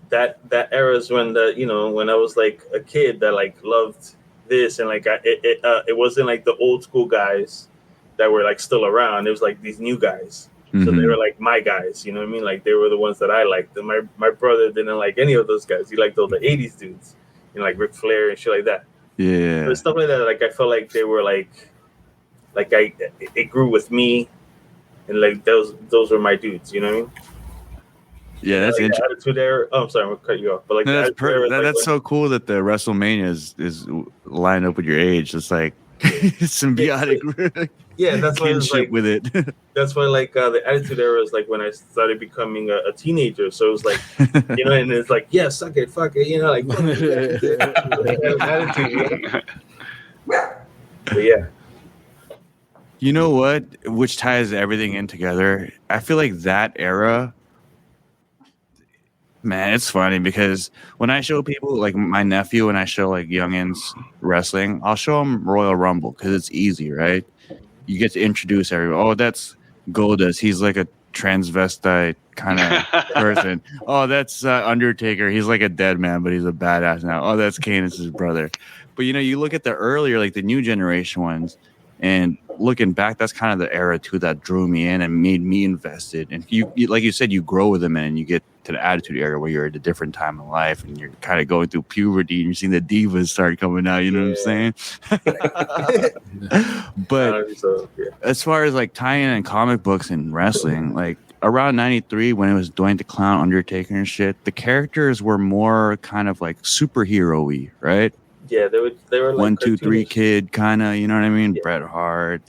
Speaker 4: that era is when when I was like a kid that like loved this, and like it wasn't like the old school guys that were like still around. It was like these new guys. So they were like my guys, you know what I mean? Like they were the ones that I liked. And my brother didn't like any of those guys. He liked all the 80s dudes, you know, like Ric Flair and shit like that.
Speaker 1: Yeah.
Speaker 4: But stuff like that, like I felt like they were like it grew with me. And like those were my dudes, you know what I mean?
Speaker 1: Yeah, that's
Speaker 4: like
Speaker 1: interesting.
Speaker 4: Attitude Era. Oh, I'm sorry, I'm gonna cut you off. But like
Speaker 1: that's so cool that the WrestleMania is lined up with your age. It's like symbiotic.
Speaker 4: Yeah, that's why
Speaker 1: kinship
Speaker 4: like,
Speaker 1: with it.
Speaker 4: That's why like the Attitude Era is like when I started becoming a teenager. So it was like you know, and it's like yeah, suck it, fuck it, you know, like attitude. But yeah.
Speaker 1: You know what? Which ties everything in together. I feel like that era, man, it's funny because when I show people, like my nephew, when I show like youngins wrestling, I'll show them Royal Rumble because it's easy, right? You get to introduce everyone. Oh, that's Goldust. He's like a transvestite kind of person. Oh, that's Undertaker. He's like a dead man, but he's a badass now. Oh, that's Kane. It's his brother. But, you know, you look at the earlier, like the new generation ones, and looking back, that's kind of the era too that drew me in and made me invested. And you like you said, you grow with them, and you get to the Attitude Era where you're at a different time in life, and you're kind of going through puberty, and you're seeing the divas start coming out. You know what I'm saying? But as far as like tying in comic books and wrestling, like around '93 when it was Dwayne the Clown, Undertaker, and shit, the characters were more kind of like superhero-y, right?
Speaker 4: Yeah, they were like
Speaker 1: 1, 2, 3
Speaker 4: cartoonish.
Speaker 1: kid kind of, you know what I mean?
Speaker 4: Yeah.
Speaker 1: Bret Hart.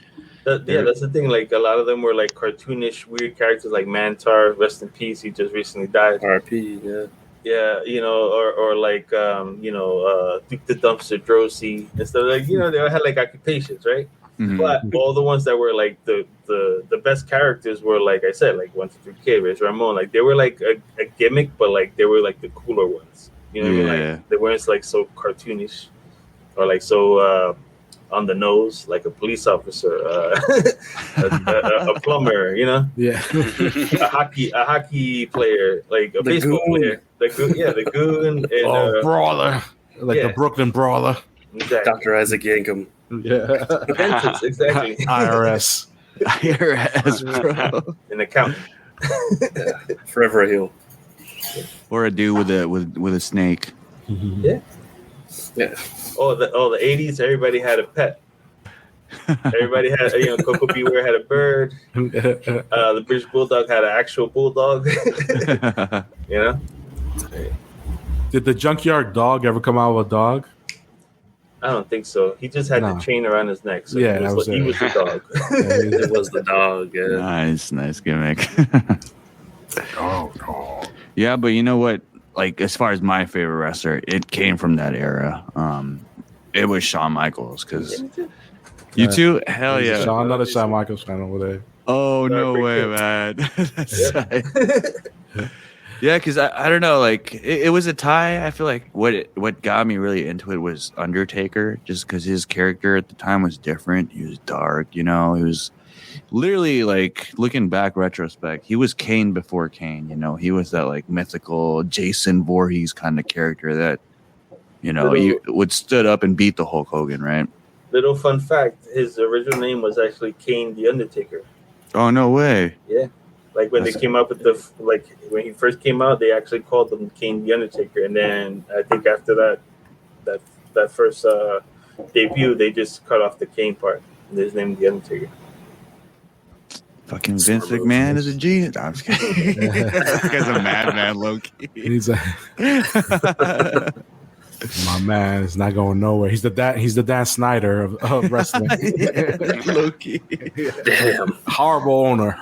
Speaker 4: That's the thing. Like a lot of them were like cartoonish, weird characters, like Mantar. Rest in peace. He just recently died.
Speaker 6: RP, yeah.
Speaker 4: Yeah, or like Duke the Dumpster Drosy and stuff like they all had like occupations, right?
Speaker 1: Mhm.
Speaker 4: But all the ones that were like the best characters were like I said, like 123K, Rich Ramon, like they were like a gimmick, but like they were like the cooler ones. You know what I mean? Like they weren't like so cartoonish or like so on the nose, like a police officer, a plumber,
Speaker 2: Yeah.
Speaker 4: a hockey player, like a baseball player. The goon and
Speaker 2: brawler. Like the Brooklyn brawler.
Speaker 4: Exactly.
Speaker 6: Dr. Isaac Yankum.
Speaker 2: Yeah.
Speaker 4: Dentist, exactly.
Speaker 2: IRS.
Speaker 1: IRS, bro.
Speaker 4: An accountant.
Speaker 6: Forever a heel.
Speaker 1: Or a dude with a snake.
Speaker 4: Yeah.
Speaker 6: Yeah.
Speaker 4: Oh, the 80s, everybody had a pet. Everybody had, Coco Beware had a bird. The British Bulldog had an actual bulldog.
Speaker 2: Did the junkyard dog ever come out with a dog?
Speaker 4: I don't think so. He just had the chain around his neck. So
Speaker 2: Yeah,
Speaker 4: he was the dog.
Speaker 6: It was the dog. Yeah.
Speaker 1: Nice gimmick.
Speaker 2: Oh.
Speaker 1: Yeah, but you know what? Like, as far as my favorite wrestler, it came from that era. It was Shawn Michaels, because you too? Hell yeah.
Speaker 2: Another Shawn Michaels fan over there.
Speaker 1: Oh, no way, man. That's right. Yeah, because I don't know, like it was a tie. I feel like what got me really into it was Undertaker, just because his character at the time was different. He was dark, he was literally, like, looking back retrospect, he was Kane before Kane. He was that like mythical Jason Voorhees kind of character that he would stood up and beat the Hulk Hogan, right?
Speaker 4: Little fun fact: his original name was actually Kane the Undertaker.
Speaker 1: Oh, no way.
Speaker 4: Yeah. Like when they came up with when he first came out, they actually called him Kane the Undertaker, and then I think after that first debut, they just cut off the Kane part. And his name the Undertaker.
Speaker 1: Fucking Vince McMahon is a genius. I'm just kidding. This guy's a madman, low key.
Speaker 2: He's my man is not going nowhere. He's the Dan Snyder of wrestling.
Speaker 1: Low key.
Speaker 6: Damn.
Speaker 2: Horrible owner.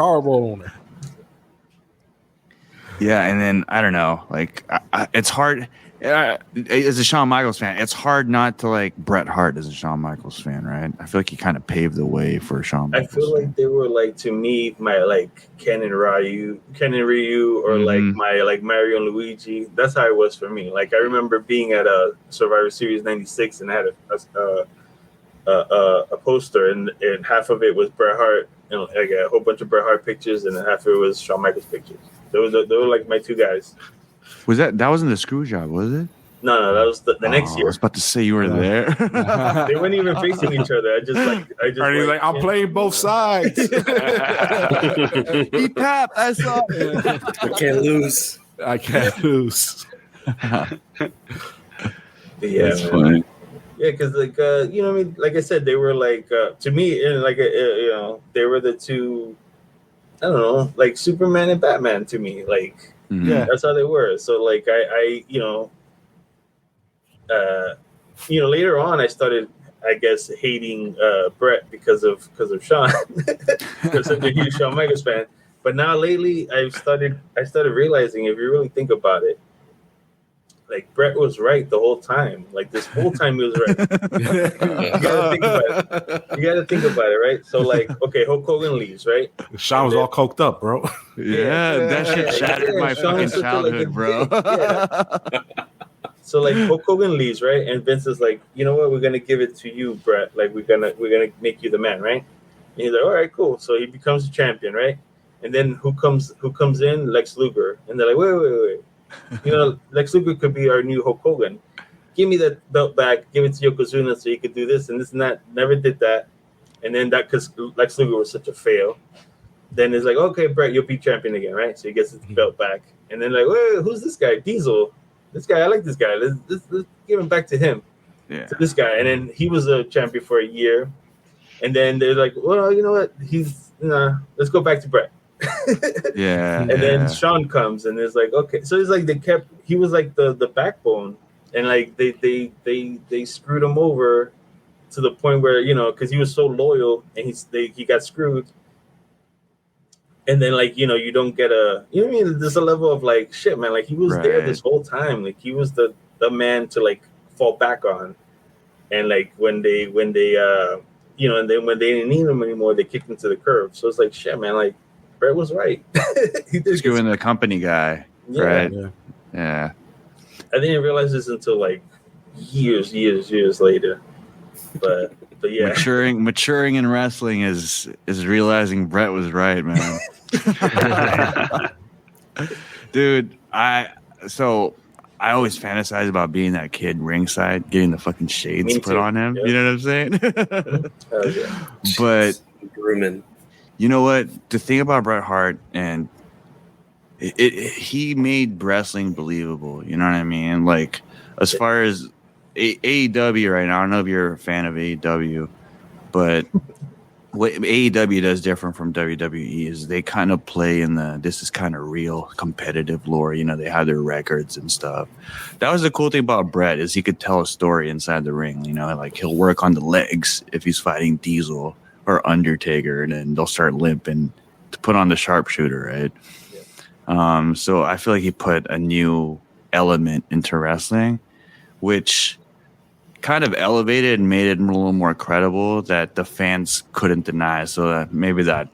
Speaker 1: Yeah, and then I don't know, like it's hard as a Shawn Michaels fan. It's hard not to like Bret Hart as a Shawn Michaels fan, right? I feel like he kind of paved the way for Shawn Michaels.
Speaker 4: I feel like they were like, to me, my like Ken and Ryu, or like my like Mario and Luigi. That's how it was for me. Like I remember being at a Survivor Series '96 and I had a poster, and half of it was Bret Hart, and like a whole bunch of Bret Hart pictures, and half of it was Shawn Michaels pictures. They were like my two guys.
Speaker 1: Was that wasn't the screw job, was it?
Speaker 4: No, that was the next year.
Speaker 1: I was about to say you were there.
Speaker 4: They weren't even facing each other. I just
Speaker 2: He's like, I'm playing both sides.
Speaker 1: He tapped. I saw it.
Speaker 6: I can't lose.
Speaker 4: Yeah,
Speaker 1: that's funny.
Speaker 4: Yeah, because like what I mean, like I said, they were like to me, and like they were the two. I don't know, like Superman and Batman to me, like that's how they were. So like I later on I started, I guess, hating Bret because of Shawn, because I'm a huge Shawn Michaels fan. But now lately I started realizing, if you really think about it, like Bret was right the whole time. Like this whole time he was right. You gotta think about it, right? So like, okay, Hulk Hogan leaves, right?
Speaker 2: Shawn was all coked up, bro.
Speaker 1: Yeah, that shit shattered my fucking childhood, bro.
Speaker 4: So like Hulk Hogan leaves, right? And Vince is like, you know what? We're gonna give it to you, Bret. Like we're gonna make you the man, right? And he's like, all right, cool. So he becomes a champion, right? And then who comes in? Lex Luger. And they're like, wait. Lex Luger could be our new Hulk Hogan. Give me that belt back. Give it to Yokozuna so he could do this and this and that. Never did that. And then that, because Lex Luger was such a fail. Then it's like, okay, Bret, you'll be champion again, right? So he gets his belt back. And then like, wait, who's this guy? Diesel. This guy, I like this guy. Let's give him back to him.
Speaker 1: Yeah.
Speaker 4: To this guy. And then he was a champion for a year. And then they're like, well, you know what? Let's go back to Bret.
Speaker 1: Yeah.
Speaker 4: And then Shawn comes and it's like, okay. So it's like he was like the backbone. And like they screwed him over to the point where, because he was so loyal and he got screwed. and then like you don't get you know what I mean. There's a level of like shit, man. Like he was there this whole time. Like he was the man to like fall back on, and like when they and then when they didn't need him anymore, they kicked him to the curb. So it's like shit, man. Like Brett was right.
Speaker 1: He did screwing the company guy, right? Yeah.
Speaker 4: I didn't realize this until like years later. But yeah,
Speaker 1: maturing in wrestling is realizing Brett was right, man. Dude, I always fantasize about being that kid ringside, getting the fucking shades put on him. Yep. You know what I'm saying?
Speaker 4: Yeah.
Speaker 1: But
Speaker 6: grooming.
Speaker 1: You know what? The thing about Bret Hart, and he made wrestling believable. You know what I mean? Like as far as AEW right now, I don't know if you're a fan of AEW, but what AEW does different from WWE is they kind of play in this is kind of real competitive lore. You know, they have their records and stuff. That was the cool thing about Bret is he could tell a story inside the ring. You know, like he'll work on the legs if he's fighting Diesel or Undertaker, and then they'll start limping to put on the sharpshooter, right? Yeah. So I feel like he put a new element into wrestling, which kind of elevated and made it a little more credible that the fans couldn't deny. So that maybe that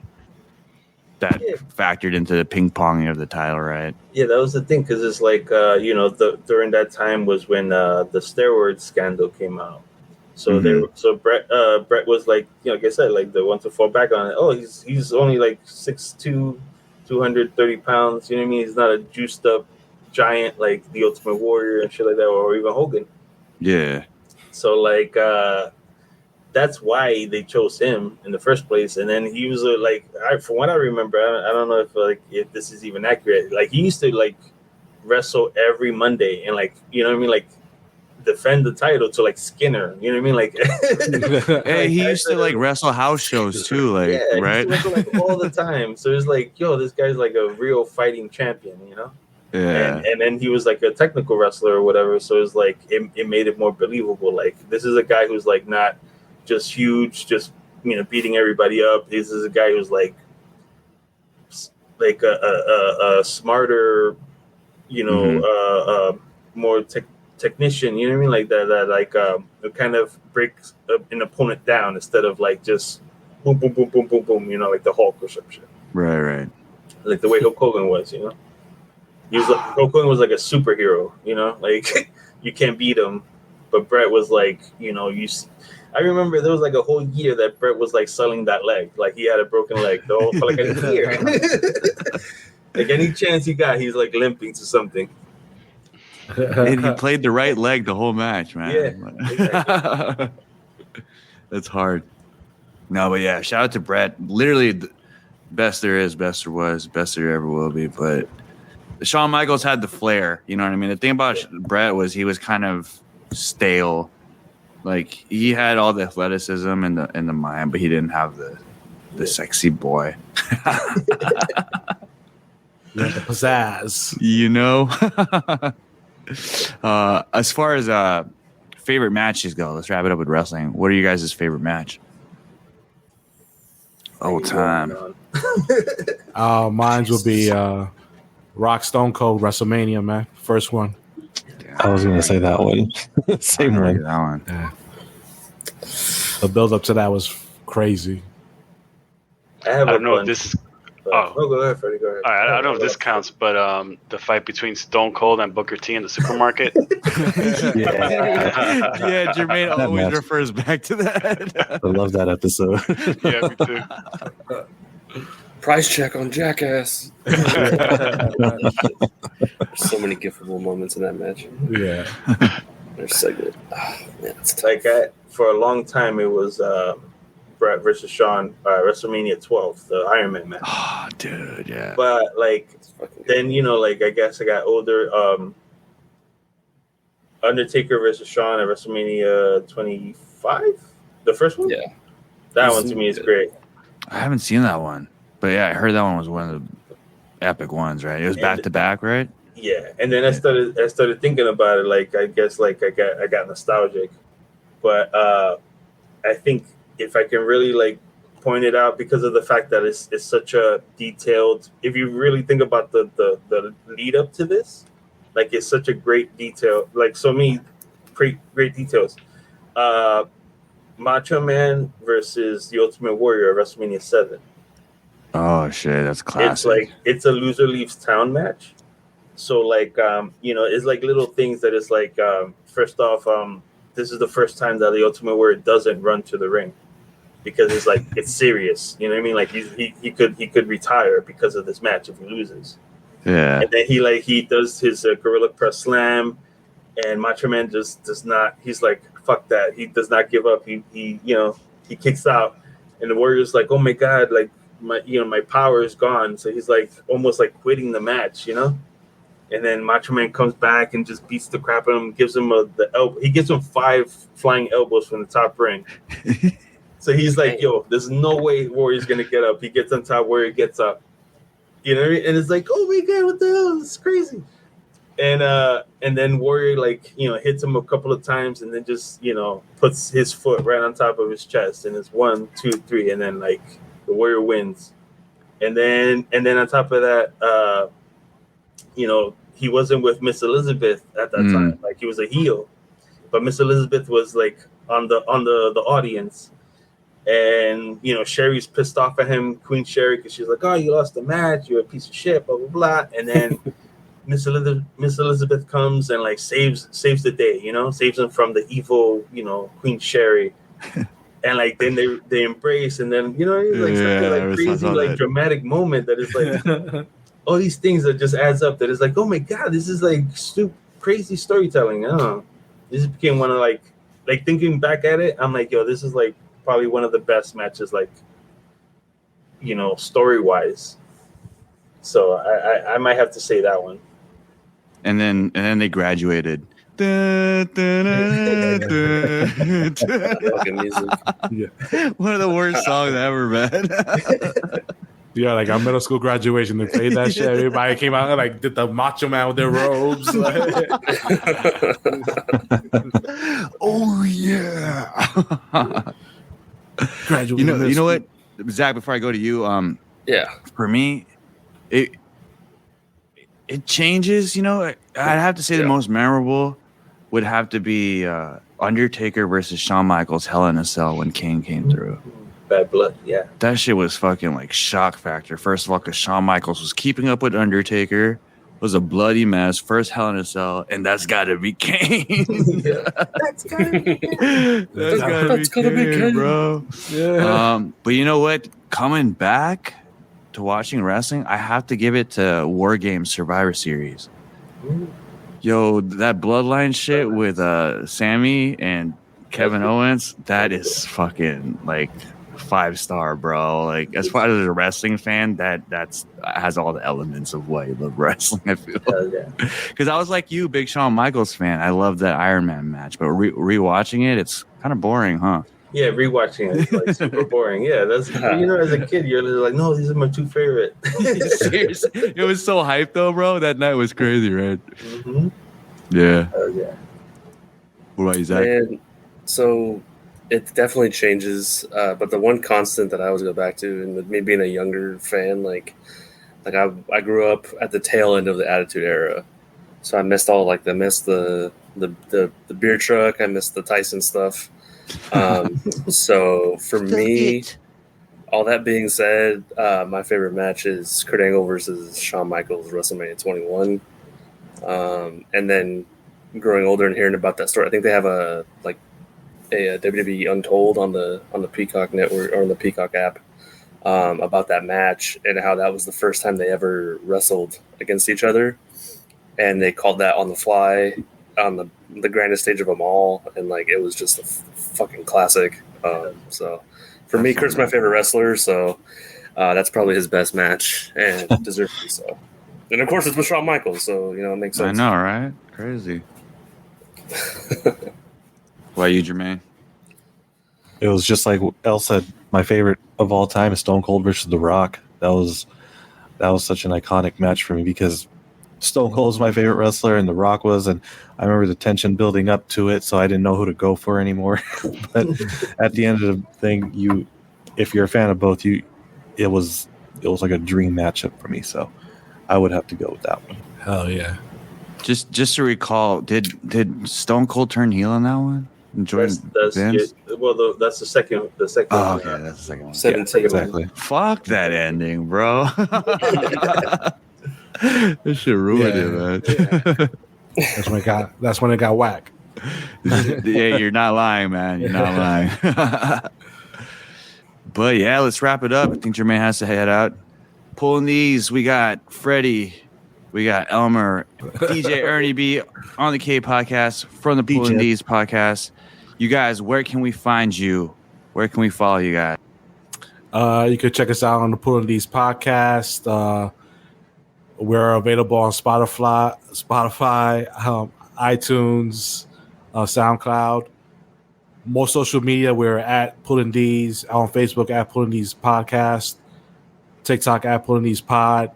Speaker 1: factored into the ping ponging of the title, right? Yeah,
Speaker 4: that was the thing, because it's like during that time was when the steroid scandal came out. So Brett was like, like I said, like the one to fall back on it. Oh, he's only like 6'2", 230 pounds. You know what I mean? He's not a juiced up giant like the Ultimate Warrior and shit like that, or even Hogan.
Speaker 1: Yeah.
Speaker 4: So like that's why they chose him in the first place. And then he was from what I remember, I don't know if this is even accurate. Like he used to like wrestle every Monday and like you know what I mean, like defend the title to like Skinner. You know what I mean? Like
Speaker 1: hey, he used to like wrestle house shows too, like right?
Speaker 4: He used to wrestle like all the time. So it's like, yo, this guy's like a real fighting champion, you know?
Speaker 1: Yeah.
Speaker 4: And then he was like a technical wrestler or whatever. So it's like it made it more believable. Like this is a guy who's like not just huge, just beating everybody up. This is a guy who's like a smarter, more technician. You know what I mean? Like that kind of breaks an opponent down instead of like just boom, boom, boom, boom, boom, boom. Like the Hulk or some shit.
Speaker 1: Right.
Speaker 4: Like the way Hulk Hogan was. He was Hulk Hogan was like a superhero, like you can't beat him. But Brett was like, I remember there was like a whole year that Brett was like selling that leg, like he had a broken leg for like a year. Like any chance he got, he's like limping to something.
Speaker 1: And he played the right leg the whole match, man.
Speaker 4: Yeah, exactly.
Speaker 1: That's hard. No, but yeah, shout out to Brett. Literally, the best there is, best there was, best there ever will be. But Shawn Michaels had the flair, you know what I mean? The thing about Brett was he was kind of stale. Like he had all the athleticism and the mind, but he didn't have the sexy boy.
Speaker 2: The pizzazz.
Speaker 1: As far as favorite matches go, let's wrap it up with wrestling. What are you guys' favorite match? Old time.
Speaker 2: Mine will be Rock Stone Cold WrestleMania, man. First one.
Speaker 3: I was going to say that one. Same one.
Speaker 1: That one.
Speaker 2: Yeah. The build up to that was crazy.
Speaker 4: I
Speaker 5: don't know if this is.
Speaker 4: No, go ahead, Freddie. Go ahead.
Speaker 5: All right, I don't know if this counts, but the fight between Stone Cold and Booker T in the supermarket.
Speaker 1: Yeah, Jermaine always refers back to that.
Speaker 3: I love that episode.
Speaker 5: Yeah, me too.
Speaker 6: Price check on Jackass. There's so many giftable moments in that match.
Speaker 2: Yeah.
Speaker 6: They're so good. Oh, man, it's
Speaker 4: like for a long time, it was Brett versus Shawn, WrestleMania 12, the Iron Man match.
Speaker 1: Oh, dude, yeah.
Speaker 4: But like then I guess I got older. Undertaker versus Shawn at WrestleMania 25, the first one.
Speaker 6: Yeah,
Speaker 4: that one to me is great.
Speaker 1: I haven't seen that one, but yeah, I heard that one was one of the epic ones. Right? It was back to back, right?
Speaker 4: Yeah, and then I started thinking about it. Like I guess I got nostalgic, but I think if I can really like pointed out because of the fact that it's such a detailed. If you really think about the lead up to this, like it's such a great detail, like so many great details. Macho Man versus the Ultimate Warrior at WrestleMania 7.
Speaker 1: Oh shit, that's classic.
Speaker 4: It's like it's a loser leaves town match. So like it's like little things that is like first off, this is the first time that the Ultimate Warrior doesn't run to the ring because it's like it's serious. You know what I mean? Like he could retire because of this match if he loses.
Speaker 1: Yeah.
Speaker 4: And then he does his Gorilla Press Slam, and Macho Man just does not. He's like, fuck that. He does not give up. He kicks out, and the Warrior's like, oh my god, like my power is gone. So he's like almost like quitting the match, And then Macho Man comes back and just beats the crap out of him, gives him the elbow. He gives him 5 flying elbows from the top ring. So he's like, yo, there's no way Warrior's gonna get up. He gets on top, Warrior gets up. And it's like, oh my god, what the hell? This is crazy. And then Warrior hits him a couple of times and then just puts his foot right on top of his chest, and it's 1, 2, 3, and then the Warrior wins. And then on top of that, he wasn't with Miss Elizabeth at that time. Like he was a heel, but Miss Elizabeth was like on the audience, and Sherry's pissed off at him, Queen Sherry, because she's like, "Oh, you lost the match. You're a piece of shit." Blah blah blah. And then Miss Elizabeth comes and saves the day. Saves him from the evil Queen Sherry. And then they embrace, and then it's such a crazy dramatic moment that is like. All these things that just adds up that is like, oh my god, this is like stupid, crazy storytelling. I don't know. This became one of thinking back at it, I'm like, yo, this is like probably one of the best matches, story wise. So I might have to say that one.
Speaker 1: And then they graduated. One of the worst songs ever, man.
Speaker 2: Yeah, like our middle school graduation, they played that shit. Everybody came out and did the Macho Man with their robes.
Speaker 1: Oh yeah.
Speaker 2: Graduation.
Speaker 1: You know what, Zach? Before I go to you, for me, it changes. I'd have to say the most memorable would have to be Undertaker versus Shawn Michaels Hell in a Cell when Kane came through.
Speaker 4: Bad blood, yeah.
Speaker 1: That shit was fucking shock factor. First of all, because Shawn Michaels was keeping up with Undertaker, was a bloody mess. First Hell in a Cell, and that's got to be Kane.
Speaker 4: That's gotta be Kane.
Speaker 1: That's gotta be Kane, bro.
Speaker 2: Yeah.
Speaker 1: But you know what? Coming back to watching wrestling, I have to give it to War Games Survivor Series.
Speaker 4: Ooh.
Speaker 1: Yo, that bloodline shit with Sammy and Kevin Owens, that is fucking 5-star, bro. As far as a wrestling fan, that's has all the elements of why you love wrestling. I feel because I was like you, big Shawn Michaels fan. I love that Iron Man match, but rewatching it, it's kind of boring, huh?
Speaker 4: Yeah, rewatching it is super boring. Yeah, that's as a kid, you're like, no, these are my 2 favorite.
Speaker 1: Seriously, it was so hyped though, bro. That night was crazy, right?
Speaker 4: Mm-hmm.
Speaker 1: Yeah.
Speaker 4: Oh yeah.
Speaker 1: What about you, Zach?
Speaker 6: And so it definitely changes, but the one constant that I always go back to, and with me being a younger fan, I grew up at the tail end of the Attitude Era, so I missed the beer truck, I missed the Tyson stuff. So for me, all that being said, my favorite match is Kurt Angle versus Shawn Michaels WrestleMania 21. And then growing older and hearing about that story, I think they have a WWE Untold on the Peacock network or on the Peacock app about that match and how that was the first time they ever wrestled against each other, and they called that on the fly on the grandest stage of them all, and it was just a fucking classic. So for me, Kurt's my favorite wrestler, so that's probably his best match and deservedly so. And of course, it's with Shawn Michaels, so it makes sense.
Speaker 1: I know, right? Crazy. Why you, Jermaine?
Speaker 3: It was just like Elle said. My favorite of all time is Stone Cold versus The Rock. That was such an iconic match for me because Stone Cold is my favorite wrestler and The Rock was, and I remember the tension building up to it, so I didn't know who to go for anymore. But at the end of the thing, if you're a fan of both, it was like a dream matchup for me. So I would have to go with that one.
Speaker 2: Hell yeah!
Speaker 1: Just to recall, did Stone Cold turn heel on that one?
Speaker 4: That's
Speaker 1: Vince?
Speaker 4: well, that's the second. The second.
Speaker 1: Oh, okay, that's the second one.
Speaker 6: 17.
Speaker 4: Yeah,
Speaker 3: Exactly.
Speaker 1: Fuck that ending, bro. This shit ruined it, man.
Speaker 2: That's when it got whack.
Speaker 1: Yeah, you're not lying, man. You're not lying. But yeah, let's wrap it up. I think Jermaine has to head out. Pulling these, we got Freddie, we got Elmer, DJ Ernie B on the K podcast from the Pulling These podcast. You guys, where can we find you? Where can we follow you guys?
Speaker 2: You can check us out on the Pulling These podcast. We're available on Spotify, iTunes, SoundCloud. More social media, we're at Pulling These. On Facebook, at Pulling These Podcast. TikTok, at Pulling These Pod.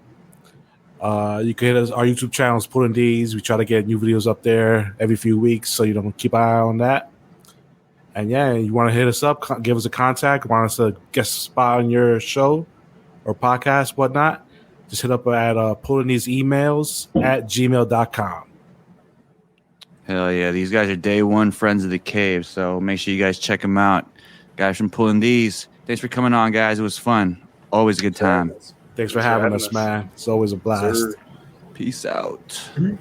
Speaker 2: You can hit us. Our YouTube channel is Pulling These. We try to get new videos up there every few weeks, so keep an eye on that. And yeah, you want to hit us up, give us a contact, want us to guest spot on your show or podcast, whatnot, just hit up at Pulling These emails at gmail.com.
Speaker 1: Hell yeah, these guys are day one friends of the cave, so make sure you guys check them out. Guys from Pulling These, thanks for coming on, guys. It was fun. Always a good time.
Speaker 2: Thanks for having us, man. It's always a blast.
Speaker 1: Peace out.
Speaker 6: Mm-hmm.